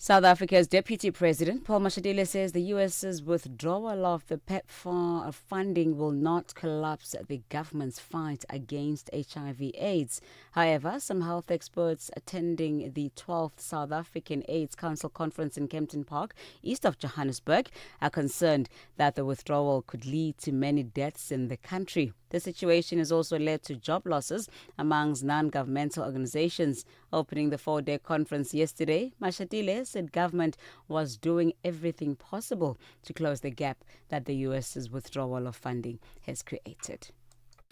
South Africa's Deputy President Paul Mashatile says the U.S.'s withdrawal of the PEPFAR funding will not collapse the government's fight against HIV/AIDS. However, some health experts attending the 12th South African AIDS Council conference in Kempton Park, east of Johannesburg, are concerned that the withdrawal could lead to many deaths in the country. The situation has also led to job losses amongst non-governmental organizations. Opening the 4-day conference yesterday, Mashatile said government was doing everything possible to close the gap that the U.S.'s withdrawal of funding has created.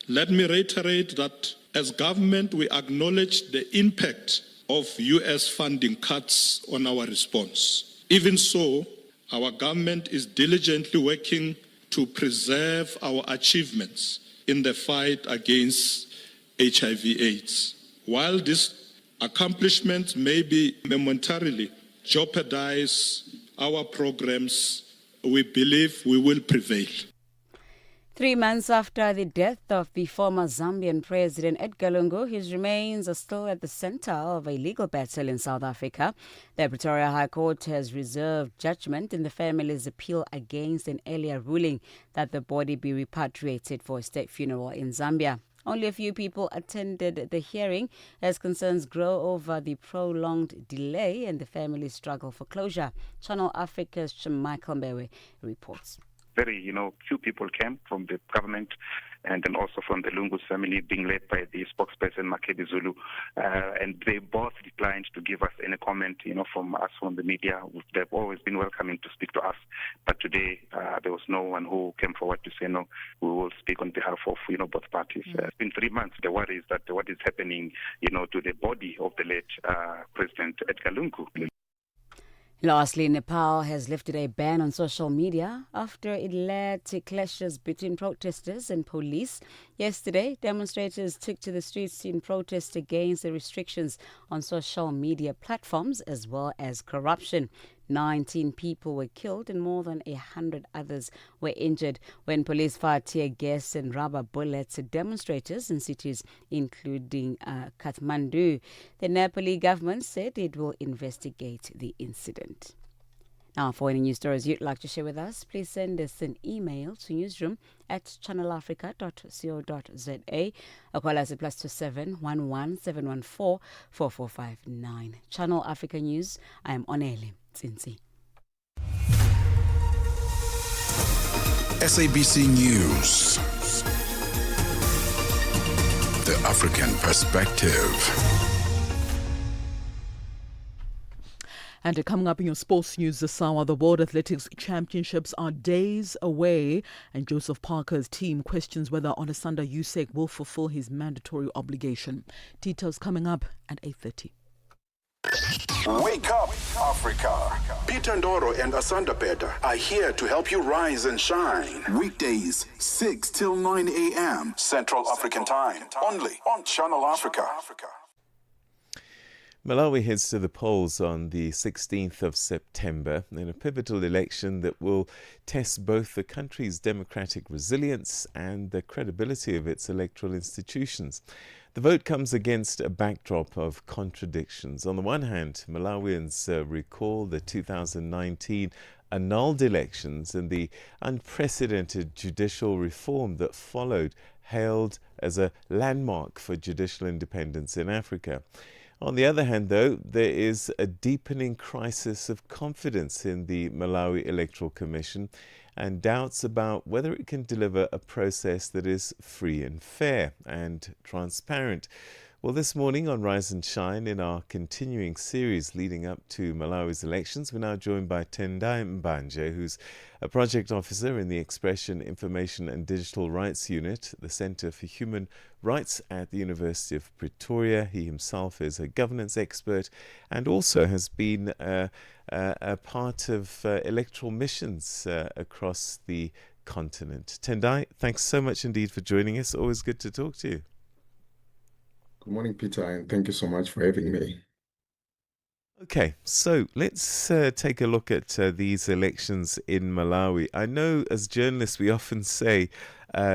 Let me reiterate that as government, we acknowledge the impact of U.S. funding cuts on our response. Even so, our government is diligently working to preserve our achievements in the fight against HIV/AIDS. While these accomplishments may be momentarily jeopardize our programs, we believe we will prevail. 3 months after the death of the former Zambian President Edgar Lungu, his remains are still at the center of a legal battle in South Africa. The Pretoria High Court has reserved judgment in the family's appeal against an earlier ruling that the body be repatriated for a state funeral in Zambia. Only a few people attended the hearing as concerns grow over the prolonged delay and the family's struggle for closure. Channel Africa's Michael Mbewe reports. Very, few people came from the government and then also from the Lungu's family, being led by the spokesperson, Makedi Zulu. And they both declined to give us any comment, from us, from the media. They've always been welcoming to speak to us. But today, there was no one who came forward to say, no, we will speak on behalf of, both parties. It's been 3 months. The worry is that what is happening, to the body of the late President Edgar Lungu. Lastly, Nepal has lifted a ban on social media after it led to clashes between protesters and police. Yesterday, demonstrators took to the streets in protest against the restrictions on social media platforms as well as corruption. 19 people were killed and more than 100 others were injured when police fired tear gas and rubber bullets at demonstrators in cities including Kathmandu. The Nepali government said it will investigate the incident. Now, for any news stories you'd like to share with us, please send us an email to newsroom@channelafrica.co.za or call us at +27 11 714 4459. Channel Africa News, I am Onele Tsinsi. SABC News. The African Perspective. And coming up in your sports news this hour, the World Athletics Championships are days away, and Joseph Parker's team questions whether Asanda will fulfill his mandatory obligation. Details coming up at 8:30. Wake up, Africa. Peter Ndoro and Asanda Beda are here to help you rise and shine. Weekdays, 6 till 9 a.m. Central African Time. Only on Channel Africa. Malawi heads to the polls on the 16th of September in a pivotal election that will test both the country's democratic resilience and the credibility of its electoral institutions. The vote comes against a backdrop of contradictions. On the one hand, Malawians recall the 2019 annulled elections and the unprecedented judicial reform that followed, hailed as a landmark for judicial independence in Africa. On the other hand, though, there is a deepening crisis of confidence in the Malawi Electoral Commission and doubts about whether it can deliver a process that is free and fair and transparent. Well, this morning on Rise and Shine, in our continuing series leading up to Malawi's elections, we're now joined by Tendai Mbanje, who's a project officer in the Expression, Information and Digital Rights Unit, the Centre for Human Rights at the University of Pretoria. He himself is a governance expert and also has been a part of electoral missions across the continent. Tendai, thanks so much indeed for joining us. Always good to talk to you. Good morning, Peter, and thank you so much for having me. Okay, so let's take a look at these elections in Malawi. I know as journalists we often say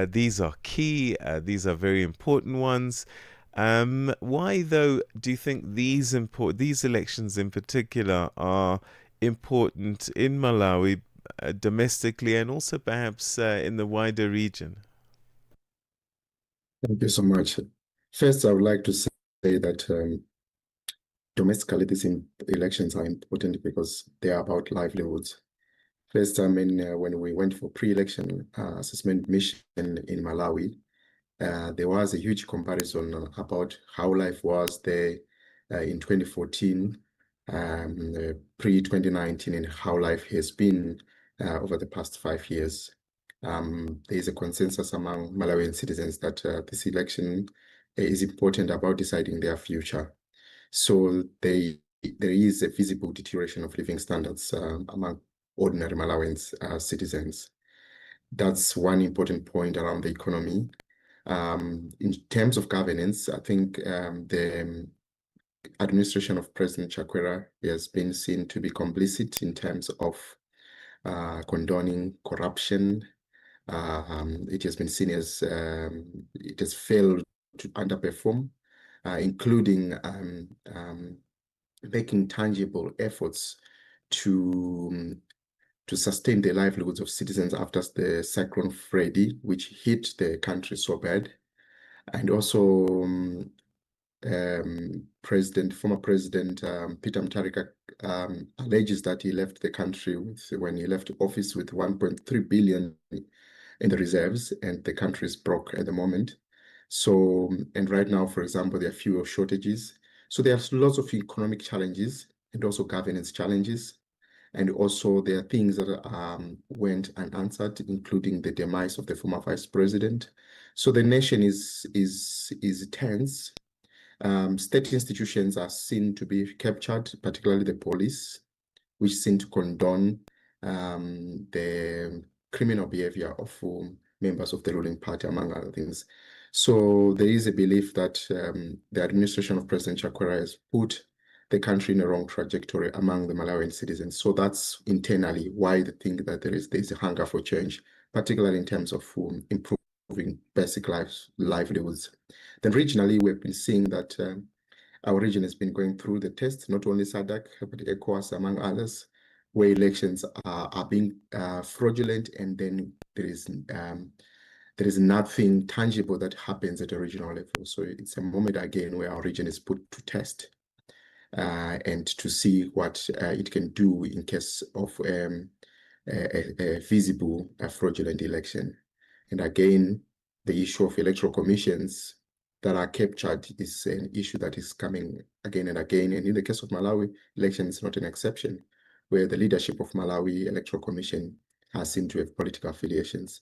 these are key, these are very important ones. Why, though, do you think these elections in particular are important in Malawi domestically and also perhaps in the wider region? Thank you so much. First, I would like to say that domestically, these elections are important because they are about livelihoods. First, when we went for pre-election assessment mission in Malawi, there was a huge comparison about how life was there in 2014, pre-2019, and how life has been over the past 5 years. There is a consensus among Malawian citizens that this election is important about deciding their future. So there is a visible deterioration of living standards among ordinary Malawian citizens. That's one important point around the economy. In terms of governance, I think the administration of President Chakwera has been seen to be complicit in terms of condoning corruption. It has been seen as it has failed to underperform, including making tangible efforts to sustain the livelihoods of citizens after the Cyclone Freddy, which hit the country so bad. And also former President Peter Mutharika alleges that he left the country when he left office with 1.3 billion in the reserves, and the country is broke at the moment. So, and right now, for example, there are fuel shortages. So there are lots of economic challenges and also governance challenges. And also there are things that went unanswered, including the demise of the former vice president. So the nation is tense. State institutions are seen to be captured, particularly the police, which seem to condone the criminal behavior of members of the ruling party, among other things. So there is a belief that the administration of President Chakwera has put the country in a wrong trajectory among the Malawian citizens. So that's internally why they think that there is a hunger for change, particularly in terms of improving basic livelihoods. Then regionally, we've been seeing that our region has been going through the test, not only SADC, but ECOWAS, among others, where elections are being fraudulent, and then there is nothing tangible that happens at a regional level. So it's a moment again where our region is put to test and to see what it can do in case of a visible fraudulent election. And again, the issue of electoral commissions that are captured is an issue that is coming again and again. And in the case of Malawi, election is not an exception, where the leadership of Malawi Electoral Commission has seemed to have political affiliations.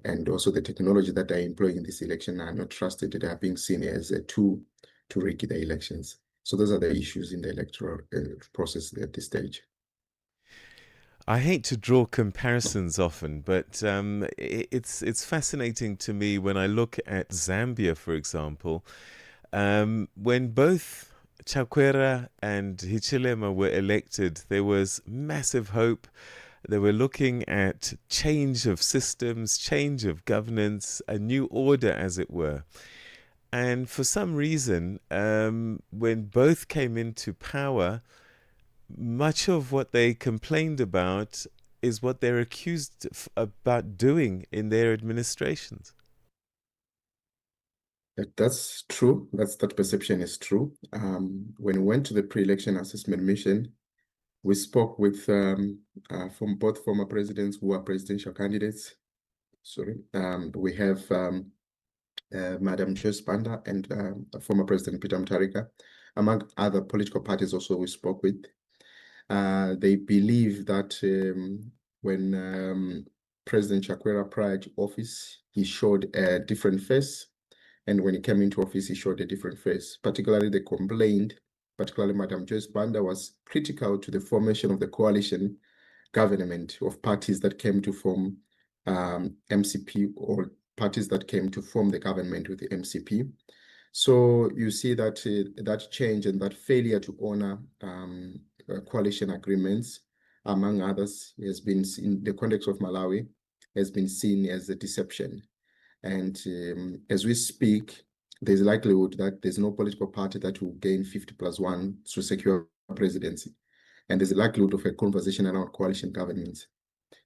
And also the technology that they're employing in this election are not trusted. They are being seen as a tool to rig the elections. So those are the issues in the electoral process at this stage. I hate to draw comparisons often, but it's fascinating to me when I look at Zambia, for example, when both Chakwera and Hichilema were elected, there was massive hope. They were looking at change of systems, change of governance, a new order, as it were. And for some reason, when both came into power, much of what they complained about is what they're accused about doing in their administrations. That's true. That perception is true. When we went to the pre-election assessment mission, we spoke with from both former presidents who are presidential candidates. We have Madam Joyce Banda and former President Peter Mutharika, among other political parties also we spoke with. They believe that when President Chakwera prior to office, he showed a different face, and when he came into office, he showed a different face. Particularly, they complained, particularly Madam Joyce Banda was critical to the formation of the coalition government of parties that came to form MCP, or parties that came to form the government with the MCP. So you see that that change and that failure to honor coalition agreements, among others, has been, in the context of Malawi, has been seen as a deception. And as we speak, there's likelihood that there's no political party that will gain 50+1 to secure presidency. And there's a likelihood of a conversation around coalition governments.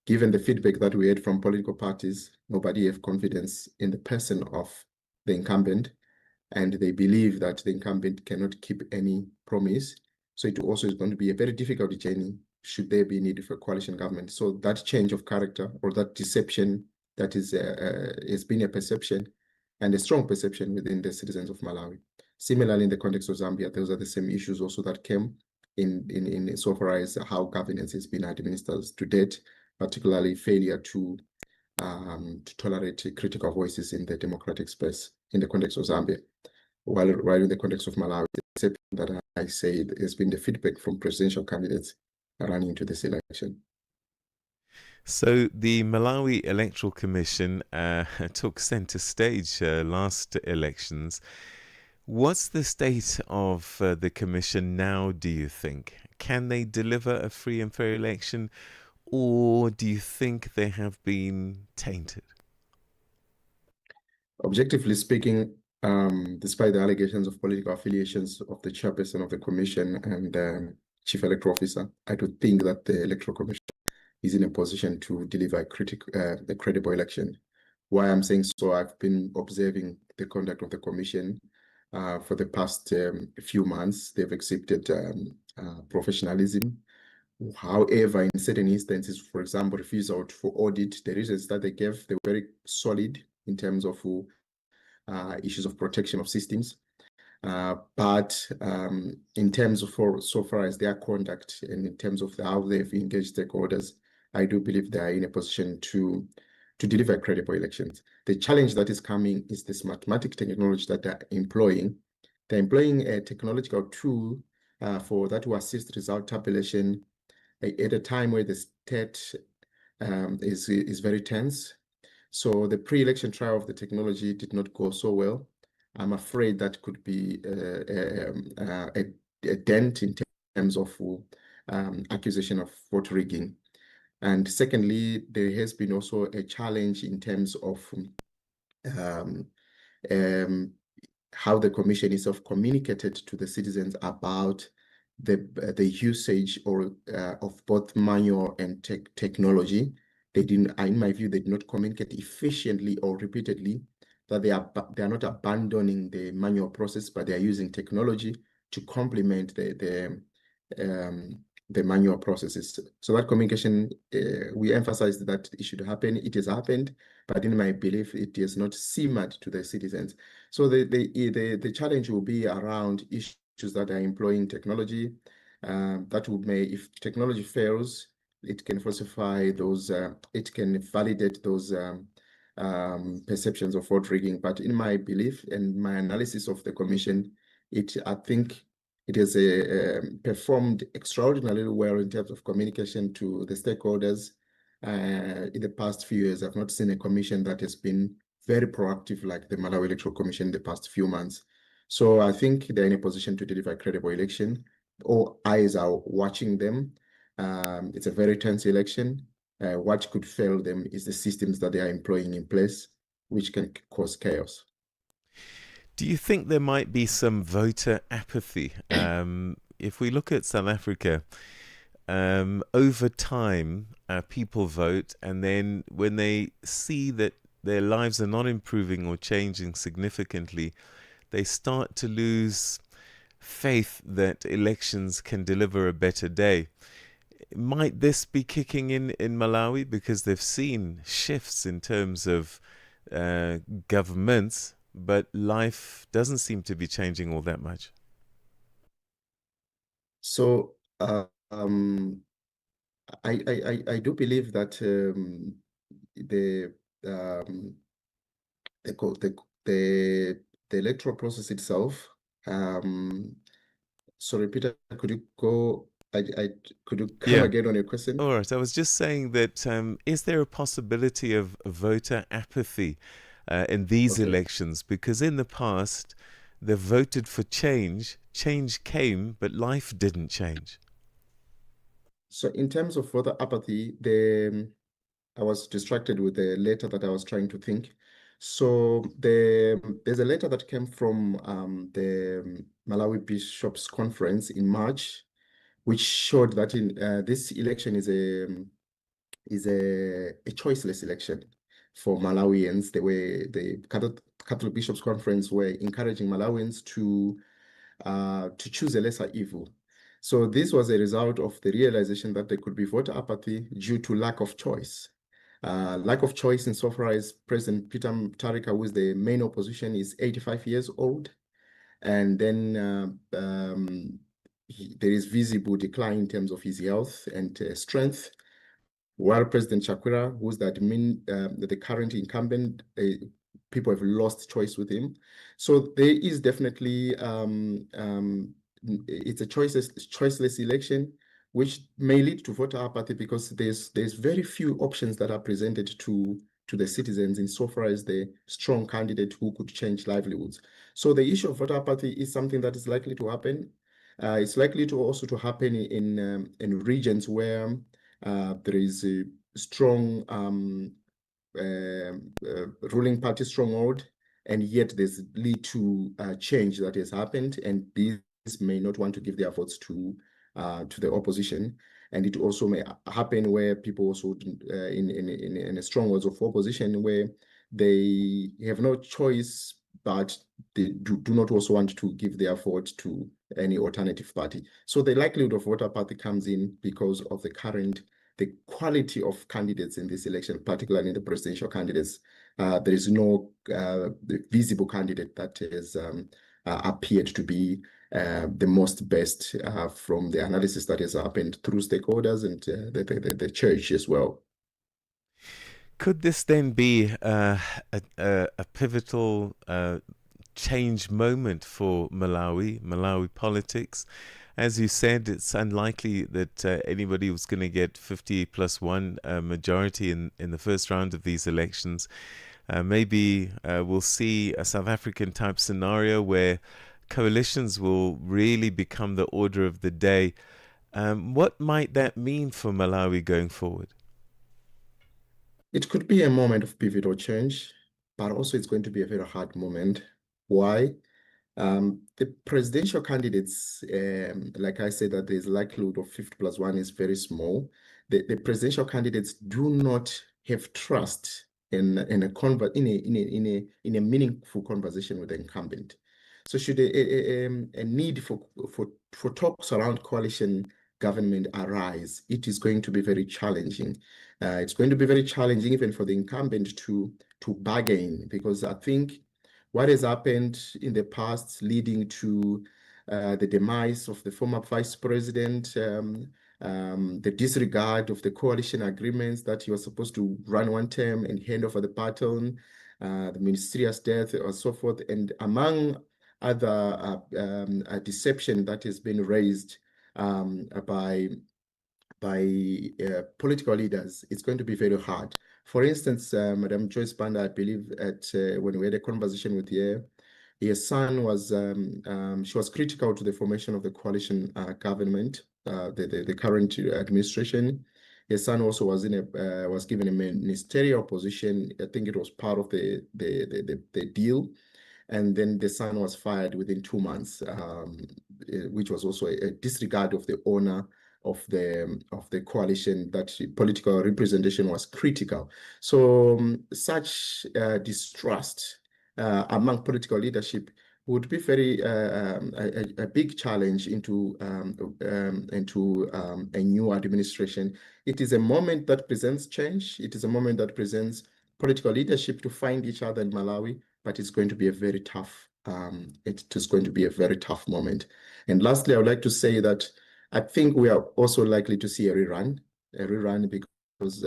Given the feedback that we had from political parties, nobody have confidence in the person of the incumbent, and they believe that the incumbent cannot keep any promise. So it also is going to be a very difficult journey should there be need for a coalition government. So that change of character, or that deception, that is has been a perception and a strong perception within the citizens of Malawi. Similarly, in the context of Zambia, those are the same issues also that came in so far as how governance has been administered to date, particularly failure to tolerate critical voices in the democratic space in the context of Zambia. While in the context of Malawi, the exception that I say has been the feedback from presidential candidates running into this election. So the Malawi Electoral Commission took centre stage last elections. What's the state of the commission now, do you think? Can they deliver a free and fair election, or do you think they have been tainted? Objectively speaking, despite the allegations of political affiliations of the chairperson of the commission and chief electoral officer, I do think that the electoral commission is in a position to deliver a credible election. Why I'm saying so, I've been observing the conduct of the commission for the past few months. They've exhibited professionalism. However, in certain instances, for example, refusal for audit, the reasons that they gave, they were very solid in terms of issues of protection of systems. But in terms of so far as their conduct and in terms of how they've engaged stakeholders, I do believe they are in a position to deliver credible elections. The challenge that is coming is this mathematical technology that they're employing. They're employing a technological tool for that to assist result tabulation at a time where the state is very tense. So the pre-election trial of the technology did not go so well. I'm afraid that could be a dent in terms of accusation of vote rigging. And secondly, there has been also a challenge in terms of how the commission itself communicated to the citizens about the usage of both manual and technology. They didn't, in my view, they did not communicate efficiently or repeatedly that they are not abandoning the manual process, but they are using technology to complement the manual processes. So that communication, we emphasized that it should happen. It has happened, but in my belief, it has not simmered to the citizens. So the challenge will be around issues that are employing technology. That would may, if technology fails, it can falsify those, it can validate those perceptions of vote rigging. But in my belief and my analysis of the commission, I think it has performed extraordinarily well in terms of communication to the stakeholders. In the past few years, I've not seen a commission that has been very proactive like the Malawi Electoral Commission in the past few months. So I think they're in a position to deliver a credible election. All eyes are watching them. It's a very tense election. What could fail them is the systems that they are employing in place, which can cause chaos. Do you think there might be some voter apathy? If we look at South Africa, over time, people vote, and then when they see that their lives are not improving or changing significantly, they start to lose faith that elections can deliver a better day. Might this be kicking in Malawi because they've seen shifts in terms of governments, but life doesn't seem to be changing all that much. So I do believe that the um, the, co- the electoral process itself. Sorry, Peter, could you go? Could you come Yeah. again on your question? All right. I was just saying that is there a possibility of voter apathy in these Okay. elections? Because in the past, they voted for change. Change came, but life didn't change. So in terms of voter apathy, I was distracted with the letter that I was trying to think. So there's a letter that came from the Malawi Bishops' Conference in March, which showed that in this election is a choiceless election for Malawians. The Catholic Bishops' Conference were encouraging Malawians to choose a lesser evil. So this was a result of the realization that there could be voter apathy due to lack of choice. Lack of choice insofar as President Peter Mutharika, who is the main opposition, is 85 years old. And then there is visible decline in terms of his health and strength. While President Chakwera, who's the current incumbent, people have lost choice with him. So there is definitely it's a choiceless election, which may lead to voter apathy because there's very few options that are presented to the citizens insofar as the strong candidate who could change livelihoods. So the issue of voter apathy is something that is likely to happen. It's likely to also to happen in regions where there is a strong ruling party stronghold, and yet there's little change that has happened, and these may not want to give their votes to the opposition. And it also may happen where people also in a strongholds of opposition where they have no choice, but they do not also want to give their vote to any alternative party. So the likelihood of voter apathy comes in because of the quality of candidates in this election, particularly in the presidential candidates. There is no visible candidate that has appeared to be the most best from the analysis that has happened through stakeholders and the church as well. Could this then be a pivotal change moment for Malawi politics? As you said, it's unlikely that anybody was going to get 50+1 majority in the first round of these elections. Maybe we'll see a South African type scenario where coalitions will really become the order of the day. What might that mean for Malawi going forward? It could be a moment of pivotal change, but also it's going to be a very hard moment. Why? The presidential candidates, like I said, that there's likelihood of 50+1 is very small. The presidential candidates do not have trust in a meaningful conversation with the incumbent. So should a need for talks around coalition government arise, it is going to be very challenging. It's going to be very challenging even for the incumbent to bargain, because I think what has happened in the past leading to the demise of the former vice president, the disregard of the coalition agreements that he was supposed to run one term and hand over the baton, the ministerial death or so forth, and among other deception that has been raised by political leaders, it's going to be very hard. For instance, Madam Joyce Banda, I believe when we had a conversation with her son was, she was critical to the formation of the coalition government, the current administration. Her son also was was given a ministerial position. I think it was part of the deal. And then the son was fired within 2 months, which was also a disregard of the owner of the coalition, that political representation was critical. So such distrust among political leadership would be very a big challenge into a new administration. It is a moment that presents change. It is a moment that presents political leadership to find each other in Malawi, but it's going to be a very tough. It is going to be a very tough moment. And lastly, I would like to say that I think we are also likely to see a rerun because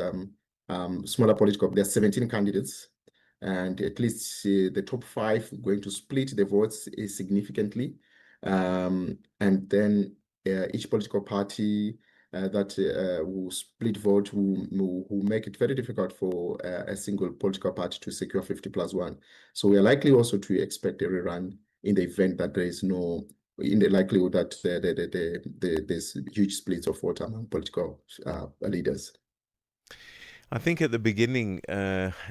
smaller political. There are 17 candidates, and at least the top 5 going to split the votes significantly, and then each political party that will split vote will make it very difficult for a single political party to secure 50+1. So we are likely also to expect a rerun in the event that there is no, in the likelihood that there's huge splits of vote among political leaders. I think at the beginning,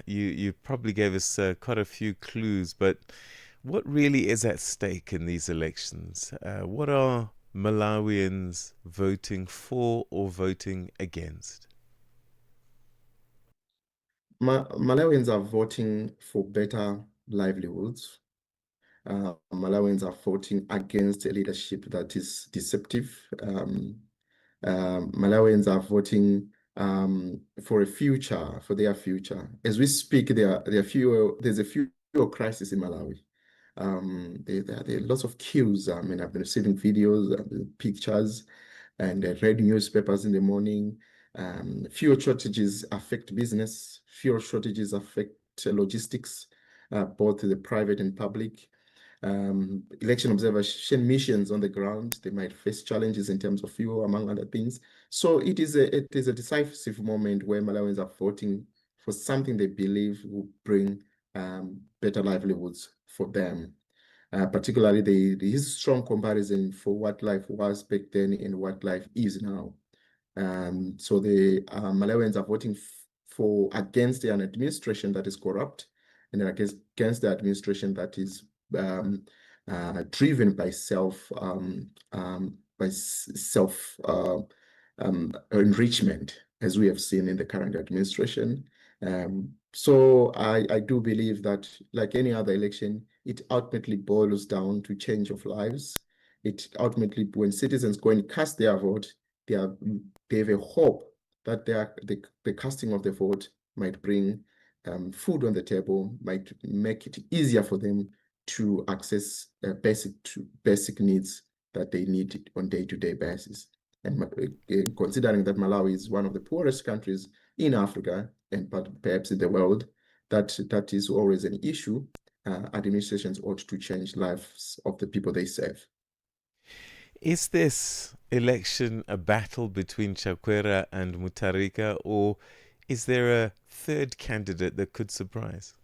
you probably gave us quite a few clues, but what really is at stake in these elections? What are Malawians voting for or voting against? Malawians are voting for better livelihoods. Malawians are voting against a leadership that is deceptive. Malawians are voting for a future, for their future. As we speak, there's a fuel crisis in Malawi. There are lots of queues. I mean, I've been receiving videos, pictures, and read newspapers in the morning. Fuel shortages affect business. Fuel shortages affect logistics, both the private and public. Election observation missions on the ground, they might face challenges in terms of fuel, among other things. So it is a decisive moment where Malawians are voting for something they believe will bring better livelihoods for them. Particularly, there is strong comparison for what life was back then and what life is now. So the Malawians are voting for against an administration that is corrupt and against the administration that is driven by self enrichment, as we have seen in the current administration. So I do believe that, like any other election, it ultimately boils down to change of lives. It ultimately, when citizens go and cast their vote, they have a hope that the casting of the vote might bring food on the table, might make it easier for them to access basic needs that they need on day-to-day basis. And considering that Malawi is one of the poorest countries in Africa and perhaps in the world, that is always an issue. Administrations ought to change lives of the people they serve. Is this election a battle between Chakwera and Mutharika, or is there a third candidate that could surprise?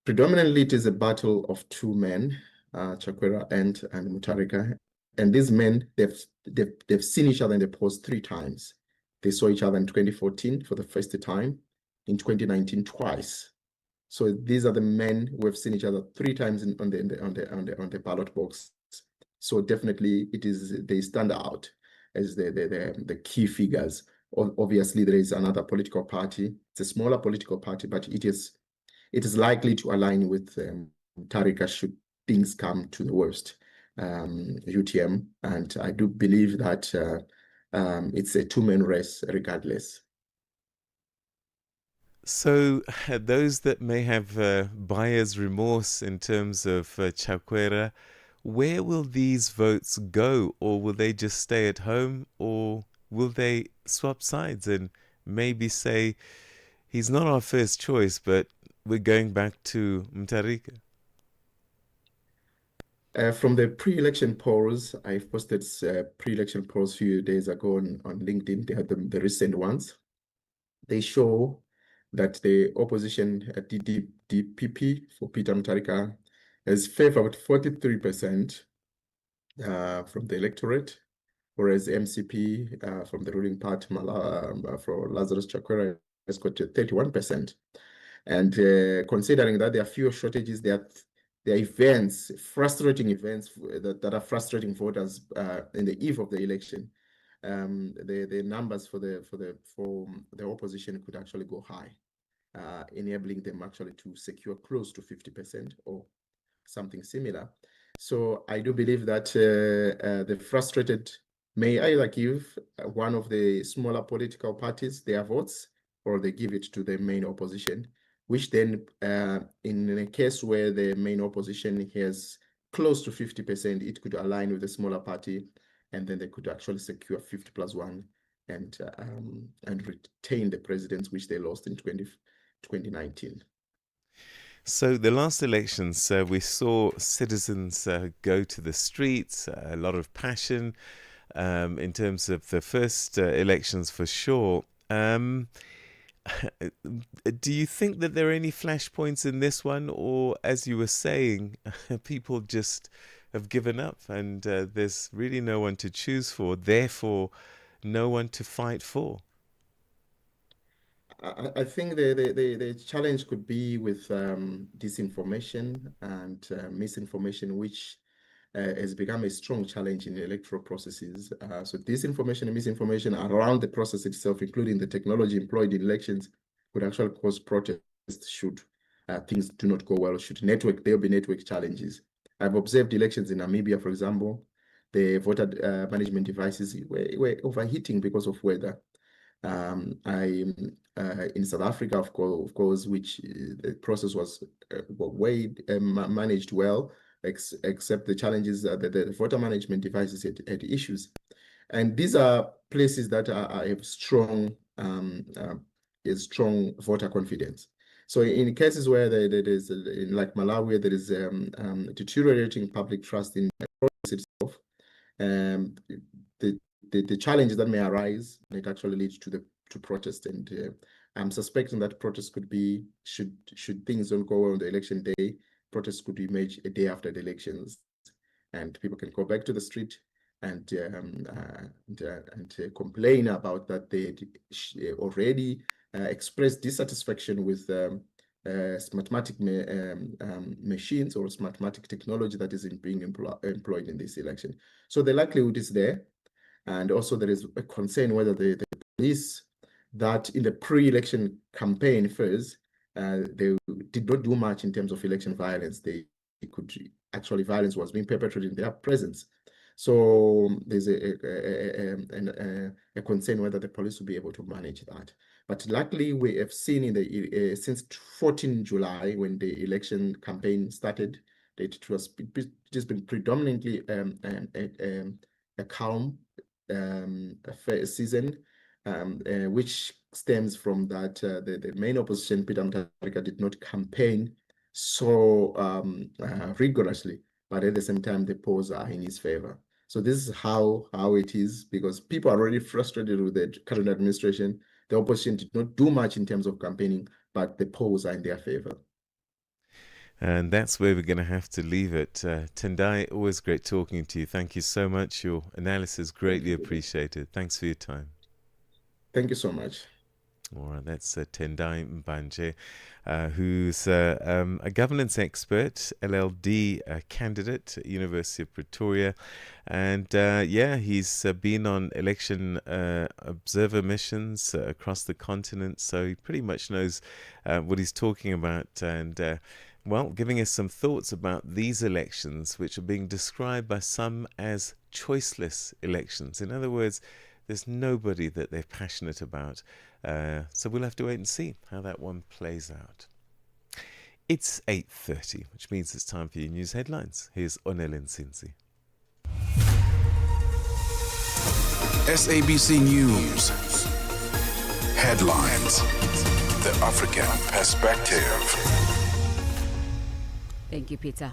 Predominantly, it is a battle of two men, Chakwera and Mutharika. And these men, they've seen each other in the polls 3 times. They saw each other in 2014 for the first time, in 2019 twice. So these are the men who have seen each other 3 times on the ballot box. So definitely, they stand out as the key figures. Obviously, there is another political party. It's a smaller political party, but it is likely to align with Mutharika should things come to the worst, UTM. And I do believe that it's a 2-man race regardless. So those that may have buyer's remorse in terms of Chakwera, where will these votes go? Or will they just stay at home? Or will they swap sides and maybe say, he's not our first choice, but we're going back to Mutharika? From the pre-election polls, I've posted pre-election polls a few days ago on LinkedIn. They are the recent ones. They show that the opposition DPP for Peter Mutharika has favored 43% from the electorate, whereas MCP from the ruling party for Lazarus Chakwera has got 31%. And considering that there are fewer shortages, there are events, frustrating events that are frustrating voters in the eve of the election. The numbers for the opposition could actually go high, enabling them actually to secure close to 50% or something similar. So I do believe that the frustrated may either give one of the smaller political parties their votes, or they give it to the main opposition. which then, in a case where the main opposition has close to 50%, it could align with the smaller party, and then they could actually secure 50+1 and retain the presidency, which they lost in 2019. So the last elections, we saw citizens go to the streets, a lot of passion in terms of the first elections for sure. Do you think that there are any flashpoints in this one, or as you were saying, people just have given up and there's really no one to choose for, therefore no one to fight for? I think the challenge could be with disinformation and misinformation, which has become a strong challenge in the electoral processes. So disinformation and misinformation around the process itself, including the technology employed in elections, could actually cause protests should things do not go well, there'll be network challenges. I've observed elections in Namibia, for example, the voter management devices were overheating because of weather. In South Africa, of course, which the process was managed well, except the challenges that the voter management devices had issues. And these are places that have strong voter confidence. So in cases where there is, like Malawi, where there is deteriorating public trust in the process itself, the challenges that may arise might actually lead to protest, and I'm suspecting that protests could be, should things don't go well on the election day, protests could emerge a day after the elections, and people can go back to the street and complain about that they already expressed dissatisfaction with mathematic machines or mathematic technology that is being employed in this election. So the likelihood is there. And also there is a concern whether the police that in the pre-election campaign first, they did not do much in terms of election violence. Violence was being perpetrated in their presence. So there's a concern whether the police will be able to manage that. But luckily, we have seen since 14 July, when the election campaign started, that it has been predominantly a calm fair season, which stems from that the main opposition, Peter Mutharika, did not campaign so rigorously, but at the same time the polls are in his favor. So this is how it is, because people are already frustrated with the current administration. The opposition did not do much in terms of campaigning, but the polls are in their favor. And that's where we're going to have to leave it. Tendai, always great talking to you. Thank you so much. Your analysis greatly appreciated. Thanks for your time. Thank you so much. All right, that's Tendai Mbanje, who's a governance expert, LLD candidate at University of Pretoria. And he's been on election observer missions across the continent, so he pretty much knows what he's talking about. And giving us some thoughts about these elections, which are being described by some as choiceless elections. In other words, there's nobody that they're passionate about. So we'll have to wait and see how that one plays out. It's 8:30, which means it's time for your news headlines. Here's Onel Nsinzi. SABC News. Headlines. The African Perspective. Thank you, Peter.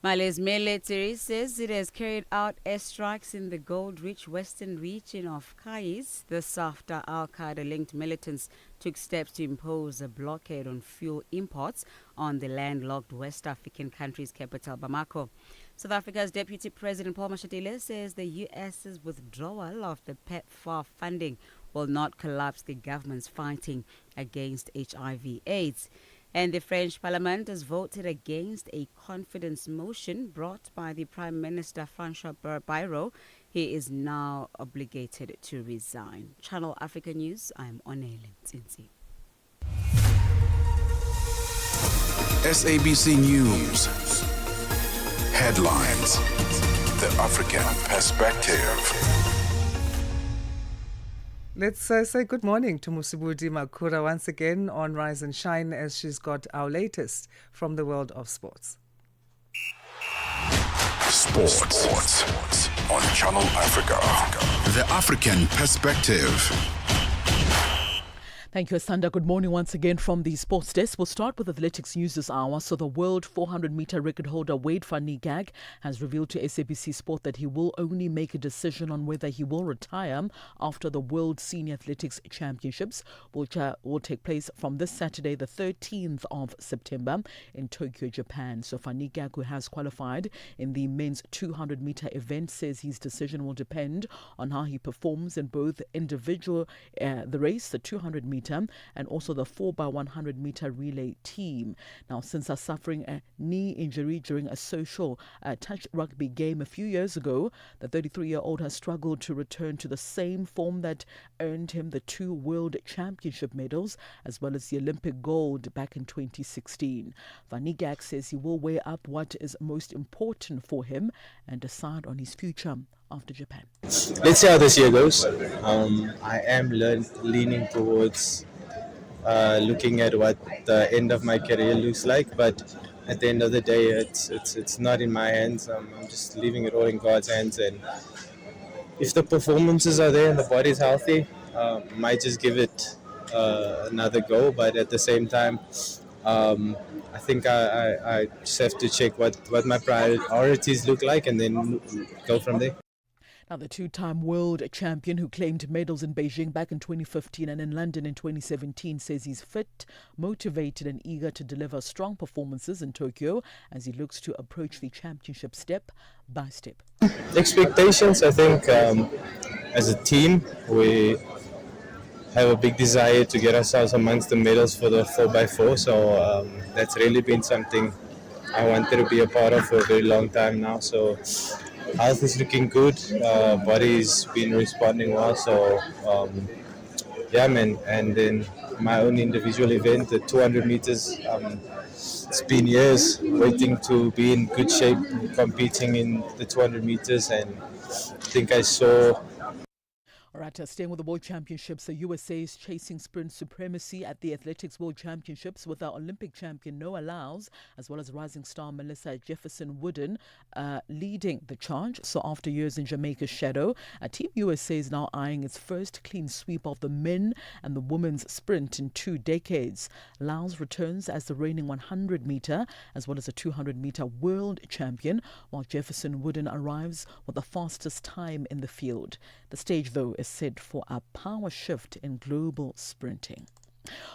Mali's military says it has carried out airstrikes in the gold-rich western region of Kais. This after Al-Qaeda-linked militants took steps to impose a blockade on fuel imports on the landlocked West African country's capital, Bamako. South Africa's Deputy President Paul Mashatile says the U.S.'s withdrawal of the PEPFAR funding will not collapse the government's fighting against HIV/AIDS. And the French Parliament has voted against a confidence motion brought by the Prime Minister François Bayrou. He is now obligated to resign. Channel Africa News, I'm Onel Nsinzi. SABC News. Headlines. The African Perspective. Let's say good morning to Musibudi Makura once again on Rise and Shine as she's got our latest from the world of sports. Sports on Channel Africa. The African perspective. Thank you, Asanda. Good morning once again from the sports desk. We'll start with athletics news this hour. So the world 400-meter record holder Wade van Niekerk has revealed to SABC Sport that he will only make a decision on whether he will retire after the World Senior Athletics Championships, which will take place from this Saturday, the 13th of September in Tokyo, Japan. So van Niekerk, who has qualified in the men's 200-meter event, says his decision will depend on how he performs in both individual, the race, the 200-meter, and also the 4x100 meter relay team. Now, since suffering a knee injury during a social touch rugby game a few years ago, the 33-year-old has struggled to return to the same form that earned him the 2 World Championship medals as well as the Olympic gold back in 2016. Van Niekerk says he will weigh up what is most important for him and decide on his future after Japan. Let's see how this year goes. I am leaning towards looking at what the end of my career looks like, but at the end of the day, it's not in my hands. I'm just leaving it all in God's hands, and if the performances are there and the body's healthy, might just give it another go. But at the same time, I think I just have to check what my priorities look like and then go from there. Now, the two-time world champion who claimed medals in Beijing back in 2015 and in London in 2017 says he's fit, motivated and eager to deliver strong performances in Tokyo as he looks to approach the championship step by step. Expectations, I think, as a team, we have a big desire to get ourselves amongst the medals for the 4x4, so that's really been something I wanted to be a part of for a very long time now. So health is looking good, body's been responding well, so yeah, man. And then my own individual event, the 200 meters, it's been years waiting to be in good shape, competing in the 200 meters, and I think I saw. All right, staying with the World Championships, the USA is chasing sprint supremacy at the Athletics World Championships with our Olympic champion Noah Lyles, as well as rising star Melissa Jefferson-Wooden leading the charge. So after years in Jamaica's shadow, Team USA is now eyeing its first clean sweep of the men and the women's sprint in 2 decades. Lyles returns as the reigning 100-meter as well as a 200-meter world champion, while Jefferson-Wooden arrives with the fastest time in the field. The stage, though, is set for a power shift in global sprinting.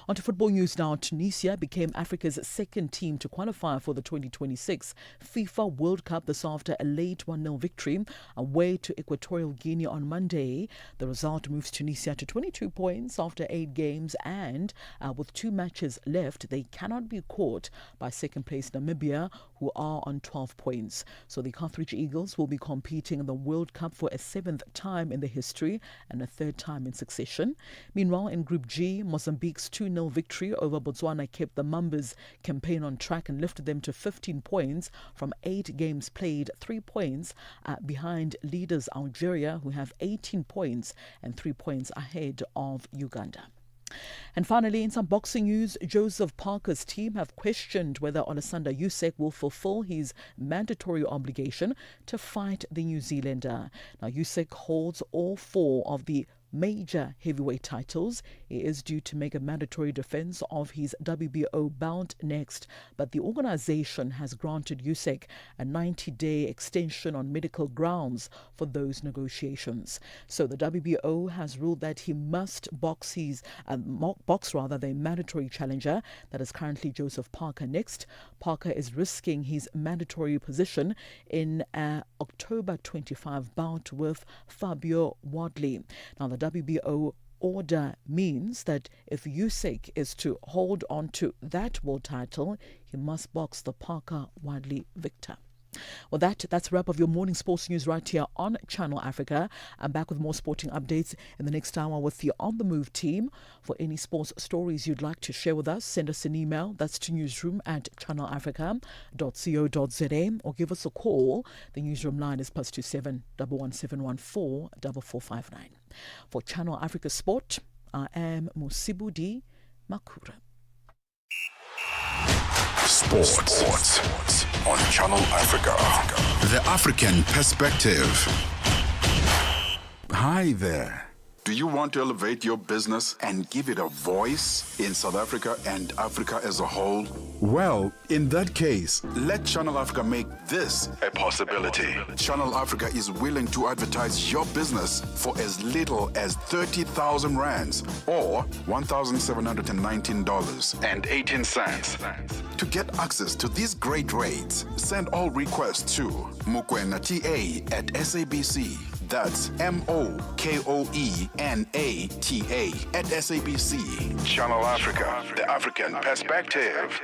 On to football news now. Tunisia became Africa's second team to qualify for the 2026 FIFA World Cup this after a late 1-0 victory away to Equatorial Guinea on Monday. The result moves Tunisia to 22 points after 8 games and with 2 matches left, they cannot be caught by second-place Namibia, who are on 12 points. So the Carthage Eagles will be competing in the World Cup for a 7th time in their history and a 3rd time in succession. Meanwhile, in Group G, Mozambique's 2-0 victory over Botswana kept the Mambas campaign on track and lifted them to 15 points from 8 games played, 3 points behind leaders Algeria, who have 18 points and 3 points ahead of Uganda. And finally, in some boxing news, Joseph Parker's team have questioned whether Asanda will fulfill his mandatory obligation to fight the New Zealander. Now, Usyk holds all 4 of the major heavyweight titles. He is due to make a mandatory defense of his WBO bout next, but the organization has granted Usyk a 90-day extension on medical grounds for those negotiations. So the WBO has ruled that he must box the mandatory challenger that is currently Joseph Parker next. Parker is risking his mandatory position in an October 25 bout with Fabio Wadley. Now, the WBO order means that if Usyk is to hold on to that world title, he must box the Parker-Wadley victor. Well, that's a wrap of your morning sports news right here on Channel Africa. I'm back with more sporting updates in the next hour with the On The Move team. For any sports stories you'd like to share with us, send us an email. That's to newsroom@channelafrica.co.za or give us a call. The newsroom line is +27 11714 4459. For Channel Africa Sport, I am Musibudi Makura. Sports on Channel Africa. The African Perspective. Hi there. Do you want to elevate your business and give it a voice in South Africa and Africa as a whole? Well, in that case, let Channel Africa make this a possibility. Channel Africa is willing to advertise your business for as little as 30,000 rands or $1,719.18. To get access to these great rates, send all requests to mokoenata@SABC. That's MOKOENATA@SABC. Channel Africa, the African Perspective.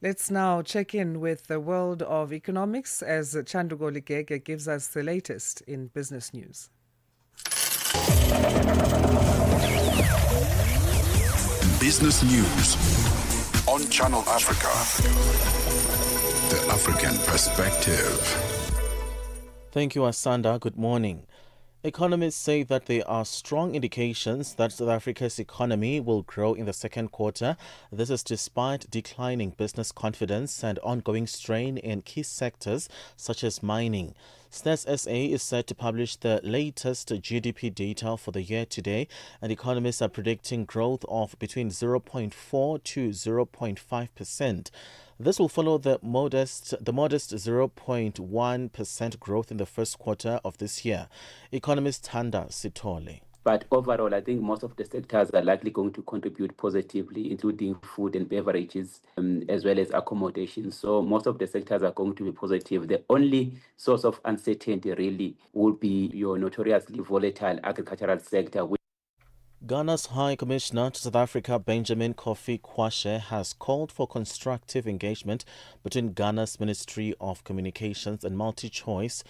Let's now check in with the world of economics as Chandugo Ligege gives us the latest in business news. Business news on Channel Africa. The African Perspective. Thank you, Asanda. Good morning. Economists say that there are strong indications that South Africa's economy will grow in the second quarter. This is despite declining business confidence and ongoing strain in key sectors such as mining. Stats SA is set to publish the latest GDP data for the year today, and economists are predicting growth of between 0.4 to 0.5%. This will follow the modest 0.1% growth in the first quarter of this year. Economist Tanda Sitole. But overall, I think most of the sectors are likely going to contribute positively, including food and beverages, as well as accommodation. So most of the sectors are going to be positive. The only source of uncertainty really will be your notoriously volatile agricultural sector. Ghana's High Commissioner to South Africa, Benjamin Kofi Kwashe, has called for constructive engagement between Ghana's Ministry of Communications and MultiChoice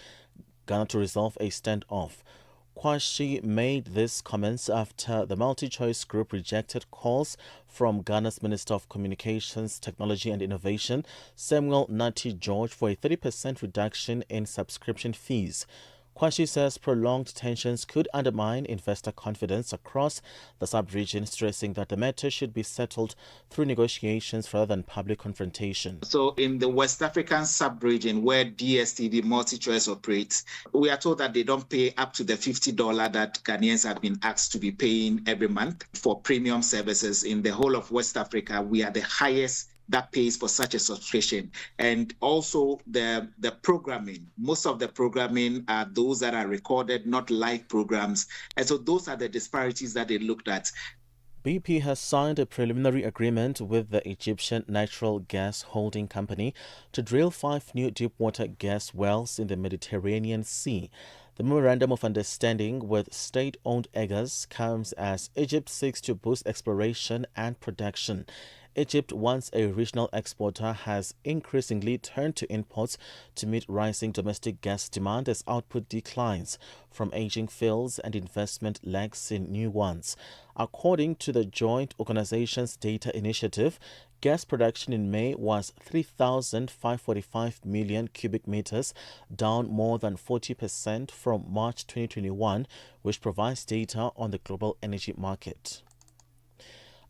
Ghana to resolve a standoff. Kwashe made these comments after the MultiChoice Group rejected calls from Ghana's Minister of Communications, Technology and Innovation, Samuel Nati George, for a 30% reduction in subscription fees. Kwashe says prolonged tensions could undermine investor confidence across the sub-region, stressing that the matter should be settled through negotiations rather than public confrontation. So in the West African sub-region where DSTV MultiChoice operates, we are told that they don't pay up to the $50 that Ghanaians have been asked to be paying every month for premium services. In the whole of West Africa, we are the highest that pays for such a subscription. And also the programming, most of the programming are those that are recorded, not live programs. And so those are the disparities that they looked at. BP has signed a preliminary agreement with the Egyptian natural gas holding company to drill 5 new deepwater gas wells in the Mediterranean Sea. The Memorandum of Understanding with state-owned Eggers comes as Egypt seeks to boost exploration and production. Egypt, once a regional exporter, has increasingly turned to imports to meet rising domestic gas demand as output declines from aging fields and investment lags in new ones. According to the joint organization's data initiative, gas production in May was 3,545 million cubic meters, down more than 40% from March 2021, which provides data on the global energy market.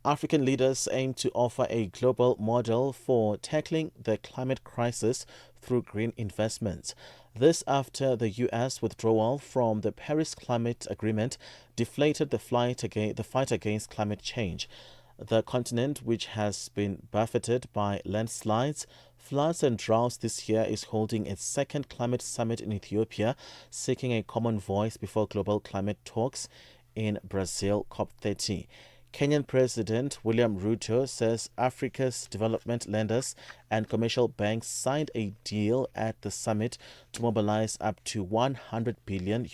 African leaders aim to offer a global model for tackling the climate crisis through green investments. This after the U.S. withdrawal from the Paris Climate Agreement deflated the fight against climate change. The continent, which has been buffeted by landslides, floods and droughts this year, is holding its second climate summit in Ethiopia, seeking a common voice before global climate talks in Brazil COP30. Kenyan President William Ruto says Africa's development lenders and commercial banks signed a deal at the summit to mobilize up to $100 billion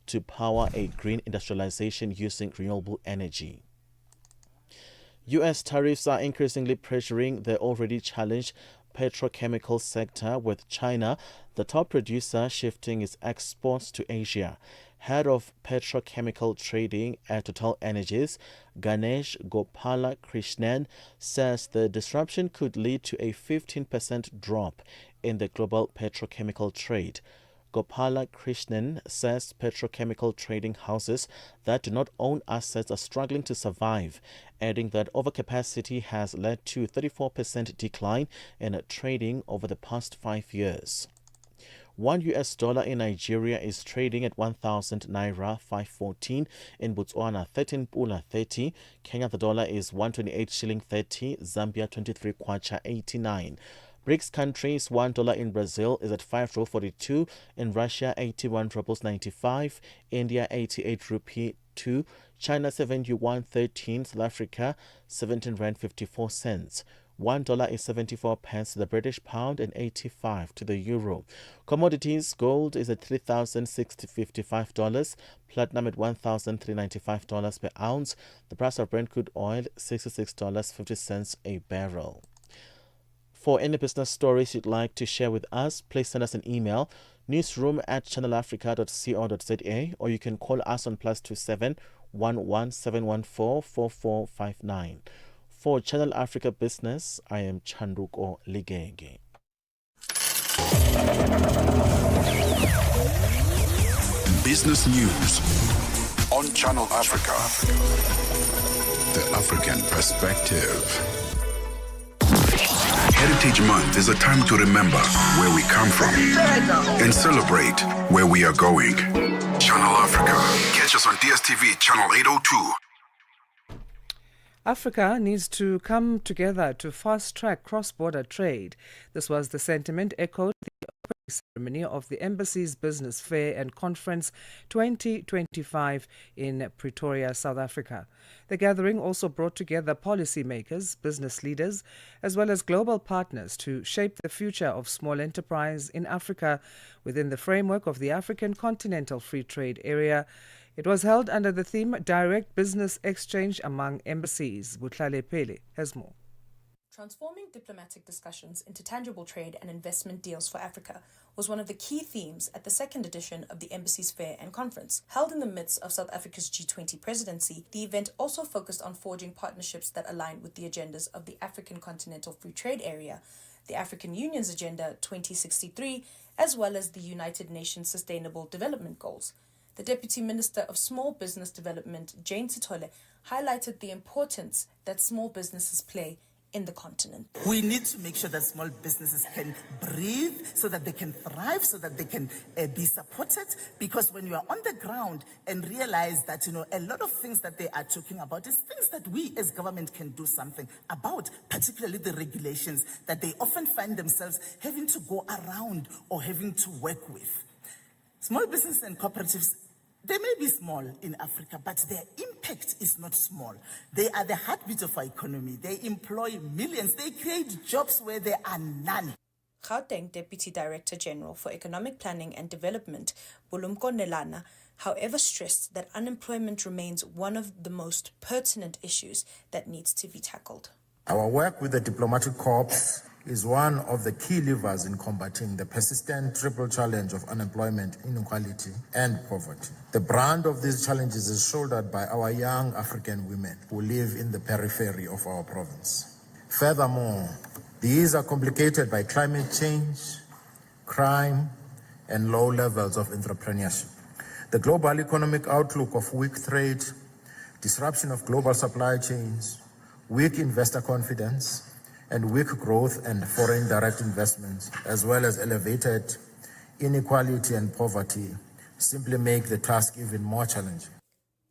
to power a green industrialization using renewable energy. U.S. tariffs are increasingly pressuring the already challenged petrochemical sector, with China, the top producer, shifting its exports to Asia. Head of petrochemical trading at Total Energies, Ganesh Gopala Krishnan, says the disruption could lead to a 15% drop in the global petrochemical trade. Gopala Krishnan says petrochemical trading houses that do not own assets are struggling to survive, adding that overcapacity has led to a 34% decline in trading over the past 5 years. $1 in Nigeria is trading at 1,000 naira 514, in Botswana 13 pula 30, Kenya the dollar is 128 shilling 30, Zambia 23 kwacha 89. BRICS countries, $1 in Brazil is at 5.42, in Russia 81 rubles 95, India 88 rupee 2, China 71 13, South Africa 17 rand 54 cents. $1 is 74 pence to the British pound and 85 to the euro. Commodities, gold is at $3,655, platinum at $1,395 per ounce. The price of Brent crude oil, $66.50 a barrel. For any business stories you'd like to share with us, please send us an email, newsroom@channelafrica.co.za, or you can call us on +27 11 714 4459. For Channel Africa Business, I am Chanduko Ligenge. Business news on Channel Africa. The African perspective. Heritage Month is a time to remember where we come from and celebrate where we are going. Channel Africa. Catch us on DSTV channel 802. Africa needs to come together to fast-track cross-border trade. This was the sentiment echoed at the opening ceremony of the Embassy's Business Fair and Conference 2025 in Pretoria, South Africa. The gathering also brought together policymakers, business leaders, as well as global partners to shape the future of small enterprise in Africa within the framework of the African Continental Free Trade Area. It was held under the theme Direct Business Exchange Among Embassies. Butlale Pele has more. Transforming diplomatic discussions into tangible trade and investment deals for Africa was one of the key themes at the second edition of the Embassy's Fair and Conference. Held in the midst of South Africa's G20 presidency, the event also focused on forging partnerships that align with the agendas of the African Continental Free Trade Area, the African Union's Agenda 2063, as well as the United Nations Sustainable Development Goals. The Deputy Minister of Small Business Development, Jane Sithole, highlighted the importance that small businesses play in the continent. We need to make sure that small businesses can breathe, so that they can thrive, so that they can be supported. Because when you are on the ground and realize that, a lot of things that they are talking about is things that we as government can do something about, particularly the regulations that they often find themselves having to go around or having to work with. Small businesses and cooperatives, they may be small in Africa, but their impact is not small. They are the heartbeat of our economy. They employ millions. They create jobs where there are none. Gauteng Deputy Director General for Economic Planning and Development, Bulumko Nelana, however, stressed that unemployment remains one of the most pertinent issues that needs to be tackled. Our work with the diplomatic corps is one of the key levers in combating the persistent triple challenge of unemployment, inequality, and poverty. The brunt of these challenges is shouldered by our young African women who live in the periphery of our province. Furthermore, these are complicated by climate change, crime, and low levels of entrepreneurship. The global economic outlook of weak trade, disruption of global supply chains, weak investor confidence, and weak growth and foreign direct investments, as well as elevated inequality and poverty, simply make the task even more challenging.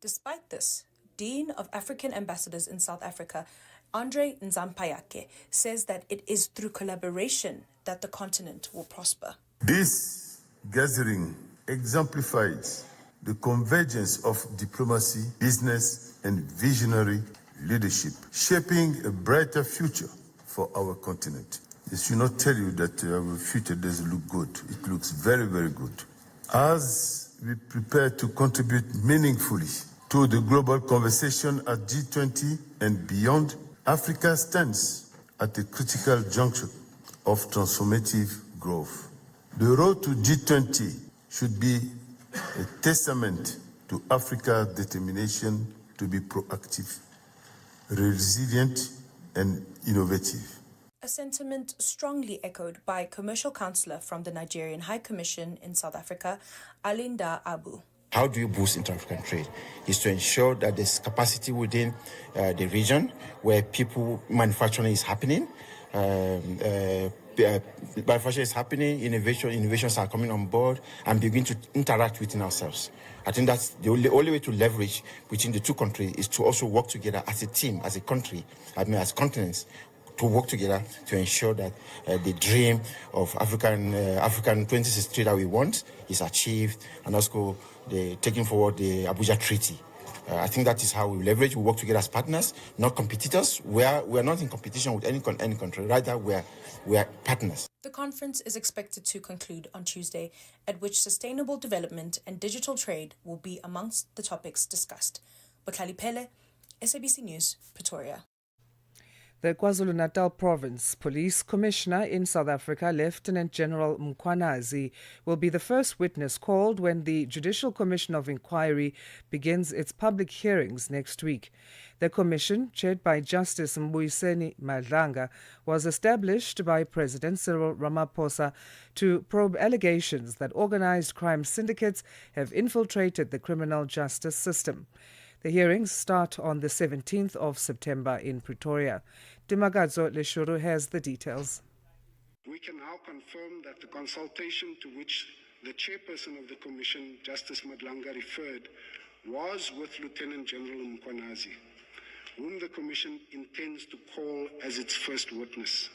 Despite this, Dean of African Ambassadors in South Africa, Andre Nzampayake, says that it is through collaboration that the continent will prosper. This gathering exemplifies the convergence of diplomacy, business, and visionary leadership, shaping a brighter future for our continent. This should not tell you that our future doesn't look good. It looks very, very good. As we prepare to contribute meaningfully to the global conversation at G20 and beyond, Africa stands at a critical juncture of transformative growth. The road to G20 should be a testament to Africa's determination to be proactive, resilient, and innovative. A sentiment strongly echoed by Commercial Councillor from the Nigerian High Commission in South Africa, Alinda Abu. How do you boost inter-African trade? Is to ensure that there's capacity within the region where manufacturing is happening. Manufacturing is happening, innovations are coming on board, and begin to interact within ourselves. I think that's the only way to leverage between the two countries is to also work together as a team, as a country, as continents, to work together to ensure that the dream of African 2063 that we want is achieved, and also taking forward the Abuja Treaty. I think that is how we leverage. We work together as partners, not competitors. We are not in competition with any country. Rather, we are partners. The conference is expected to conclude on Tuesday, at which sustainable development and digital trade will be amongst the topics discussed. Bakali Pele, SABC News, Pretoria. The KwaZulu-Natal Province Police Commissioner in South Africa, Lieutenant General Mkhwanazi, will be the first witness called when the Judicial Commission of Inquiry begins its public hearings next week. The commission, chaired by Justice Mbuyiseni Madlanga, was established by President Cyril Ramaphosa to probe allegations that organized crime syndicates have infiltrated the criminal justice system. The hearings start on the 17th of September in Pretoria. Dimagadzo Leshuru has the details. We can now confirm that the consultation to which the chairperson of the Commission, Justice Madlanga, referred was with Lieutenant General Mkhwanazi, whom the Commission intends to call as its first witness.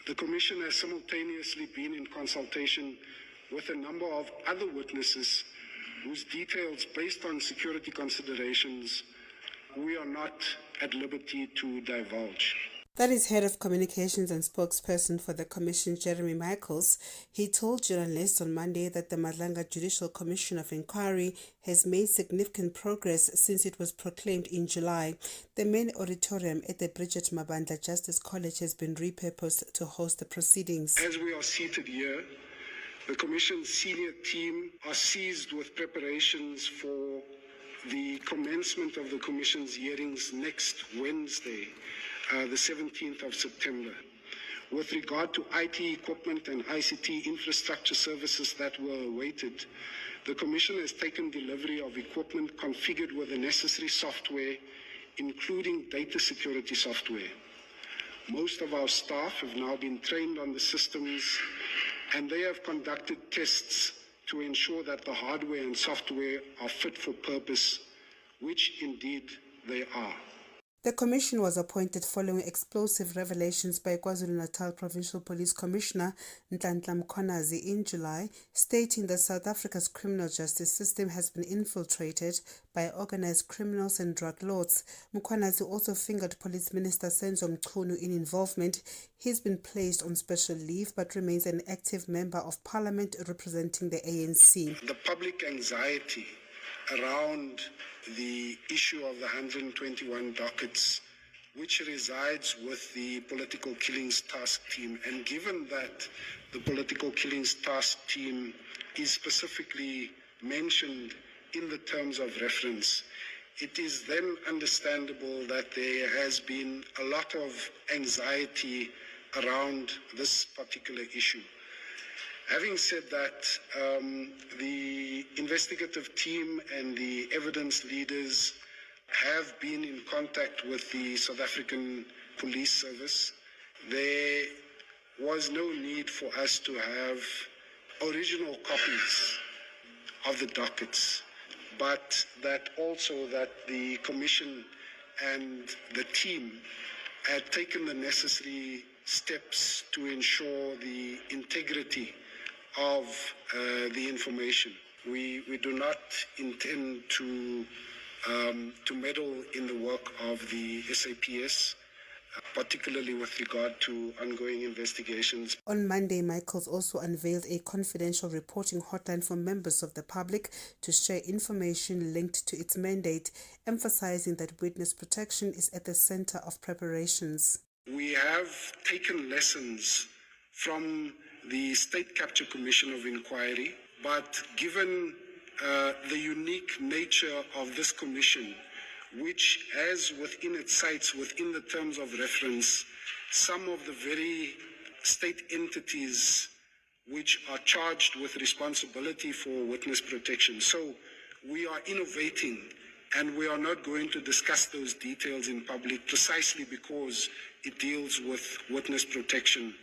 The Commission has simultaneously been in consultation with a number of other witnesses whose details, based on security considerations, we are not at liberty to divulge. That is Head of Communications and spokesperson for the Commission, Jeremy Michaels. He told journalists on Monday that the Madlanga Judicial Commission of Inquiry has made significant progress since it was proclaimed in July. The main auditorium at the Bridget Mabandla Justice College has been repurposed to host the proceedings. As we are seated here, the Commission's senior team are seized with preparations for the commencement of the Commission's hearings next Wednesday, the 17th of September. With regard to IT equipment and ICT infrastructure services that were awaited, the Commission has taken delivery of equipment configured with the necessary software, including data security software. Most of our staff have now been trained on the systems, and they have conducted tests to ensure that the hardware and software are fit for purpose, which indeed they are. The commission was appointed following explosive revelations by KwaZulu-Natal Provincial Police Commissioner Nhlanhla Mkhwanazi in July, stating that South Africa's criminal justice system has been infiltrated by organized criminals and drug lords. Mkhwanazi also fingered Police Minister Senzo Mchunu in involvement. He's been placed on special leave but remains an active member of Parliament representing the ANC. The public anxiety around the issue of the 121 dockets, which resides with the Political Killings Task Team, and given that the Political Killings Task Team is specifically mentioned in the terms of reference, it is then understandable that there has been a lot of anxiety around this particular issue. Having said that, the investigative team and the evidence leaders have been in contact with the South African Police Service. There was no need for us to have original copies of the dockets, but that also that the Commission and the team had taken the necessary steps to ensure the integrity of the information. We do not intend to meddle in the work of the SAPS, particularly with regard to ongoing investigations. On Monday, Michaels also unveiled a confidential reporting hotline for members of the public to share information linked to its mandate, emphasizing that witness protection is at the center of preparations. We have taken lessons from the State Capture Commission of Inquiry, but given the unique nature of this commission, which has within its sights, within the terms of reference, some of the very state entities which are charged with responsibility for witness protection. So we are innovating, and we are not going to discuss those details in public precisely because it deals with witness protection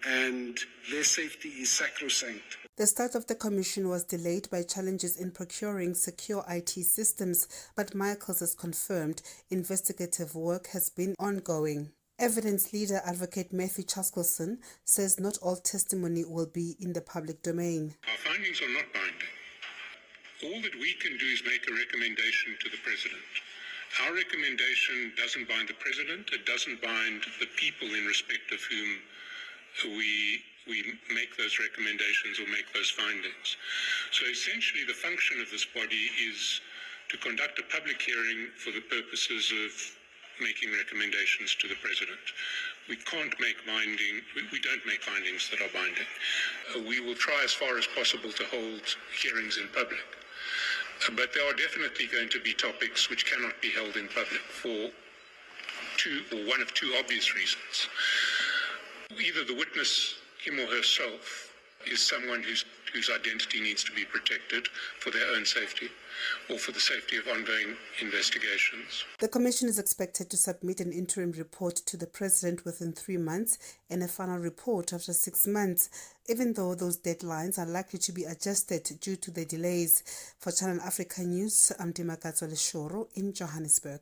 and their safety is sacrosanct. The start of the commission was delayed by challenges in procuring secure IT systems, but Michaels has confirmed investigative work has been ongoing. Evidence leader Advocate Matthew Chaskelson says not all testimony will be in the public domain. Our findings are not binding. All that we can do is make a recommendation to the President. Our recommendation doesn't bind the President, it doesn't bind the people in respect of whom we make those recommendations or make those findings. So essentially the function of this body is to conduct a public hearing for the purposes of making recommendations to the President. We don't make findings that are binding. We will try as far as possible to hold hearings in public. But there are definitely going to be topics which cannot be held in public for one of two obvious reasons. Either the witness, him or herself, is someone whose identity needs to be protected for their own safety or for the safety of ongoing investigations. The commission is expected to submit an interim report to the President within 3 months and a final report after 6 months, even though those deadlines are likely to be adjusted due to the delays. For Channel Africa News, I'm Dimakatso Leshoro in Johannesburg.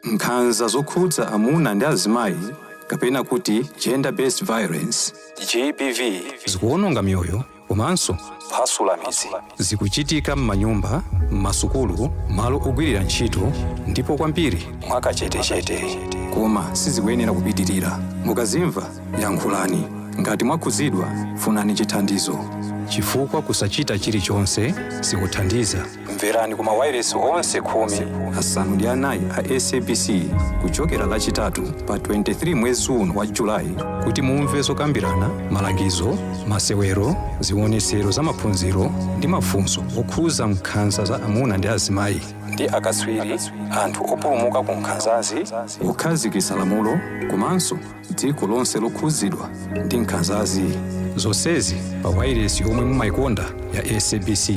Nkhanza zokhudza amuna ndi azimayi kapena kuti gender-based violence GBV zikuwononga mioyo komanso kuphwasula mizi zikuchitika m'manyumba, m'masukulu, malo ogwirira ntchito ndipo kwambiri mwakachetechete koma sizikuyenera kupitirira. Mukazimva yankhulani, ngati mwakhudzidwa funani chithandizo chifukwa kusachita chilichonse sikuthandiza. Mverani kuma wireless onse 14 a SABC kuchokera lachitatu pa 23 mwezi uno wa Julai kuti mumve zokambirana, malangizo, masewero, zionesero za maphunziro ndi mafunso okhuza nkhanza za amuna ndi azimayi ndi akatswiri, anthu opulumuka ku nkhanzazi, kukhazikitsa lamulo komanso dziko lonse lokhudzidwa ndi nkhanzazi. Zonsezi pa wireless yomwe mumayikonda ya SABC.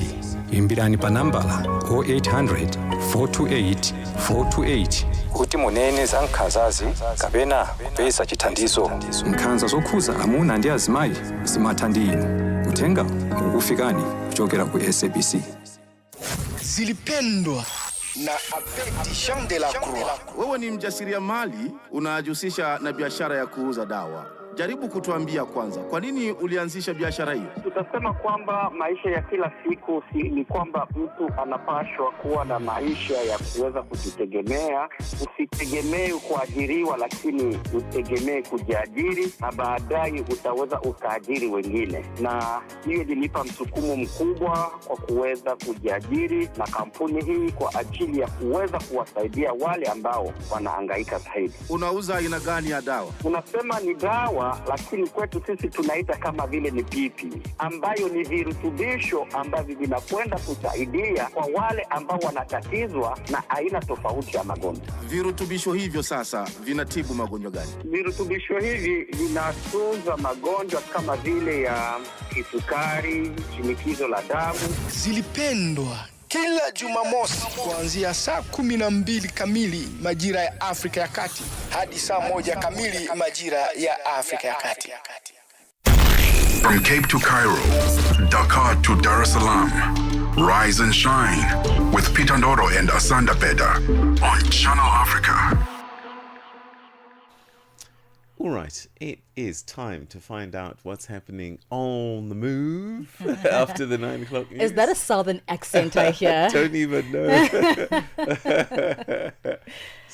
Imbirani pa nambala 0800 428 428 kuti munene za nkhanzazi kapena kupeza chithandizo. Nkhanza zokhuza amuna ndi azimayi zimatha ndi inu. Uthenga ukufikani kuchokera ku SABC. Zilipendwa na Abedi Jean de la Croix. Wewe ni mjasiriamali unajihusisha na biashara ya kuuza dawa. Jaribu kutuambia kwanza, kwa nini ulianzisha biashara hiyo? Tutasema kwamba maisha ya kila siku ni kwamba mtu anapashwa kuwa na maisha ya kuweza kujitegemea. Usitegemee kuajiriwa, lakini utegemee kujiajiri na baadaye utaweza ukaajiri wengine. Na hiyo ilinipa msukumo mkubwa kwa kuweza kujiajiri na kampuni hii kwa ajili ya kuweza kuwasaidia wale ambao wanahangaika zaidi. Unauza aina gani ya dawa? Unasema ni dawa, lakini kwetu sisi tunaita kama vile ni pipi, ambayo ni virutubisho ambavyo vinakwenda kusaidia kwa wale ambao wanatatizwa na aina tofauti ya magonjwa. Virutubisho hivyo sasa vinatibu magonjwa gani? Virutubisho hivi vinatunza magonjwa kama vile ya kisukari, shinikizo la damu. Zilipendwa kila Jumamosi kuanzia saa 12 kamili majira ya Afrika ya Kati hadi saa 1 kamili majira ya Afrika ya Kati. From Cape to Cairo, Dakar to Dar es Salaam, rise and shine with Peter Ndoro and Asanda Beda on Channel Africa. All right, it is time to find out what's happening on the move after the 9 o'clock news. Is that a southern accent I hear? I don't even know.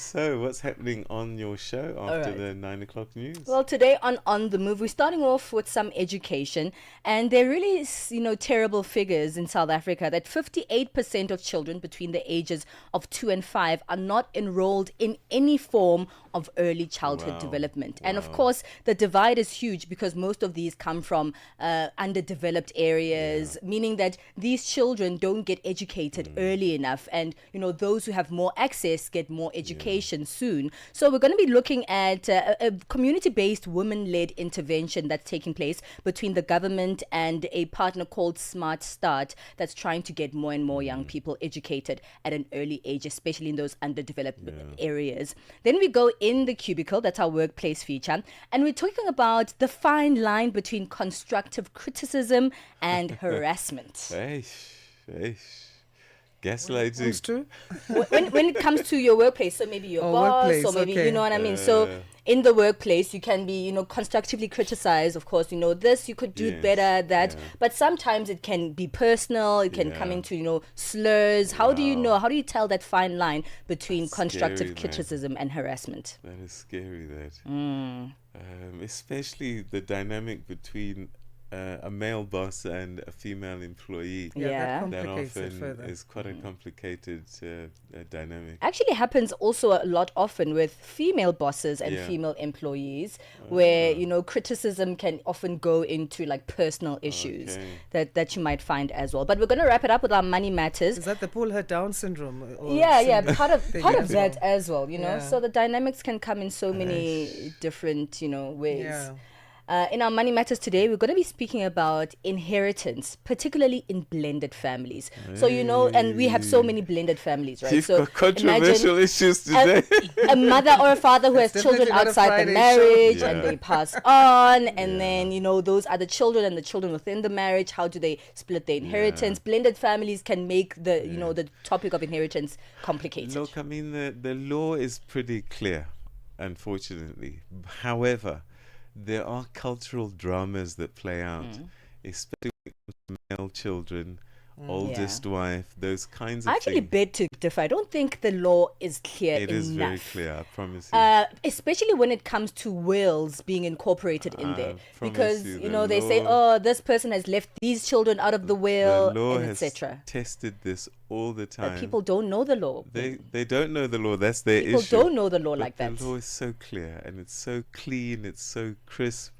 So, what's happening on your show after right. the 9 o'clock news? Well, today on the move, we're starting off with some education, and there really is, terrible figures in South Africa that 58% of children between the ages of 2 and 5 are not enrolled in any form of early childhood development. And of course, the divide is huge because most of these come from underdeveloped areas, meaning that these children don't get educated early enough. And, those who have more access get more education soon. So we're going to be looking at a community-based women-led intervention that's taking place between the government and a partner called Smart Start that's trying to get more and more young people educated at an early age, especially in those underdeveloped areas. Then we go in the cubicle, that's our workplace feature, and we're talking about the fine line between constructive criticism and harassment. Gaslighting. It's true. When it comes to your workplace, so maybe your boss, workplace, or maybe, okay. you know what I mean? So in the workplace, you can be, constructively criticized. Of course, this, you could do it better, that. But sometimes it can be personal. It can come into, slurs. How do you know? How do you tell that fine line between constructive criticism and harassment? That is scary, that. Especially the dynamic between a male boss and a female employee. Yeah. That That complicates it often further. is quite a complicated dynamic. Actually happens also a lot often with female bosses and female employees, where criticism can often go into like personal issues that you might find as well. But we're going to wrap it up with our money matters. Is that the pull her down syndrome? Or Part of as that well? as well. So the dynamics can come in so many different ways. Yeah. In our Money Matters today, we're going to be speaking about inheritance, particularly in blended families. So, and we have so many blended families, right? You've so got controversial issues today. A mother or a father who has children definitely not a outside the Friday marriage show. and they pass on, and then, those are the children and the children within the marriage. How do they split their inheritance? Blended families can make the, the topic of inheritance complicated. Look, I mean, the law is pretty clear, unfortunately. However, there are cultural dramas that play out, especially when it comes to male children, oldest wife, those kinds of I actually things. beg to differ. I don't think the law is clear It enough. is very clear, I promise you. Especially when it comes to wills being incorporated in there. promise Because, you, the they say, law- this person has left these children out of the will, The law and has etc. tested this all the time. But people don't know the law. They don't know the law. That's their People issue. don't know the law But like that. The law is so clear and it's so clean. It's so crisp.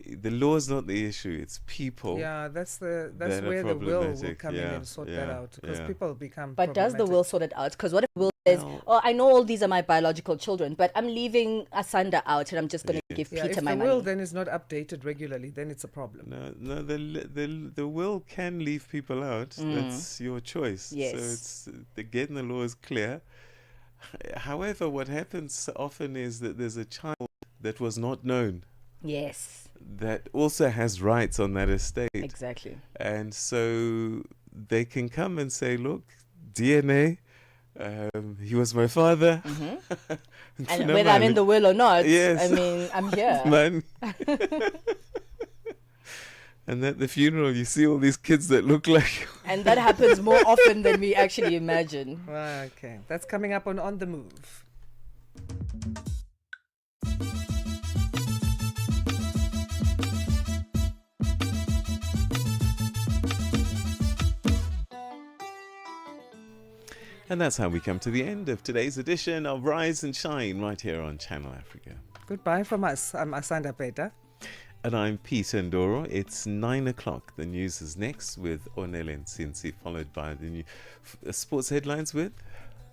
The law is not the issue. It's people. Yeah, that's that where are the will problematic. come in and sort that out, because people become. But does the problematic. will sort it out? Because what if will says, I know all these are my biological children, but I'm leaving Asanda out and I'm just going to give Yeah, Peter if my the will money. then is not updated regularly, then it's a problem. No, the will can leave people out. That's your choice. Yes. So it's again, the law is clear. However, what happens often is that there's a child that was not known. Yes. That also has rights on that estate. Exactly. And so they can come and say, look, DNA, he was my father. And whether I'm in the will or not, yes. I mean, I'm here. Man. And at the funeral, you see all these kids that look like you. And that happens more often than we actually imagine. Okay, that's coming up on the Move. And that's how we come to the end of today's edition of Rise and Shine right here on Channel Africa. Goodbye from us. I'm Asanda Beda. And I'm Peter Ndoro. It's 9 o'clock. The news is next with Onele Nsinsi, followed by the new sports headlines with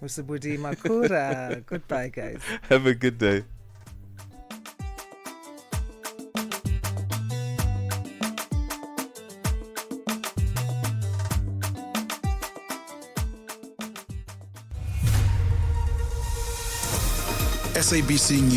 Musibudi Makura. Goodbye, guys. Have a good day. SABC News.